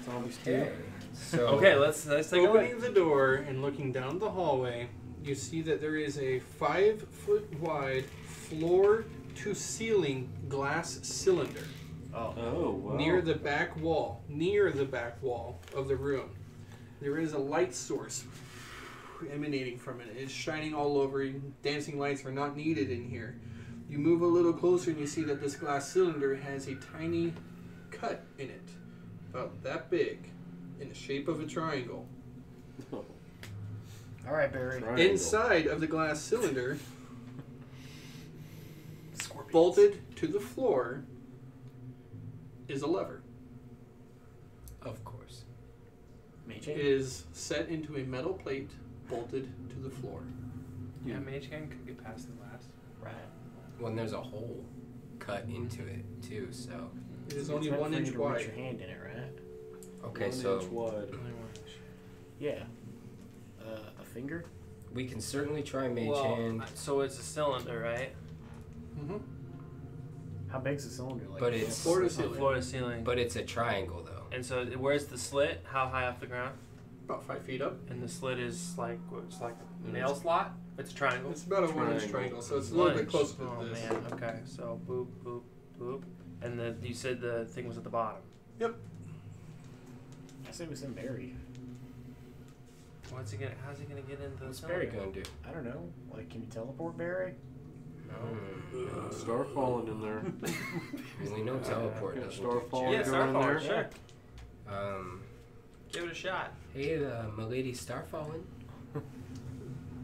Zombies Okay. So Okay, let's take a look. Opening the door and looking down the hallway, you see that there is a 5-foot wide floor-to-ceiling glass cylinder Oh, wow. near the back wall of the room. There is a light source emanating from it. It's shining all over. Dancing lights are not needed in here. You move a little closer and you see that this glass cylinder has a tiny cut in it, about that big, in the shape of a triangle. Oh, All right, Barry. triangle. Inside of the glass cylinder, bolted to the floor, is a lever. of course. Mage It is set into a metal plate, bolted to the floor. Yeah, mage hand could get past the glass. Right. Well, and there's a hole cut into it too. So It is It's only meant 1 for you inch to reach wide. your hand in it, right? okay, 1 so inch wide. Yeah. A finger? we can certainly try mage Well, hand, so it's a cylinder, right? Mm-hmm. How big's the cylinder? But it's- Floor to From ceiling. floor to ceiling. but it's a triangle though. And so where's the slit? How high off the ground? About 5 feet up. And the slit is like a nail slot? It's a triangle. It's about a 1-inch triangle, so it's a little bit closer to Oh this. man. Okay. So boop, boop, boop, and then you said the thing was at the bottom. Yep. I said it was in Barry. How's he gonna get into the What's Barry cylinder? gonna do? I don't know. Like, can you teleport Barry? No. Star falling in there. We know teleport Got doesn't Star do falling Yeah, going in Starfall, there. sure. Um, Give it a shot. hey, milady Starfallen.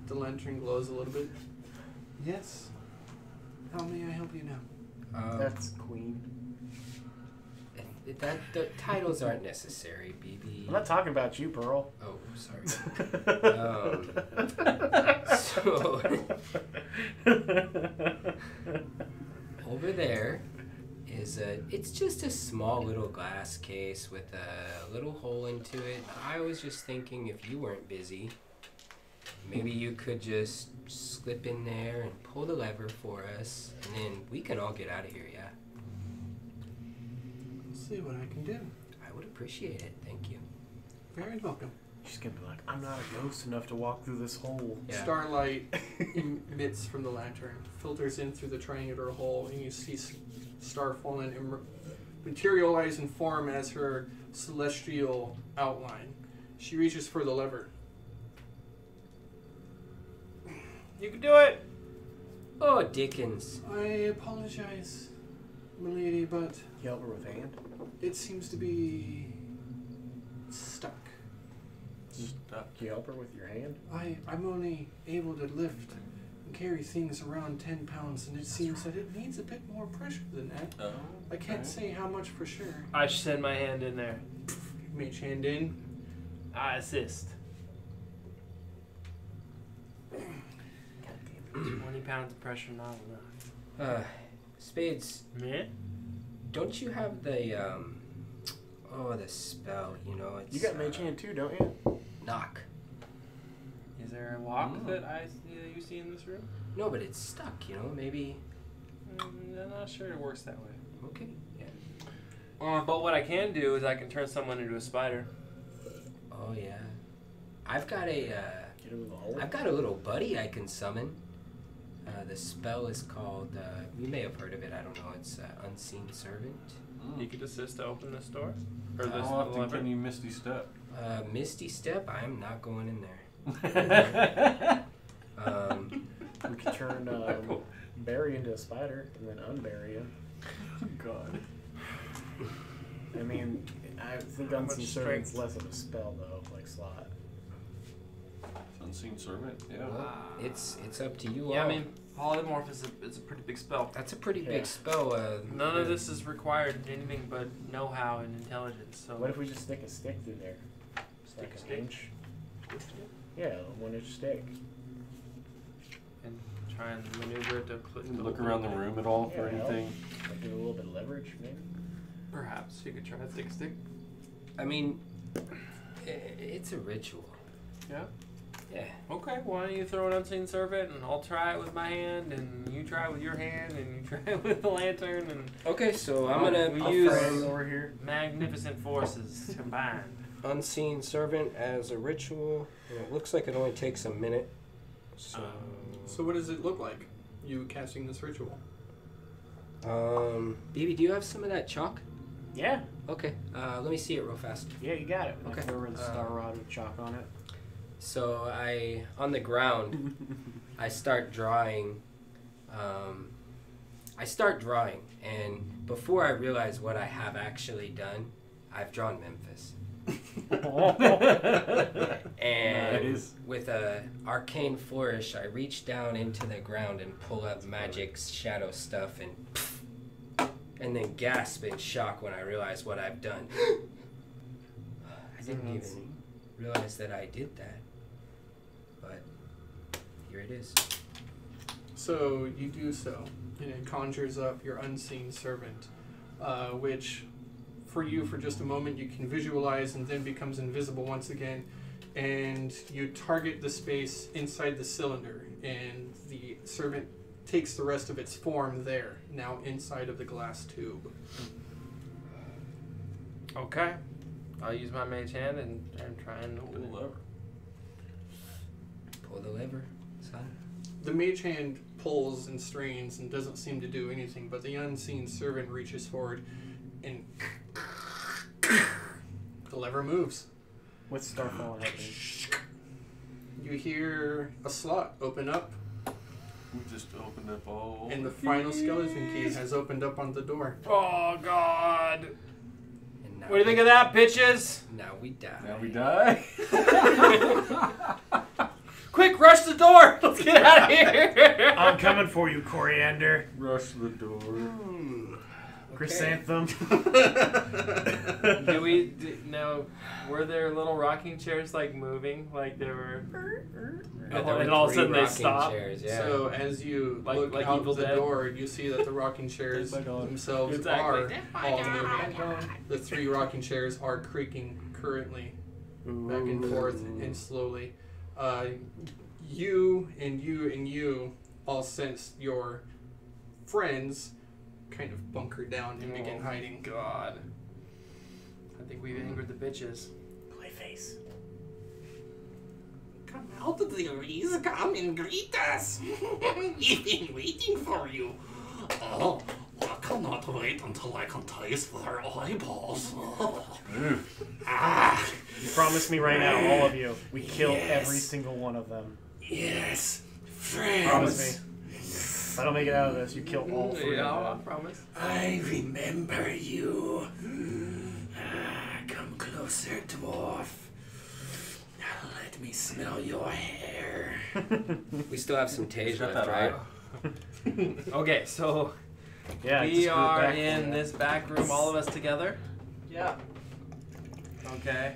The lantern glows a little bit. Yes. How may I help you now? That's Queen. The titles aren't necessary, BB. I'm not talking about you, Pearl. Oh, sorry. So over there is it's just a small little glass case with a little hole into it. I was just thinking if you weren't busy, maybe you could just slip in there and pull the lever for us, and then we can all get out of here, yeah? Let's see what I can do. I would appreciate it, thank you. Very welcome. She's gonna be like, I'm not a ghost enough to walk through this hole. Yeah. Starlight emits from the lantern, filters in through the triangular hole, and you see Starfallen materialize and form as her celestial outline. She reaches for the lever. You can do it. Oh, Dickens. I apologize, milady, but Can you help her with hand? it seems to be stuck. Can you help her with your hand? I'm only able to lift and carry things around 10 pounds, and it seems that it needs a bit more pressure than that. Oh, I can't say how much for sure. I send my hand in there. Mage hand in. I assist. 20 pounds of pressure, not enough. Spades, Yeah? don't you have the the spell, you know, it's You got mage hand too, don't you? knock. Is there a lock that you see in this room? No, but it's stuck, you know, maybe. I'm not sure it works that way. Okay, yeah. But what I can do is I can turn someone into a spider. Oh yeah. I've got a Get her with a hole. I've got a little buddy I can summon. The spell is called you may have heard of it, I don't know, it's Unseen Servant. You could assist to open this door? Or this How often lever? can you Misty Step? Misty Step, I'm not going in there. We could turn Barry into a spider and then unbury him. God. I mean, I think How much Unseen Servant's less of a spell though, like slot. Unseen Servant? Yeah. It's up to you Yeah, all. I mean, polymorph is a pretty big spell. That's a pretty Yeah. big spell. None of this is required anything but know-how and intelligence. So What if we just stick a stick through there? Just like Stick a an stick? inch? Yeah, a 1-inch stick. and try and maneuver it to click. Look around the room at all for Yeah, anything. Like give it a little bit of leverage, maybe? Perhaps you could try to stick a stick. I mean, it's a ritual. Yeah. Yeah. Okay. Why don't you throw an unseen servant and I'll try it with my hand and you try it with your hand and you try it with the lantern and Okay, so I'm gonna we I'll use frame over here. magnificent forces combined. Unseen Servant as a ritual. And it looks like it only takes a minute. So, So what does it look like, you casting this ritual? BB, do you have some of that chalk? Yeah, Okay, let me see it real fast. yeah, you got it. Okay. Over the star rod with chalk on it. So on the ground, I start drawing. And before I realize what I have actually done, I've drawn Memphis. And Nice. with a arcane flourish, I reach down into the ground and pull up magic's shadow stuff and then gasp in shock when I realize what I've done. I didn't even realize that I did that. But here it is. So you do so, and it conjures up your unseen servant, which for you for just a moment you can visualize and then becomes invisible once again, and you target the space inside the cylinder, and the servant takes the rest of its form there, now inside of the glass tube. Okay. I'll use my mage hand and try and Pull the lever. Pull the lever. son? The mage hand pulls and strains and doesn't seem to do anything, but the unseen servant reaches forward and the lever moves. With Starfall happening. You hear a slot open up, We just opened up all. and the final skeleton key has opened up on the door. Oh God! And now What do you think of that, bitches? Now we die. Now we die. Quick, rush the door! Let's get out of here! I'm coming for you, Coriander. Rush the door. Chrysanthem. Now, were there little rocking chairs like moving? Like there were. Oh, there and were all of a 3 sudden they rocking stop. chairs, yeah. So as you Like- look like out Evil the Dead? door, you see that the rocking chairs Dead by Dawn. themselves Exactly. are all moving. The 3 rocking chairs are creaking currently, back and forth and slowly. You and you and you all sense your friends kind of bunker down and begin hiding. God. I think we've angered the bitches. Clayface. Come out of the trees, come and greet us. We've been waiting for you. Oh, I cannot wait until I can taste their eyeballs. Ah, You promise me right now, all of you, we kill Yes. every single one of them. yes, friends. Promise me. If I don't make it out of this, you kill all 3 I of them. promise. I remember you. Come closer, dwarf. Let me smell your hair. We still have some Tage Shut left, that right? eye. Okay, so Yeah, just we go are back. in this back room, all of us together. Yeah. Okay.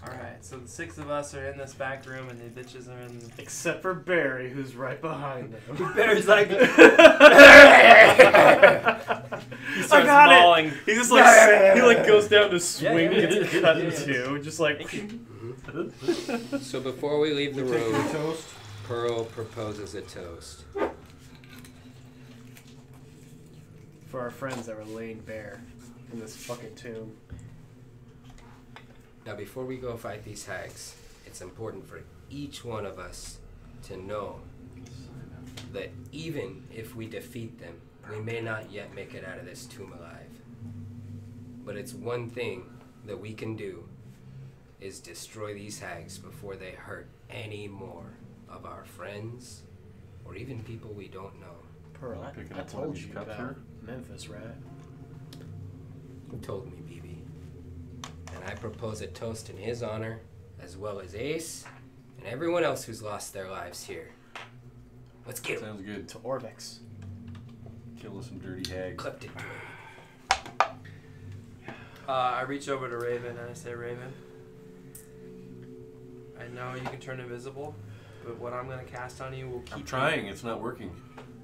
Alright, so the 6 of us are in this back room and the bitches are in. Except for Barry, who's right behind him. Barry's like. I He starts got mauling. it. He just like he like goes down to swing, yeah, gets yeah, cut yeah, in yeah. 2, just like. So before we leave the Take your room, toast. Pearl proposes a toast. For our friends that were laying bare in this fucking tomb. Now, before we go fight these hags, it's important for each one of us to know that even if we defeat them, we may not yet make it out of this tomb alive. But it's one thing that we can do is destroy these hags before they hurt any more of our friends or even people we don't know. Pearl, Picking I up one of told these you cups about here. Memphis, right? Who told me, BB? And I propose a toast in his honor, as well as Ace and everyone else who's lost their lives here. Let's get Sounds good. To Orvex. Kill some dirty hags. clipped into it. I reach over to Raven and I say, Raven, I know you can turn invisible, but what I'm going to cast on you will keep I'm trying. It's not working.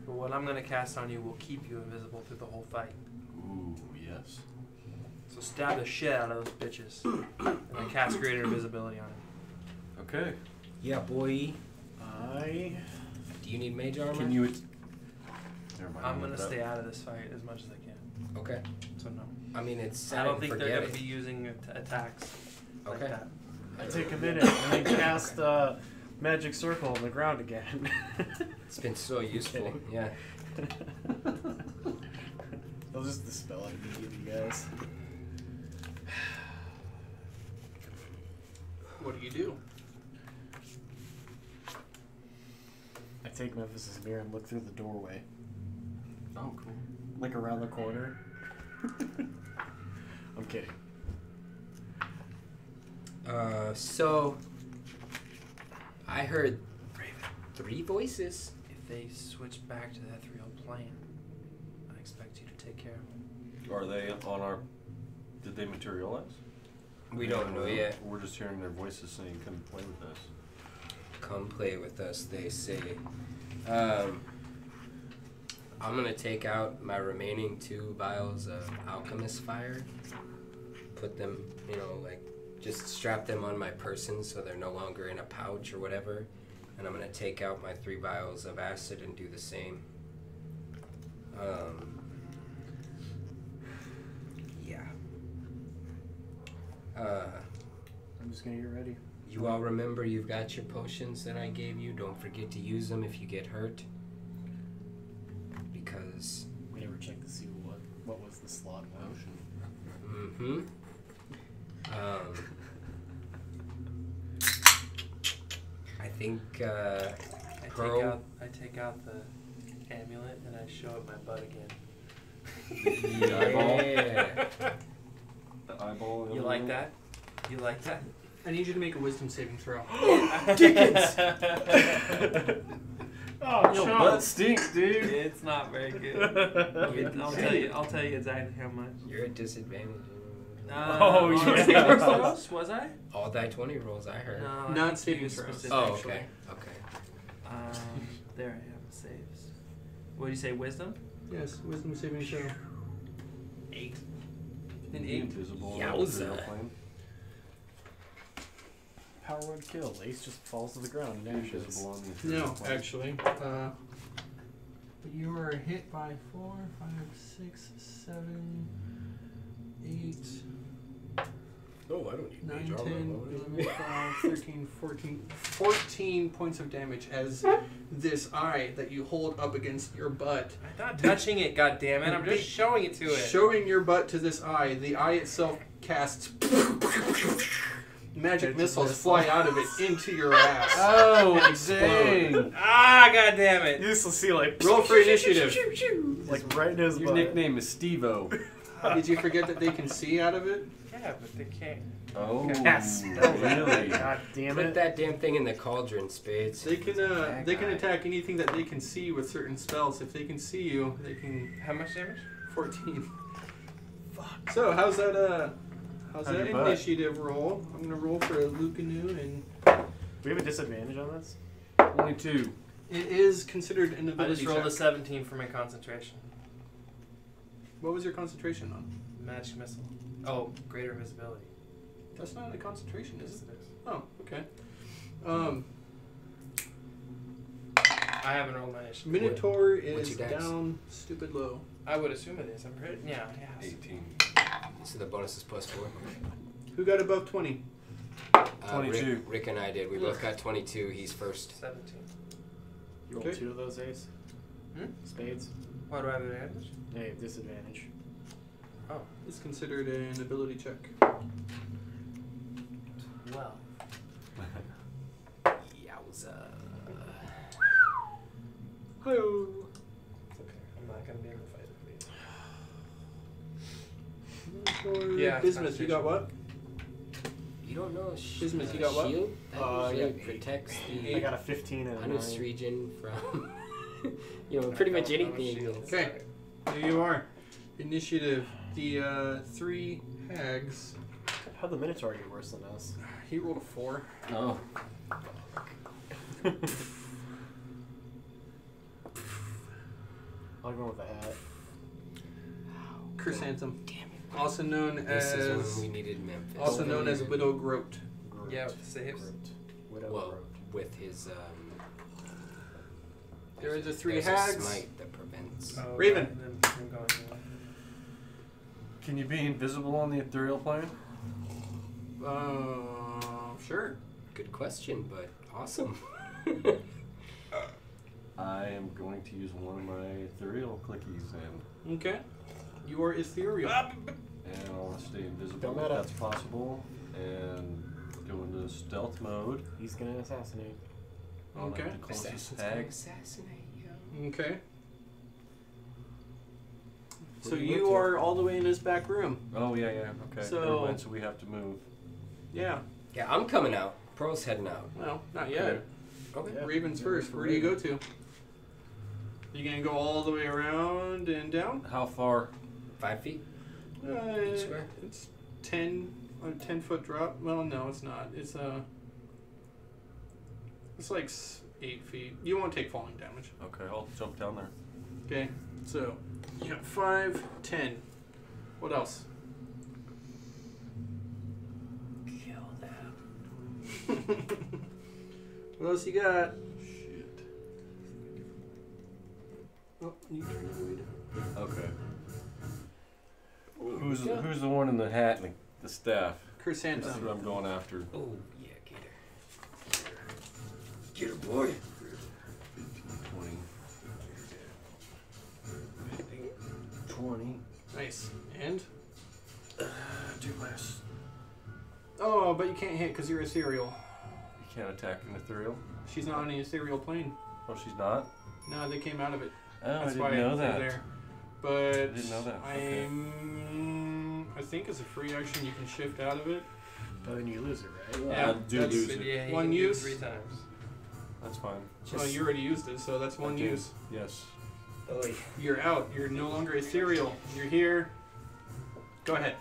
But what I'm going to cast on you will keep you invisible through the whole fight. Ooh, yes. So stab the shit out of those bitches. And I cast greater invisibility on him. Okay. Yeah, boy. I. Do you need mage armor? Can you? Never mind. I'm going to That- stay out of this fight as much as I can. Okay. So no. I mean, it's I sad don't and think they're forget going to it. be using attacks like Okay. that. I take a minute and then cast magic circle on the ground again. It's been so useful. kidding. Yeah. I'll just dispel it immediately, guys. What do you do? I take Memphis's mirror and look through the doorway. Oh, cool. Like around the corner. I'm kidding. So I heard 3 voices. If they switch back to that ethereal plane, I expect you to take care of them. Are they on our? Did they materialize? We don't know yet. We're just hearing their voices saying, "Come play with us." Come play with us, they say. I'm gonna take out my remaining 2 vials of alchemist fire. Put them, like, just strap them on my person so they're no longer in a pouch or whatever. And I'm gonna take out my 3 vials of acid and do the same. Yeah. I'm just gonna get ready. You all remember you've got your potions that I gave you. Don't forget to use them if you get hurt. Because... We never checked to see what was the slot potion. Mm-hmm. I think Pearl... I take out the amulet and I show it my butt again. The eyeball. Yeah. The eyeball. You like that? You like that? I need you to make a wisdom saving throw. Dickens! Your butt stinks, dude. It's not very good. I'll tell you exactly how much. You're at disadvantage. Oh, yeah. Was I? All die 20 rolls, I heard. No, Not I saving used throws. specific, Oh, actually. okay. Okay. There I am. Saves. What do you say? Wisdom? Yes, wisdom saving throw. 8. An Be 8. invisible on Yowza. the plane. Power word kill. Ace just falls to the ground and dashes. Invisible on the No, plane. actually. You are hit by 4, 5, 6, 7, 8, Oh, I don't need 9, mage 10, armor. 11, 12, 13, 14 points of damage as this eye that you hold up against your butt. I'm not touching it, goddammit. I'm just showing it to it. Showing your butt to this eye, the eye itself casts magic missiles fly out of it into your ass. Oh, And explode. dang. Ah, goddammit. You just see like Roll for initiative. like right in his Your butt. nickname is Steve-O. Did you forget that they can see out of it? Yeah, but they can't. Oh, Yes. really? God damn Put it. that damn thing in the cauldron, Spades. They can That attack anything that they can see with certain spells. If they can see you, they can How much damage? 14. Fuck. So how's that How's that your butt? initiative roll? I'm gonna roll for Lucanu, and Do we have a disadvantage on this? Only 2. it is considered an I ability just rolled check. a 17 for my concentration. What was your concentration on? Magic missile. Oh, greater visibility. That's not a concentration, is Yes, it? it is. Oh, okay. I haven't rolled my initiative. Minotaur what's is your dex? down stupid low. I would assume it is. I'm pretty. Yeah, yeah. 18. So the bonus is +4. Who got above 20? 22. Rick and I did. We both got 22. He's first. 17. You roll Okay. 2 of those Ace? Hmm? Spades? Why do I have advantage? Yeah, you have disadvantage. Oh, It's considered an ability check. well. Yowza. Hi-oh. It's okay. I'm not gonna be able to fight it. Minotaur, Yeah, Bismuth, you got what? You don't know Bismuth, you got what? shield? That I usually got 8. protects I the got a 15 and a 9. Hunus region from, pretty much anything. Okay. Here you are. Initiative. The 3 hags. How'd the Minotaur get worse than us? He rolled a 4. Oh. I'll go with the hat. Chrysanthum. Damn it. Also known This is as when we needed Memphis. also known as Widow Groat. Groot. Yeah, with the saves. Groot. Widow Well, Groot. with his There are the there's 3 a hags. smite that prevents. Oh, Raven. right, them going away. Can you be invisible on the ethereal plane? Sure. Good question, but awesome. I am going to use one of my ethereal clickies and Okay. You are ethereal. I want to stay invisible Don't if matter. that's possible, and go into stealth mode. He's gonna assassinate. on, like, Okay. the closest Assassin's hag. gonna assassinate you. Okay. So Where do you you go to? are all the way in this back room. Oh yeah, yeah. Okay. So- Never mind, so we have to move. Yeah. Yeah, I'm coming out. Pearl's heading out. Well, not yet. Okay. Yeah. Raven's Yeah, first. for Where do you go Raven. to? You gonna go all the way around and down? How far? 5 feet. Uh, square? it's 10 a 10-foot drop. Well, no, it's not. It's it's like 8 feet. You won't take falling damage. Okay, I'll jump down there. Okay, so you got 5, 10. What else? Kill them. What else you got? Shit. Oh, you turned all the way down. Okay. Who's the one in the hat and the staff? That's Chrysanthum. what I'm going after. Oh, yeah, Gator. Boy. 15, 20. Nice. And? 2 less. Oh, but you can't hit because you're ethereal. You can't attack an ethereal? She's not on the ethereal plane. Oh, she's not? No, they came out of it. Oh, That's I didn't why know they're that. there. But I didn't know that. Okay. I think as a free action you can shift out of it. But then you lose it, right? Yeah, I do that's- lose it. Yeah, One can do use? 3 times. That's fine. Oh, you already used it, so that's one Okay. use. Yes. You're out. You're no longer ethereal. You're here. Go ahead.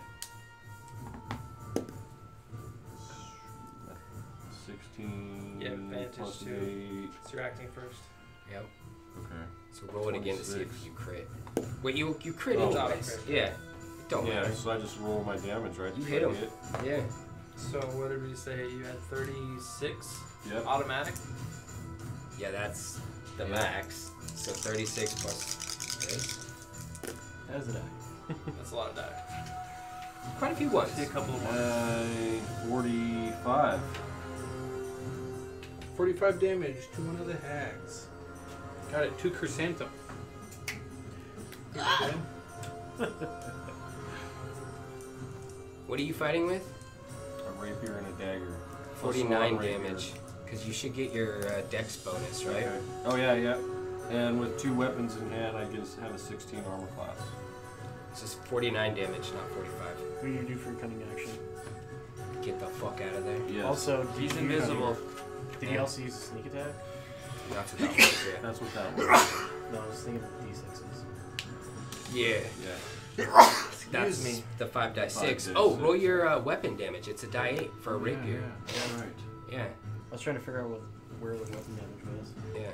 16 Yeah, advantage plus too. 8. So you're acting first. Yep. Okay. So roll it again to see if 26. you crit. Wait, you crit Oh. anyways. Yeah. Don't Yeah, matter. so I just roll my damage, right? You If hit I him. Yeah. So what did we say? You had 36 Yep. automatic? Yeah, that's the Yeah. max. So 36 plus this. As did I. That's a lot of die. Quite a few ones. See a couple of ones. 45. 45 damage to one of the hags. Got it. 2 chrysanthemum. Okay. What are you fighting with? A rapier and a dagger. 49 Plus 1 rapier. damage. Because you should get your dex bonus, right? Okay. Oh, yeah, yeah. And with 2 weapons in hand, I just have a 16 armor class. This is 49 damage, not 45. What do you do for your cunning action? Get the fuck out of there. Yes. Also, He's invisible. Did you also use a sneak attack? That's what that was, yeah. That's what that was. No, I was thinking of D6s. Yeah. Yeah. That's me. the 5 die 6. 5 die Oh, 6. roll your weapon damage. It's a die 8 for a rapier. Yeah, right. Yeah. I was trying to figure out where the weapon damage was. Yeah.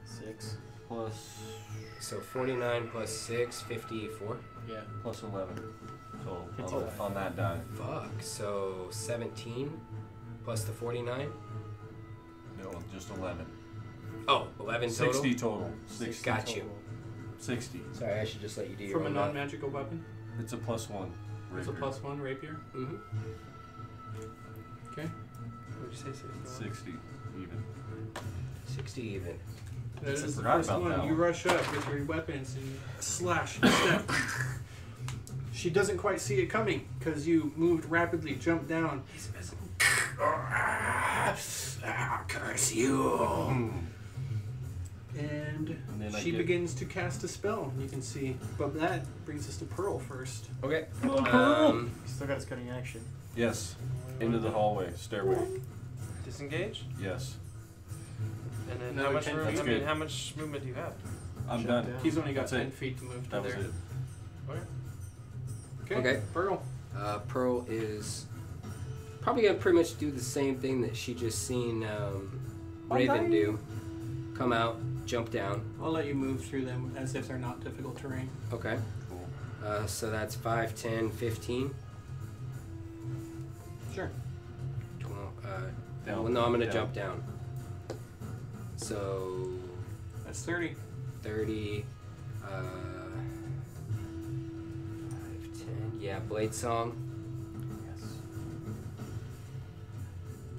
6. Plus, So 49 plus 6, 54. Yeah. plus 11. So, 55. on that die. Fuck. So 17 plus the 49. No, just 11. Oh, 11 total. 60 total. 60. Got you. 60. Sorry, I should just let you do your From a own non-magical weapon. It's a plus 1. It's a rapier. +1 rapier. Mm-hmm. Okay. What did you say? 60 even. 60 even. That is the forgot first about one. that You one. rush up with your weapons and slash. Step. She doesn't quite see it coming because you moved rapidly, jumped down. He's invisible. Curse you. And then I she get- begins to cast a spell. You can see, but that brings us to Pearl first. Okay. You still got his cunning action. Yes. Into the hallway. Stairway. Disengage. Yes. And then Another how much 10 room? That's I mean, good. how much movement do you have? I'm Shut done. down. He's only got That's 10 it. feet to move to That was there. it. Okay. Pearl. Pearl is probably gonna pretty much do the same thing that she just seen Raven do. Come out, jump down. I'll let you move through them as if they're not difficult terrain. Okay. Cool. So that's 5, 10, 15. Sure. 12, Down. well, no, I'm gonna Down. jump down. So That's 30. 30, 5, 10. Yeah, Blade Song. Yes.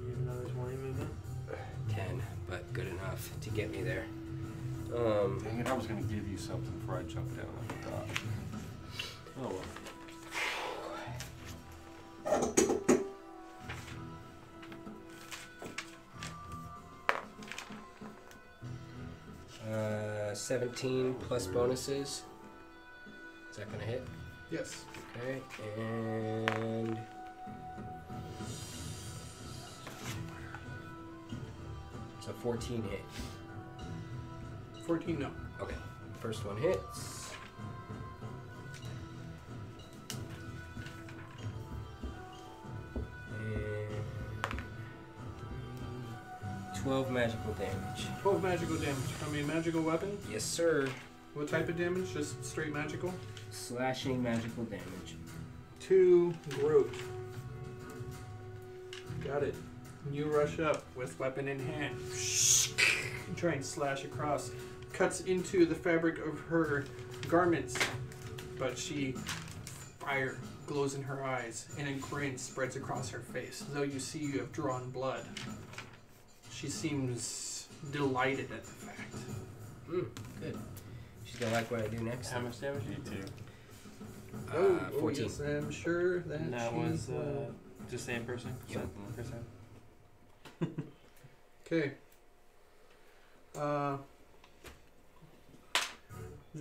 You have another 20 movement. 10, but good enough to get me there. Dang it, I was going to give you something before I jumped down. I forgot. Oh well. 17 plus bonuses. Is that gonna hit? Yes. Okay, and so 14 hit. 14, no. Okay, first one hits. And 12 magical damage. 12 magical damage from a magical weapon. Yes, sir. What type of damage? Just straight magical? Slashing magical damage. 2 growth. Got it. You rush up with weapon in hand. Try and slash across. Cuts into the fabric of her garments, but fire glows in her eyes, and a grin spreads across her face, though you see you have drawn blood. She seems delighted at the fact. Good. She's gonna like what I do next. How much damage? Me too. 14. Yes, I'm sure that And that she's, was just same person. Yep. Percent. Okay. The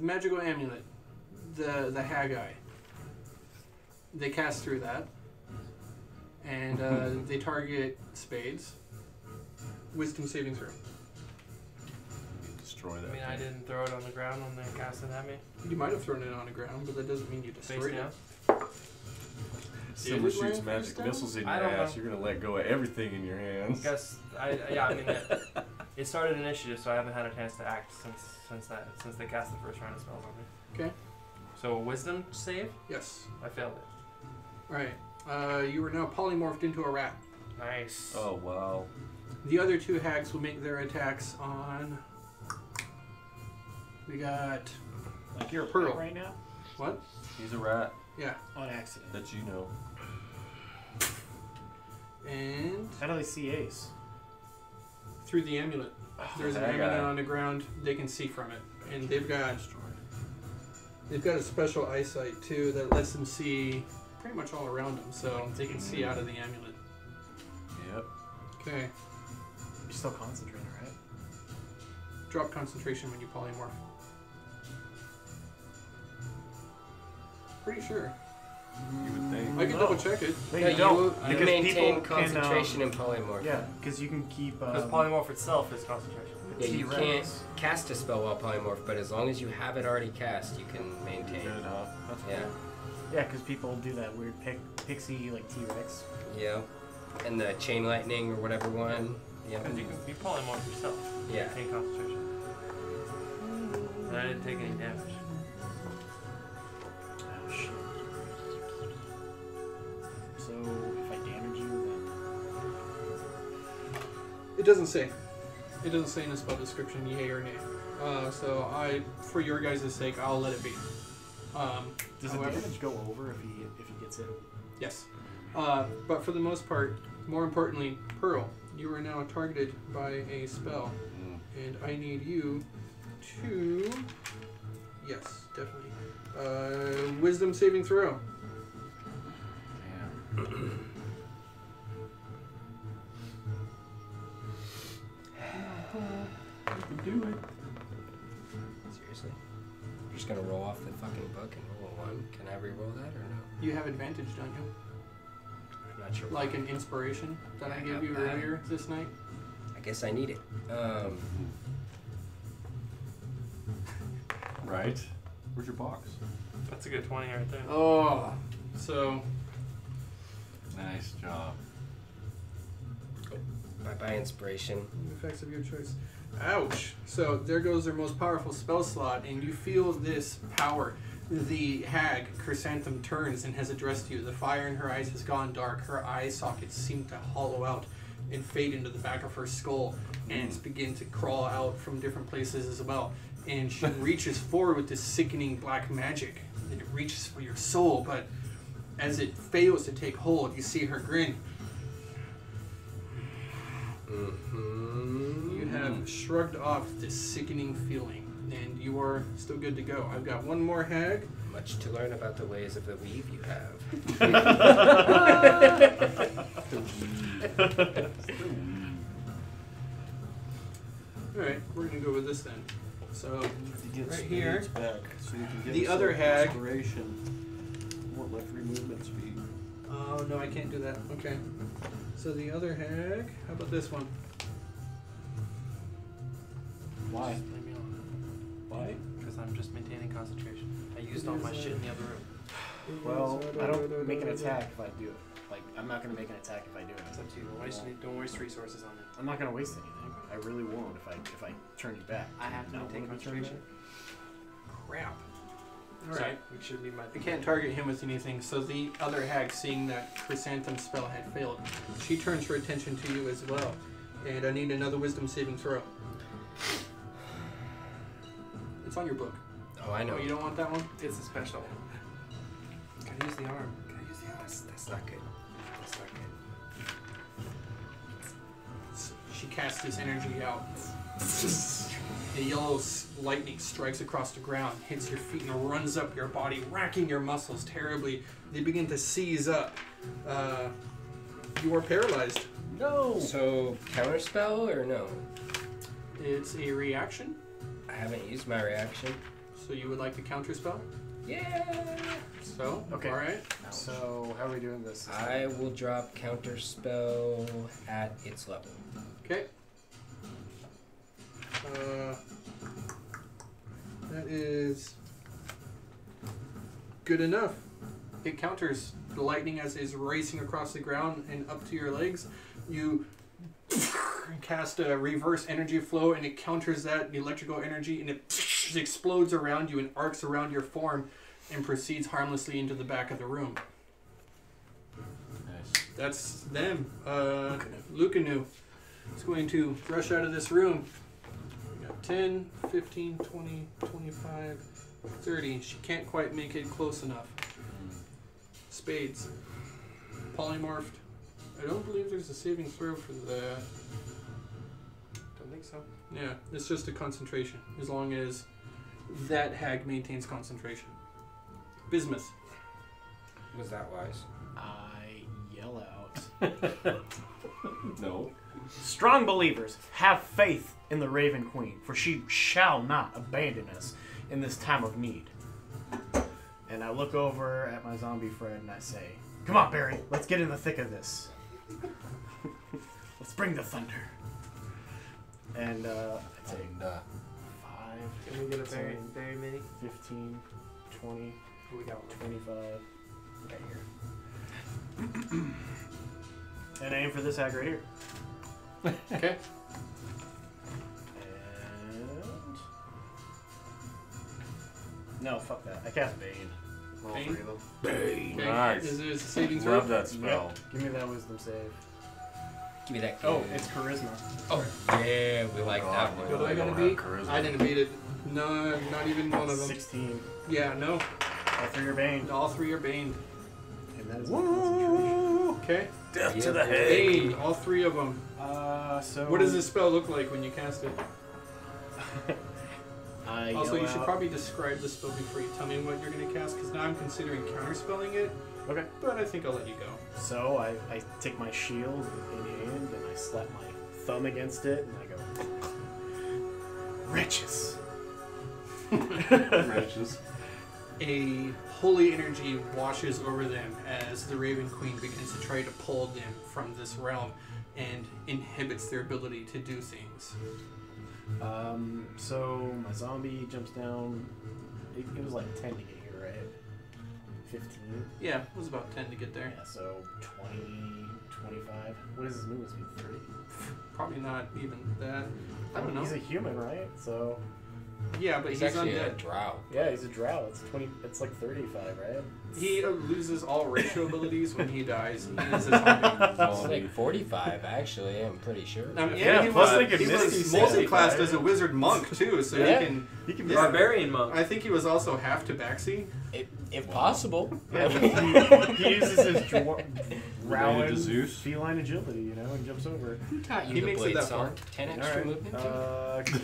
magical amulet, the Haggai. They cast through that, and they target Spades. Wisdom saving throw. Destroy I that. mean, I didn't throw it on the ground when they cast it at me. You might have thrown it on the ground, but that doesn't mean you Face destroyed down. it. Someone Did it shoots land magic face down? missiles in your I don't ass, know. you're gonna let go of everything in your hands. Guess I mean it started initiative, so I haven't had a chance to act since they cast the first round of spells on me. Okay. So wisdom save, Yes. I failed it. All right. You are now polymorphed into a rat. Nice. Oh wow. The other two hags will make their attacks on. We got Like you're a Pearl. pearl right now? what? He's a rat Yeah. On accident. that you know. And How do they see Ace? through the amulet. There's an that amulet guy. on the ground. They can see from it, and they've got a special eyesight too that lets them see pretty much all around them, so they can see out of the amulet. Yep. Okay. You're still concentrating, right? Drop concentration when you polymorph. Pretty sure. You would think. I can No. double check it. No, No, you don't. you Because maintain people concentration and polymorph. Yeah, because you can keep. Because polymorph itself is concentration. Yeah, you T-Rex. can't cast a spell while polymorph, but as long as you have it already cast, you can maintain. Good, huh? That's Yeah. cool. Yeah, because people do that weird pixie like T-Rex. Yeah. And the chain lightning or whatever one. Yeah. Because you polymorph yourself. Yeah. Maintain concentration. And I didn't take any damage. Oh shit. So if I damage you, then It doesn't say. It doesn't say in the spell description yay or nay. So for your guys' sake, I'll let it be. does the However- damage go over if he gets hit? Yes. But for the most part, more importantly, Pearl, you are now targeted by a spell, and I need you to. Yes, definitely. Wisdom saving throw. Damn. You can do it. Seriously? You're just gonna roll off the fucking book and roll a 1? Can I re-roll that or no? You have advantage, don't you? I'm not sure. Like why. an inspiration that I I gave have you that. earlier this night. I guess I need it. Right. Where's your box? That's a good 20 right there. Oh, so Nice job. Bye-bye inspiration. effects of your choice. Ouch. So there goes their most powerful spell slot, and you feel this power. The hag, Chrysanthemum, turns and has addressed you. The fire in her eyes has gone dark. Her eye sockets seem to hollow out and fade into the back of her skull, and begin to crawl out from different places as well. And she reaches forward with this sickening black magic, and it reaches for your soul, but as it fails to take hold, you see her grin. Mm-hmm. You have shrugged off this sickening feeling, and you are still good to go. I've got one more hag. Much to learn about the ways of the weave you have. Alright, we're going to go with this then. So, Get right here, back so you can get the some other hag. inspiration. Won't let free movement speed. Oh, no, I can't do that. Okay. So the other hag, how about this one? Why? Just leave me alone. Why? Because I'm just maintaining concentration. I used all my shit in the other room. Well, I don't make an attack if I do it. Like, I'm not gonna make an attack if I do It's it. up to you. Don't waste resources on it. I'm not gonna waste anything. I really won't if I turn you back. I have to Not maintain wanna be turned concentration. Crap. So Alright. we should be my. I can't target him with anything, so the other hag, seeing that Chrysanthemum spell had failed, she turns her attention to you as well. And I need another wisdom saving throw. It's on your book. Oh, I know. Oh, you don't want that one? It's a special. Gotta use the arm. That's not good. That's not good. She casts his energy out. A yellow lightning strikes across the ground, hits your feet, and runs up your body, racking your muscles terribly. They begin to seize up. You are paralyzed. No. So, counterspell or no? It's a reaction, I haven't used my reaction. so you would like to counterspell? Yeah. So, Okay. alright. So how are we doing this? I will drop counterspell at its level. Okay. That is good enough. It counters the lightning as it's racing across the ground and up to your legs. You cast a reverse energy flow and it counters that electrical energy and it explodes around you and arcs around your form and proceeds harmlessly into the back of the room. Nice. That's them. Lucanu is going to rush out of this room. We got 10, 15, 20, 25, 30. She can't quite make it close enough. Spades. Polymorphed. I don't believe there's a saving throw for that. Don't think so. Yeah, it's just a concentration. As long as that hag maintains concentration. Bismuth. Was that wise? I yell out. No. Strong believers, have faith in the Raven Queen, for she shall not abandon us in this time of need. And I look over at my zombie friend and I say, come on, Barry, let's get in the thick of this. Let's bring the thunder. And I'd say 5, Can we get a 10, very mini? 15, 20, We got one. 25. Right here. And I aim for this hag right here. Okay. And... No, fuck that. I cast Bane. Roll Bane? 3 of them. Okay. Nice. Is it a saving throw? Love that spell. Yep. Give me that wisdom save. Give me that. Oh, it's charisma. Oh, yeah, we like that God, one. What do I gotta don't have beat? charisma. I didn't beat it. No, not even one of them. 16. Yeah, no. All 3 are Bane. All 3 are baned. And that is my concentration. Okay. Death Yeah, to the boy. head. Bane. All 3 of them. So... What does this spell look like when you cast it? I Also, yell you should out- probably describe the spell before you tell me what you're going to cast, because now I'm considering counterspelling it, Okay. but I think I'll let you go. So I take my shield in hand and I slap my thumb against it and I go, riches. Riches. A holy energy washes over them as the Raven Queen begins to try to pull them from this realm and inhibits their ability to do things. So my zombie jumps down. It was like 10 to get here, right? 15. Yeah, it was about 10 to get there. Yeah, so 20, 25. What is his movement speed? 30? Probably not even that. I don't know. He's a human, right? So Yeah, but He's he's actually a undead. drow. yeah, he's a drow. It's 20. It's like 35, right? He loses all racial abilities when he dies. He is a zombie. It's like 45, actually. I'm pretty sure. Yeah, he plus was, they could he miss was these multi-classed 65. as a wizard monk too, so Yeah. he can. Yeah. Barbarian monk. I think he was also half tabaxi. If possible. Yeah, he uses his growling to Zeus. feline agility, you know, and jumps over. Who taught you He the makes it blade that song? far. 10 All extra right. movement?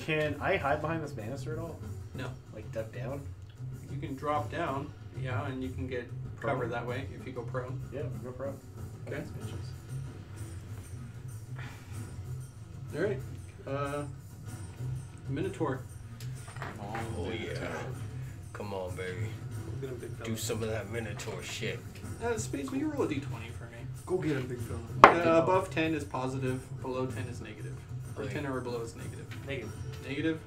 Can I hide behind this banister at all? No. Like duck down? You can drop down, yeah, and you can get cover that way if you go prone. Yeah, no problem. Okay. Thanks, bitches. All right. Minotaur. Oh, yeah. Come on, baby. Go get him, big fella. Do some of that Minotaur shit. Spades, will you roll a d20 for me? Go get him, big fella. Above 10 is positive, below 10 is negative. Or Right. 10 or below is negative. Negative. Negative.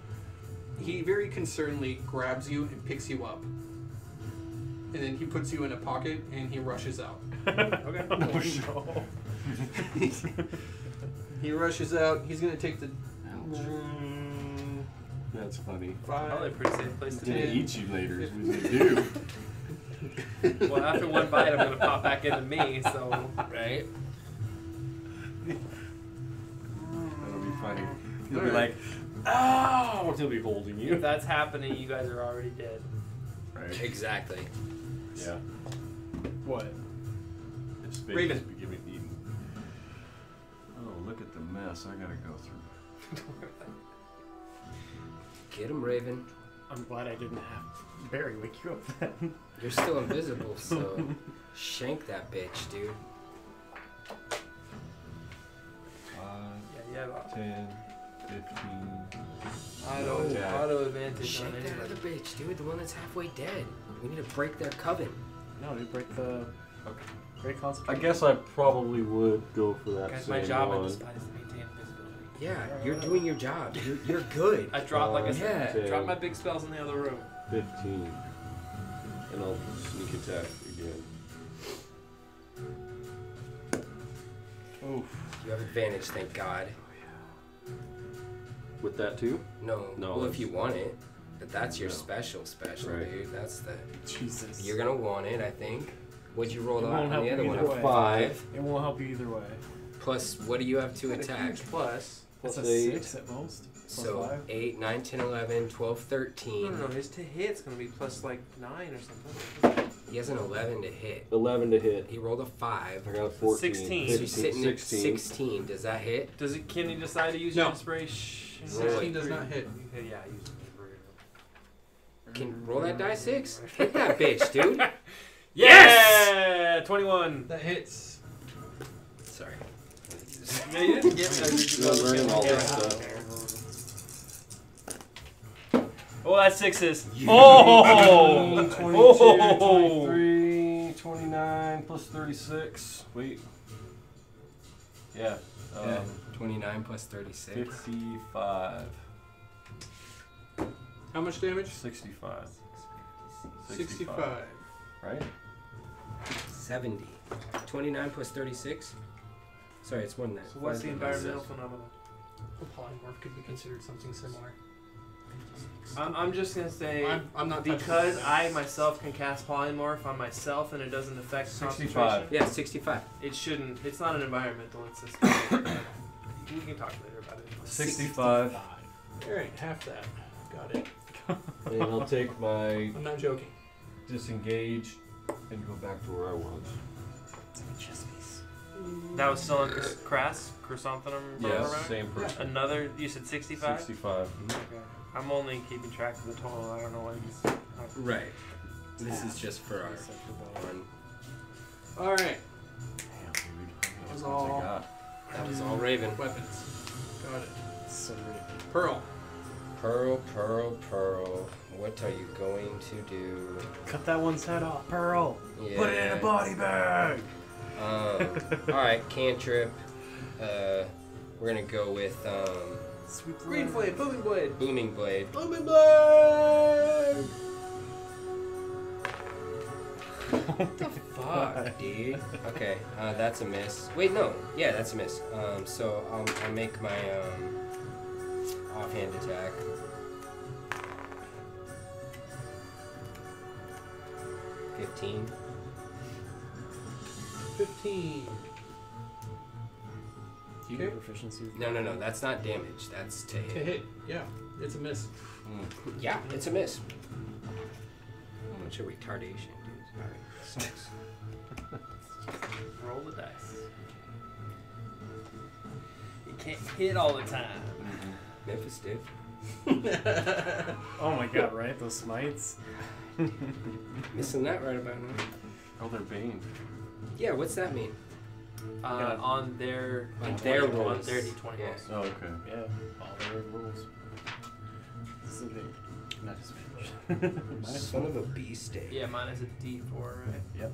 He very concernedly grabs you and picks you up. And then he puts you in a pocket and he rushes out. Okay. Oh, no. He rushes out. He's going to take the That's funny. Probably a 5. pretty safe place He's to gonna be. eat you later is what they do. Well, after one bite, I'm gonna pop back into me. So Right? That'll be funny. He'll be Alright. like, "Ow!" He'll be holding if you. that's happening, you guys are already dead. Right. Exactly. Yeah. What? If space Raven. is beginning eating. Oh, look at the mess I gotta go through. Get him, Raven. I'm glad I didn't have Barry wake you up then. You're still invisible, so shank that bitch, dude. 5, Yeah, about 10, 15. auto advantage Shank on that anybody. other bitch, dude. The one that's halfway dead. We need to break their coven. No, dude, break the great I concentration. guess I probably would go for that Guys, same my job in one. this fight is to maintain invisibility. Yeah, you're doing your job. You're good. I dropped, like I said, Yeah. dropped my big spells in the other room. 15. And I'll sneak attack again. Oof. You have advantage, thank God. With that too? No. No, Well, if that's- you want it, but that's your No. special, Right. dude. That's the. Jesus. You're gonna want it, I think. What'd you roll It on won't help the you other one? either A way. 5. It won't help you either way. Plus, what do you have to attack? Plus. It's Plus a 8. 6 at most. Plus So 5. 8, 9, 10, 11, 12, 13. No, his to hit's gonna be plus like 9 or something. He has an 11 to hit. 11 to hit. He rolled a 5. I got a 14. 16. So 15, he's sitting at 16. 16. Does that hit? Can he decide to use No. your inspiration? 16 does not hit. Yeah, use it. Can roll that die 6? Hit that bitch, dude. Yeah! 21. That hits. Sorry. Yeah, you didn't get that. You're learning all this stuff. Oh, that's 6s. Oh! 22, Oh! 23, 29, plus 36. Wait. Yeah. Yeah. 29 plus 36. 55. How much damage? 65. 65. Right? 70. 29 plus 36? Sorry, it's more than that. So what's the Five, environmental six. phenomenon? A polymorph could be considered something similar. I'm just gonna say I'm not touching because that. I myself can cast polymorph on myself and it doesn't affect 65. concentration. Yeah, 65. It shouldn't. It's not an environmental. It's a spell. We can talk later about it. 65. Alright, half that. Got it. And I'll take my I'm not joking. disengage and go back to where I was. That was still on chrysanthemum. Yes, right? same person. Another. You said 65. 65. Okay. I'm only keeping track of the total. I don't know what he's. Right. This is just for our fun. Alright. Damn, dude. How was many all- cards I got? That was all Raven. Weapons. Got it. So ridiculous. Pearl. Pearl, Pearl, Pearl. What are you going to do? Cut that one's head off. Pearl. Yeah. Put it in a body bag. Alright, cantrip. We're gonna go with Sweep the Green leg. Flame. Booming Blade. Booming Blade. Booming Blade! What the fuck, dude? Okay, that's a miss. Wait, no. Yeah, that's a miss. So I'll make my offhand attack. $15. 15. Do you Okay. get proficiency? No. That's not damage. That's to To hit. hit. Yeah. It's a miss. Yeah, it's a miss. How much a retardation, dude? Alright, sucks. Roll the dice. You can't hit all the time. Memphis did. Oh my god, right? Those smites. Missing that right about now. Oh, they're Bane. Yeah, what's that mean? On their On their D20 on rolls. their D20 Yeah. rolls. Oh, okay. Yeah, all their rules. Disadvantage. Not disadvantage. Minus Son one. of a beast, Dave. Yeah, mine is a D4, right? Yep.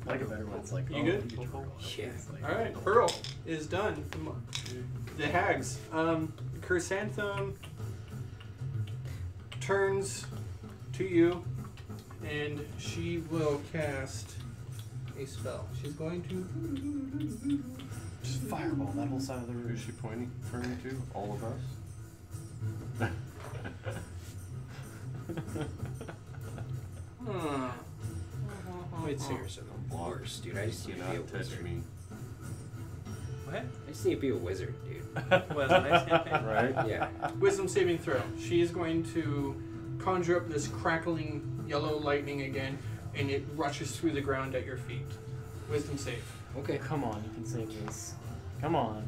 I like it better when it's like, You oh, good? get your roll. Yeah. It's like- Alright, Pearl is done. The hags. Chrysanthemum turns to you and she will cast a spell. She's going to. Just fireball that whole side of the Who's room. she pointing to? All of us? Wizards are the worst, dude. I just need to be a Cannot touch wizard. me. What? I just need to be a wizard, dude. What, the next campaign? Right? Yeah. Wisdom saving throw. She is going to conjure up this crackling yellow lightning again, and it rushes through the ground at your feet. Wisdom save. Okay. Come on, you can save this. Come on.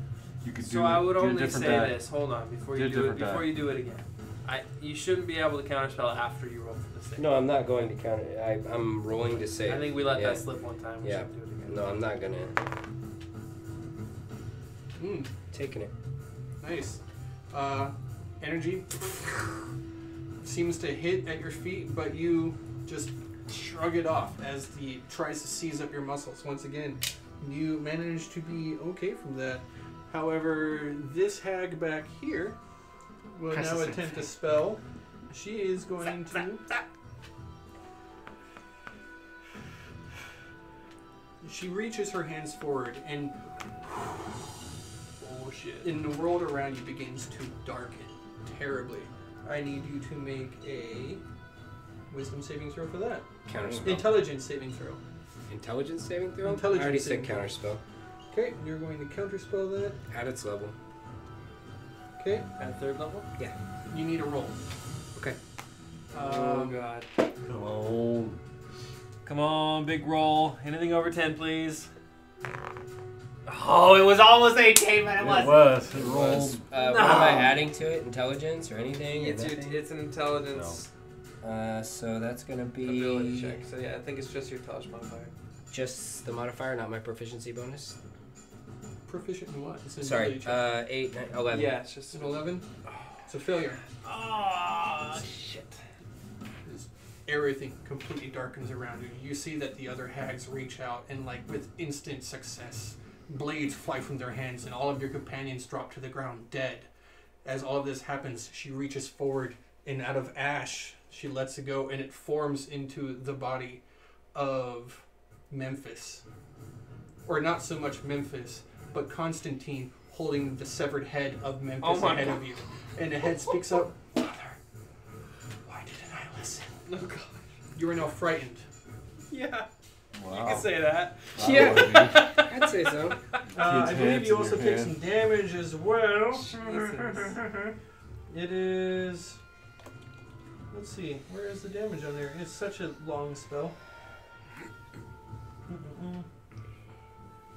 You could So I would do a only different say die. this. Hold on, before Do you a do it. different die. Before you do it again, you shouldn't be able to counterspell after you roll for the save. No, I'm not going to count it. I'm rolling to save. I think we let Yeah. that slip one time. We Yeah. shouldn't do it again. No, I'm not gonna. Taking it. Nice. Energy seems to hit at your feet, but you just shrug it off as the tries to seize up your muscles. Once again, you manage to be okay from that. However, this hag back here will Press now the same attempt a thing. spell. She is going to. She reaches her hands forward, and Oh shit. in the world around you begins to darken terribly. I need you to make a wisdom saving throw for that. Counterspell. Intelligence saving throw. Intelligence saving throw? Intelligence I already said saving throw. counterspell. Okay, you're going to counterspell that. At its level. Okay, At third level? you need a roll. Okay. Oh god. Come on. Come on, big roll. Anything over 10, please. Oh, it was almost 18, but it wasn't. was. It It rolled. was, what am I adding to it? Intelligence or anything? Or nothing? It's an intelligence So that's gonna ability be check. So yeah, I think it's just your intelligence modifier. just the modifier, not my proficiency bonus. Proficient in what? It's an Sorry, ability check. 8, 9, 11. Yeah, it's just It's an 11. It's a failure. Oh shit. Everything completely darkens around you. You see that the other hags reach out and, like, with instant success, blades fly from their hands and all of your companions drop to the ground dead. As all of this happens, she reaches forward and out of ash, she lets it go and it forms into the body of Memphis. Or not so much Memphis, but Constantine holding the severed head of Memphis ahead of you. And the head speaks up, Father, why didn't I listen? Oh god. You are now frightened. Yeah. Wow. You can say that. Yeah. I'd say so. I Kids' believe heads you in also your take hand. some damage as well. Jesus. It is. Let's see. Where is the damage on there? It's such a long spell.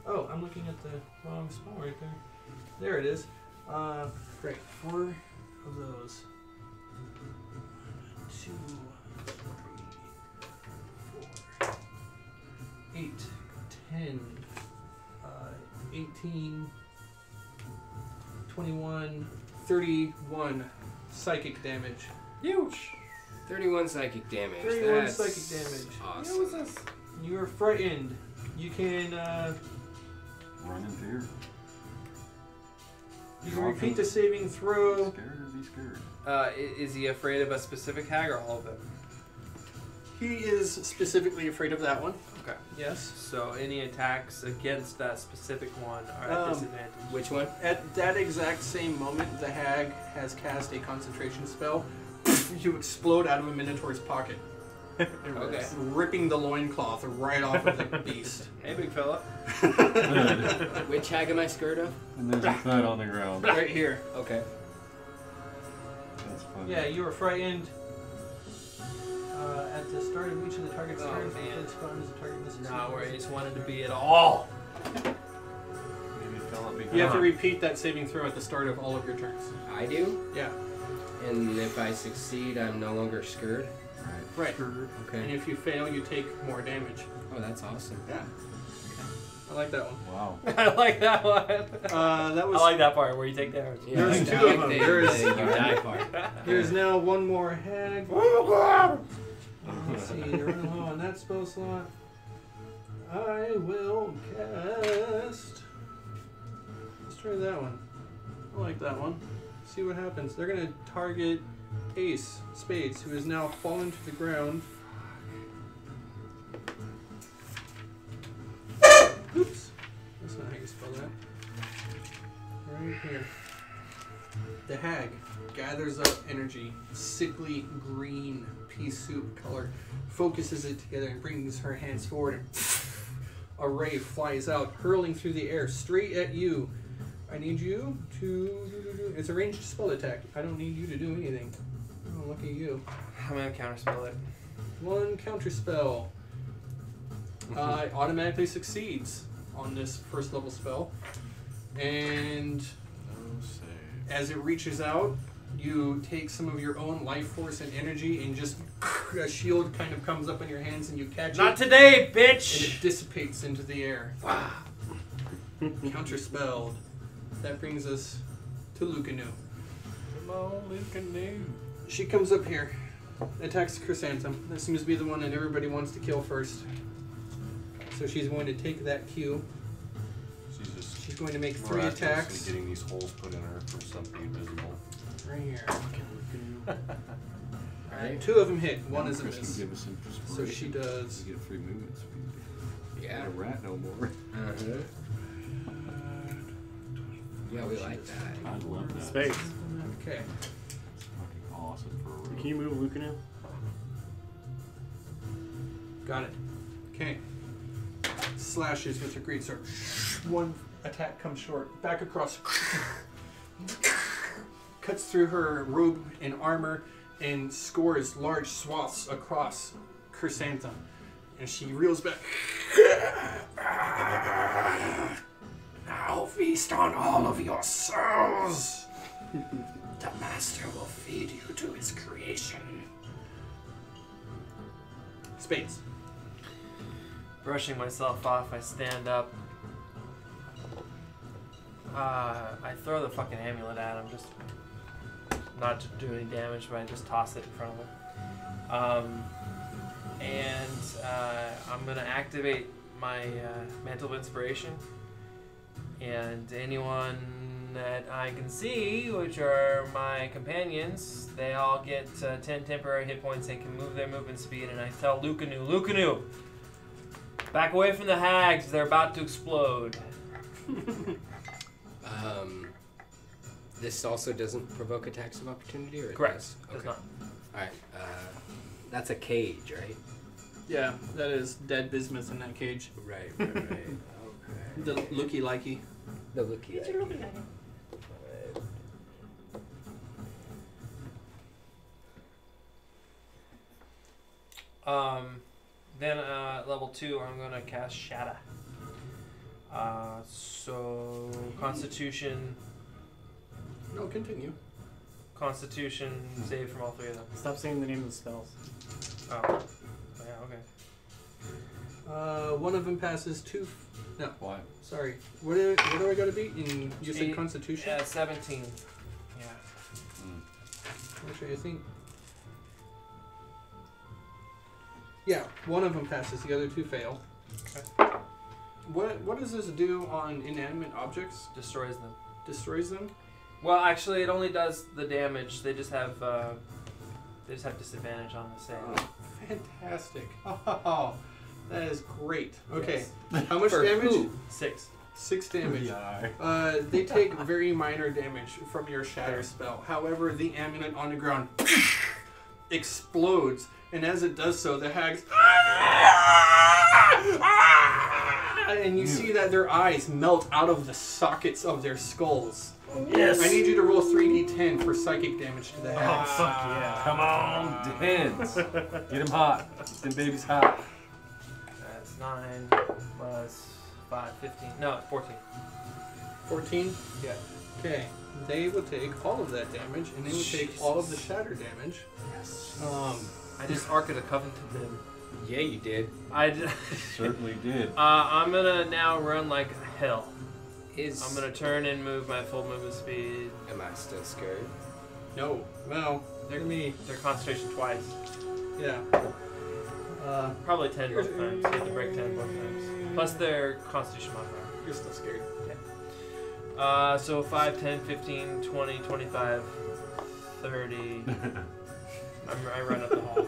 Oh, I'm looking at the wrong spell right there. There it is. Great. 4 of those. 2, 3, 4, 8, 10, 18, 21, 31 psychic damage. Huge. 31 psychic damage. 31 That's psychic damage. Awesome. You are frightened. You can Run in fear. you can repeat the saving throw. Scared or be scared. Is he afraid of a specific hag or all of them? He is specifically afraid of that one. Okay. Yes. So any attacks against that specific one are at disadvantage. Which one? At that exact same moment, the hag has cast a concentration spell. You explode out of a minotaur's pocket. Okay. Ripping the loincloth right off of the beast. Hey, big fella. Which hag am I scared of? And there's a thud on the ground. Right here. Okay. That's funny. Yeah, you are frightened. At the start of each of the target's Oh, turns, man. the spawn is a target misses. Not where I just wanted to be at all. Maybe fell up behind. You have to repeat that saving throw at the start of all of your turns. I do? Yeah. And if I succeed, I'm no longer scared? Right. And Okay. if you fail, you take more damage. Oh, that's awesome. Yeah. I like that one. Wow. I like that one. That I was. like that part where you take damage. Yeah, There's I two like of them. the- There's- the you die part. There's now one more hag. Let's see. You're on that spell slot. I will cast. Let's try that one. I like that one. See what happens. They're gonna target Ace Spades, who has now fallen to the ground. Oops. That's not how you spell that. Right here. The hag gathers up energy, sickly green pea soup color, focuses it together and brings her hands forward, and a ray flies out, hurling through the air straight at you. I need you to... It's a ranged spell attack. I don't need you to do anything. Oh, look at you. I'm gonna counterspell it. One counter spell. It automatically succeeds on this first level spell. And as it reaches out, you take some of your own life force and energy and just a shield kind of comes up in your hands and you catch it. Not today, And bitch! it dissipates into the air. Counterspelled. That brings us to Lucanu. Come on, Lucanu. She comes up here, attacks Chrysanthemum. That seems to be the one that everybody wants to kill first. So she's going to take that cue. She's going to make 3 attacks. Getting these holes put in her for something invisible. Right here. Alright, 2 of them hit. 1 is a Chris miss. can give us some So she does. You get a free movement speed. Yeah. Not a rat no more. Yeah, we like that. I love that. Space. Okay. Fucking awesome for a room. Can you move Lucanu? Got it. Okay. Slashes with her greatsword. 1 attack comes short. Back across. Cuts through her robe and armor and scores large swaths across Chrysanthemum. And she reels back. Now feast on all of your souls. The master will feed you to his creation. Spades. Brushing myself off, I stand up. I throw the fucking amulet at him, just not to do any damage, but I just toss it in front of him. I'm gonna activate my Mantle of Inspiration, and anyone that I can see, which are my companions, they all get 10 temporary hit points and can move their movement speed. And I tell Lucanu, back away from the hags, they're about to explode. This also doesn't provoke attacks of opportunity, or it Correct. does? Does Okay. not. Alright, that's a cage, right? Yeah, that is dead bismuth in that cage. Right. Okay. The looky-likey. The looky. What you looking at? Then level 2, I'm gonna cast Shatter. So Constitution save from all 3 of them. Stop saying the name of the spells. Oh, yeah, okay. 1 of them passes 2. No, Why? sorry. What do I gotta beat? And you said 8, Constitution? Yeah, 17. Yeah. Actually, I think. Yeah, 1 of them passes. The other 2 fail. Okay. What does this do on inanimate objects? Destroys them. Destroys them? Well, actually, it only does the damage. They just have disadvantage on the save. Oh, fantastic! Oh, that is great. Okay, Yes. how much For damage? who? 6. 6 damage. Yeah. They take very minor damage from your shatter spell. However, the amulet on the ground explodes, and as it does so, the hags and you see that their eyes melt out of the sockets of their skulls. Yes! I need you to roll 3d10 for psychic damage to the Oh, hags. fuck yeah. Come on, depends. Get him hot. Get them babies hot. That's 9 plus 5, 15. No, it's 14. 14? Yeah. Okay. They will take all of that damage, and they will take all of the shatter damage. Yes. Um, I just Ark of the Covenant to them. Yeah, you did. I did. Certainly did. I'm gonna now run like hell. I'm I'm gonna turn and move my full movement speed. Am I still scared? no. Well, They're me. Their concentration twice. Yeah. Probably 10 both times. You have to break 10 both times. Plus their constitution modifier. You're still scared. So 5, 10, 15, 20, 25, 30. I run up the hall.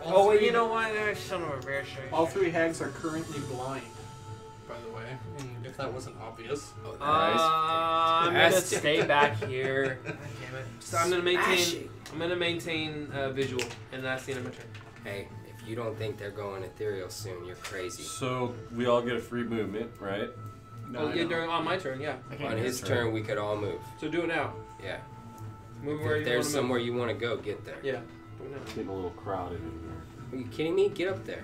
Oh, wait, you know what? Son of a bitch. All 3 hags are currently blind, by the way, and if that wasn't obvious. Oh, I'm gonna Nice. stay back here. God damn it. So I'm gonna maintain. Smashing. I'm gonna maintain visual, and that's the end of my turn. Hey, if you don't think they're going ethereal soon, you're crazy. So we all get a free movement, right? No, On my turn, yeah. On his turn, we could all move. So do it now. Yeah. Move where If you there's want to somewhere you want to go, get there. Yeah. Do it now. Getting a little crowded in here. Are you kidding me? Get up there.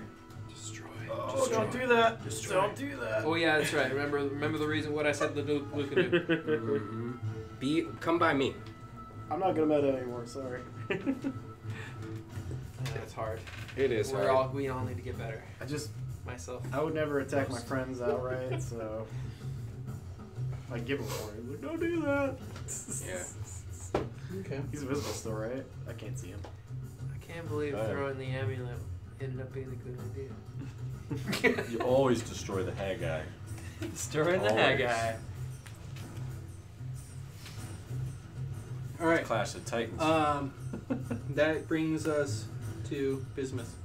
Destroy Oh, don't do that. Don't do that. Oh yeah, that's right. Remember the reason what I said Luke could do. Come by me. I'm not gonna meta anymore. Sorry. That's hard. It is hard. We all need to get better. Myself. I would never attack my friends outright, so I give him warning. Like, don't do that. Yeah. Okay. He's invisible still, right? I can't see him. I can't believe throwing the amulet ended up being a good idea. You always destroy the hag guy. Stirring the hag guy. All right. Clash of Titans. That brings us to Bismuth.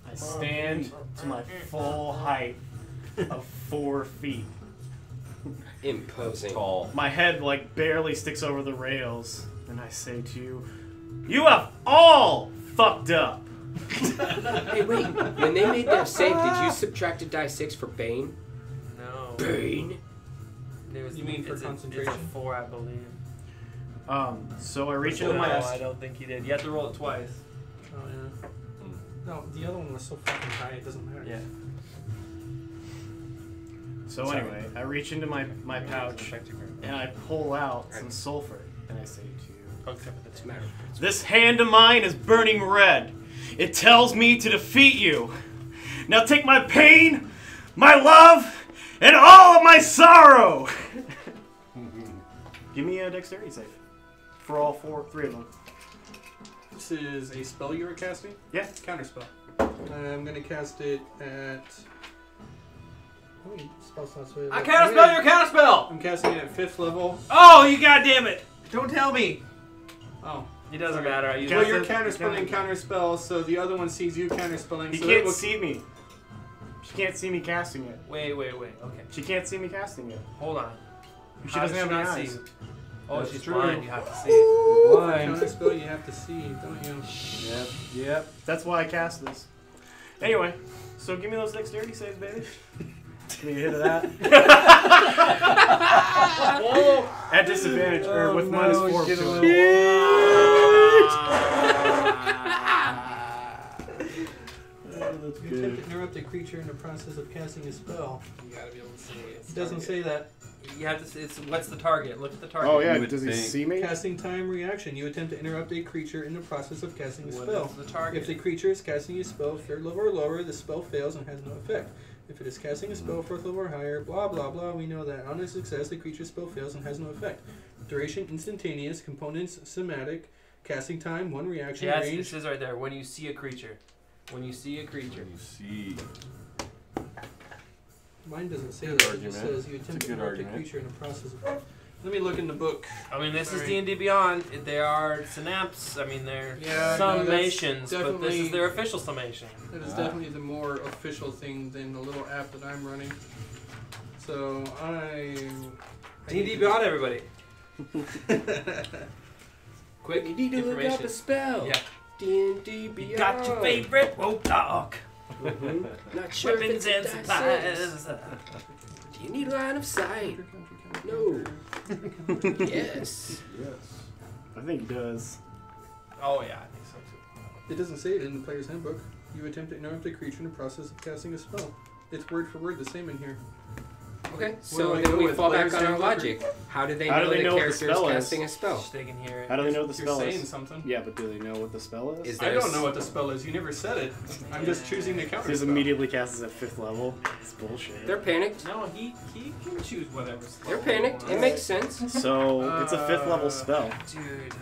I stand to my full height of 4 feet. Imposing. Tall. My head like barely sticks over the rails, and I say to you, "You have all fucked up." Hey, wait. When they made that save, did you subtract a die 6 for Bane? No. Bane? You mean for concentration? It's a 4, I believe. So I reach No, into my... I don't think he did. You have to roll it twice. Oh yeah. No, the other one was so fucking high it doesn't matter. Yeah. So anyway, I reach into my pouch, and I pull out some sulfur, and I say to you, What's the matter? "This hand of mine is burning red. It tells me to defeat you. Now take my pain, my love, and all of my sorrow." Give me a dexterity save. For all 3 of them. This is a spell you were casting? Yeah. Counter spell. I'm gonna cast it at... How many spell slots do I counterspell your counterspell! I'm casting it at 5th level. Oh, you goddamn it! Don't tell me! Oh. It doesn't matter. I use Well, you're counterspelling counterspell, so the other one sees you counterspelling. He so can't see me. She can't see me casting it. Wait. Okay. She can't see me casting it. Hold on. She doesn't have any eyes. Oh, That's she's true. blind. You have to see it. Blind. Counterspell you have to see, don't you? Yep. That's why I cast this. Anyway, so give me those dexterity saves, baby. Give me a hit of that. At disadvantage, or with -4 to it. That's good. You attempt to interrupt a creature in the process of casting a spell. You gotta be able to see it. It doesn't say that. You have to see. What's the target? Look at the target. Oh yeah, would does he think- see me? Casting time reaction. You attempt to interrupt a creature in the process of casting a What spell. is the target? If the creature is casting a spell 3rd level or lower, the spell fails and has no effect. If it is casting a spell 4th level or higher, blah blah blah, we know that. On a success, the creature's spell fails and has no effect. Duration instantaneous, components somatic, casting time 1 reaction, Yes, it range. says right there. When you see a creature. When you see a creature. You see. Mine doesn't say Good that. It argument. just says you It's a attempt to good interrupt a argument. creature in the process of... Let me look in the book. I mean, this is Sorry. D&D Beyond. They are synapse. I mean, they're Yeah, no, that's summations, but this definitely- is their official summation. That is definitely the more official thing than the little app that I'm running. So D&D Beyond, everybody. Quick You need to look up information. a spell. Yeah. D&D Beyond. You got your favorite rope dog. Not sure Weapons if and it's a die 6. supplies. Do you need line of sight? No. Yes. I think he does. Oh, yeah, I think so, too. It doesn't say it in the player's handbook. You attempt to interrupt a creature in the process of casting a spell. It's word for word the same in here. Okay, Where so do I then go we with fall back player's on our handbook? logic. How do they How know do they the know what the character is spell is? casting a spell? They can hear it. How do they know what the You're spell saying is? something. Yeah, but do they know what the spell is? Is I there don't know what the spell is. You never said it. I'm just choosing the counter He just spell. immediately casts at 5th level. It's bullshit. They're panicked. No, he can choose whatever. They're panicked. It makes sense. So it's a 5th level spell. Dude,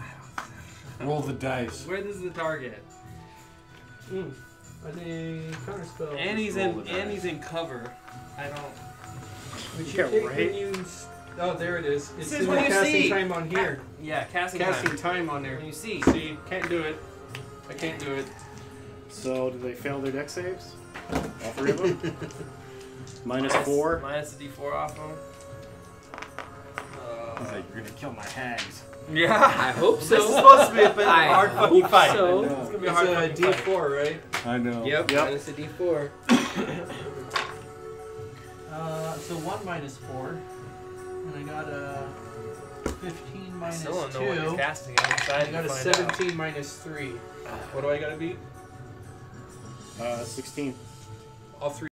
Roll the dice. where is the target? I think counter spell. And he's roll the in dice. cover. I don't. Which you Yeah, take right. when you... Oh, there it is. It's says in the when you casting see. time on here. Yeah, casting Casting time on there. When you see. See, can't do it. I can't do it. So do they fail their dex saves? All 3 of them? -4. Minus the D4 off him. He's like, you're gonna kill my hags. Yeah. I hope This is so. supposed to be a I hard fucking hope fight. so. It's gonna be a It's hard a fucking fight. D4, right? I know. Yep, Yep. minus a D4. So 1 minus 4. And I got a 15 I minus still don't 2. know what he's casting. I'm I excited got to a find 17 minus 3. What do I gotta beat? 16. All three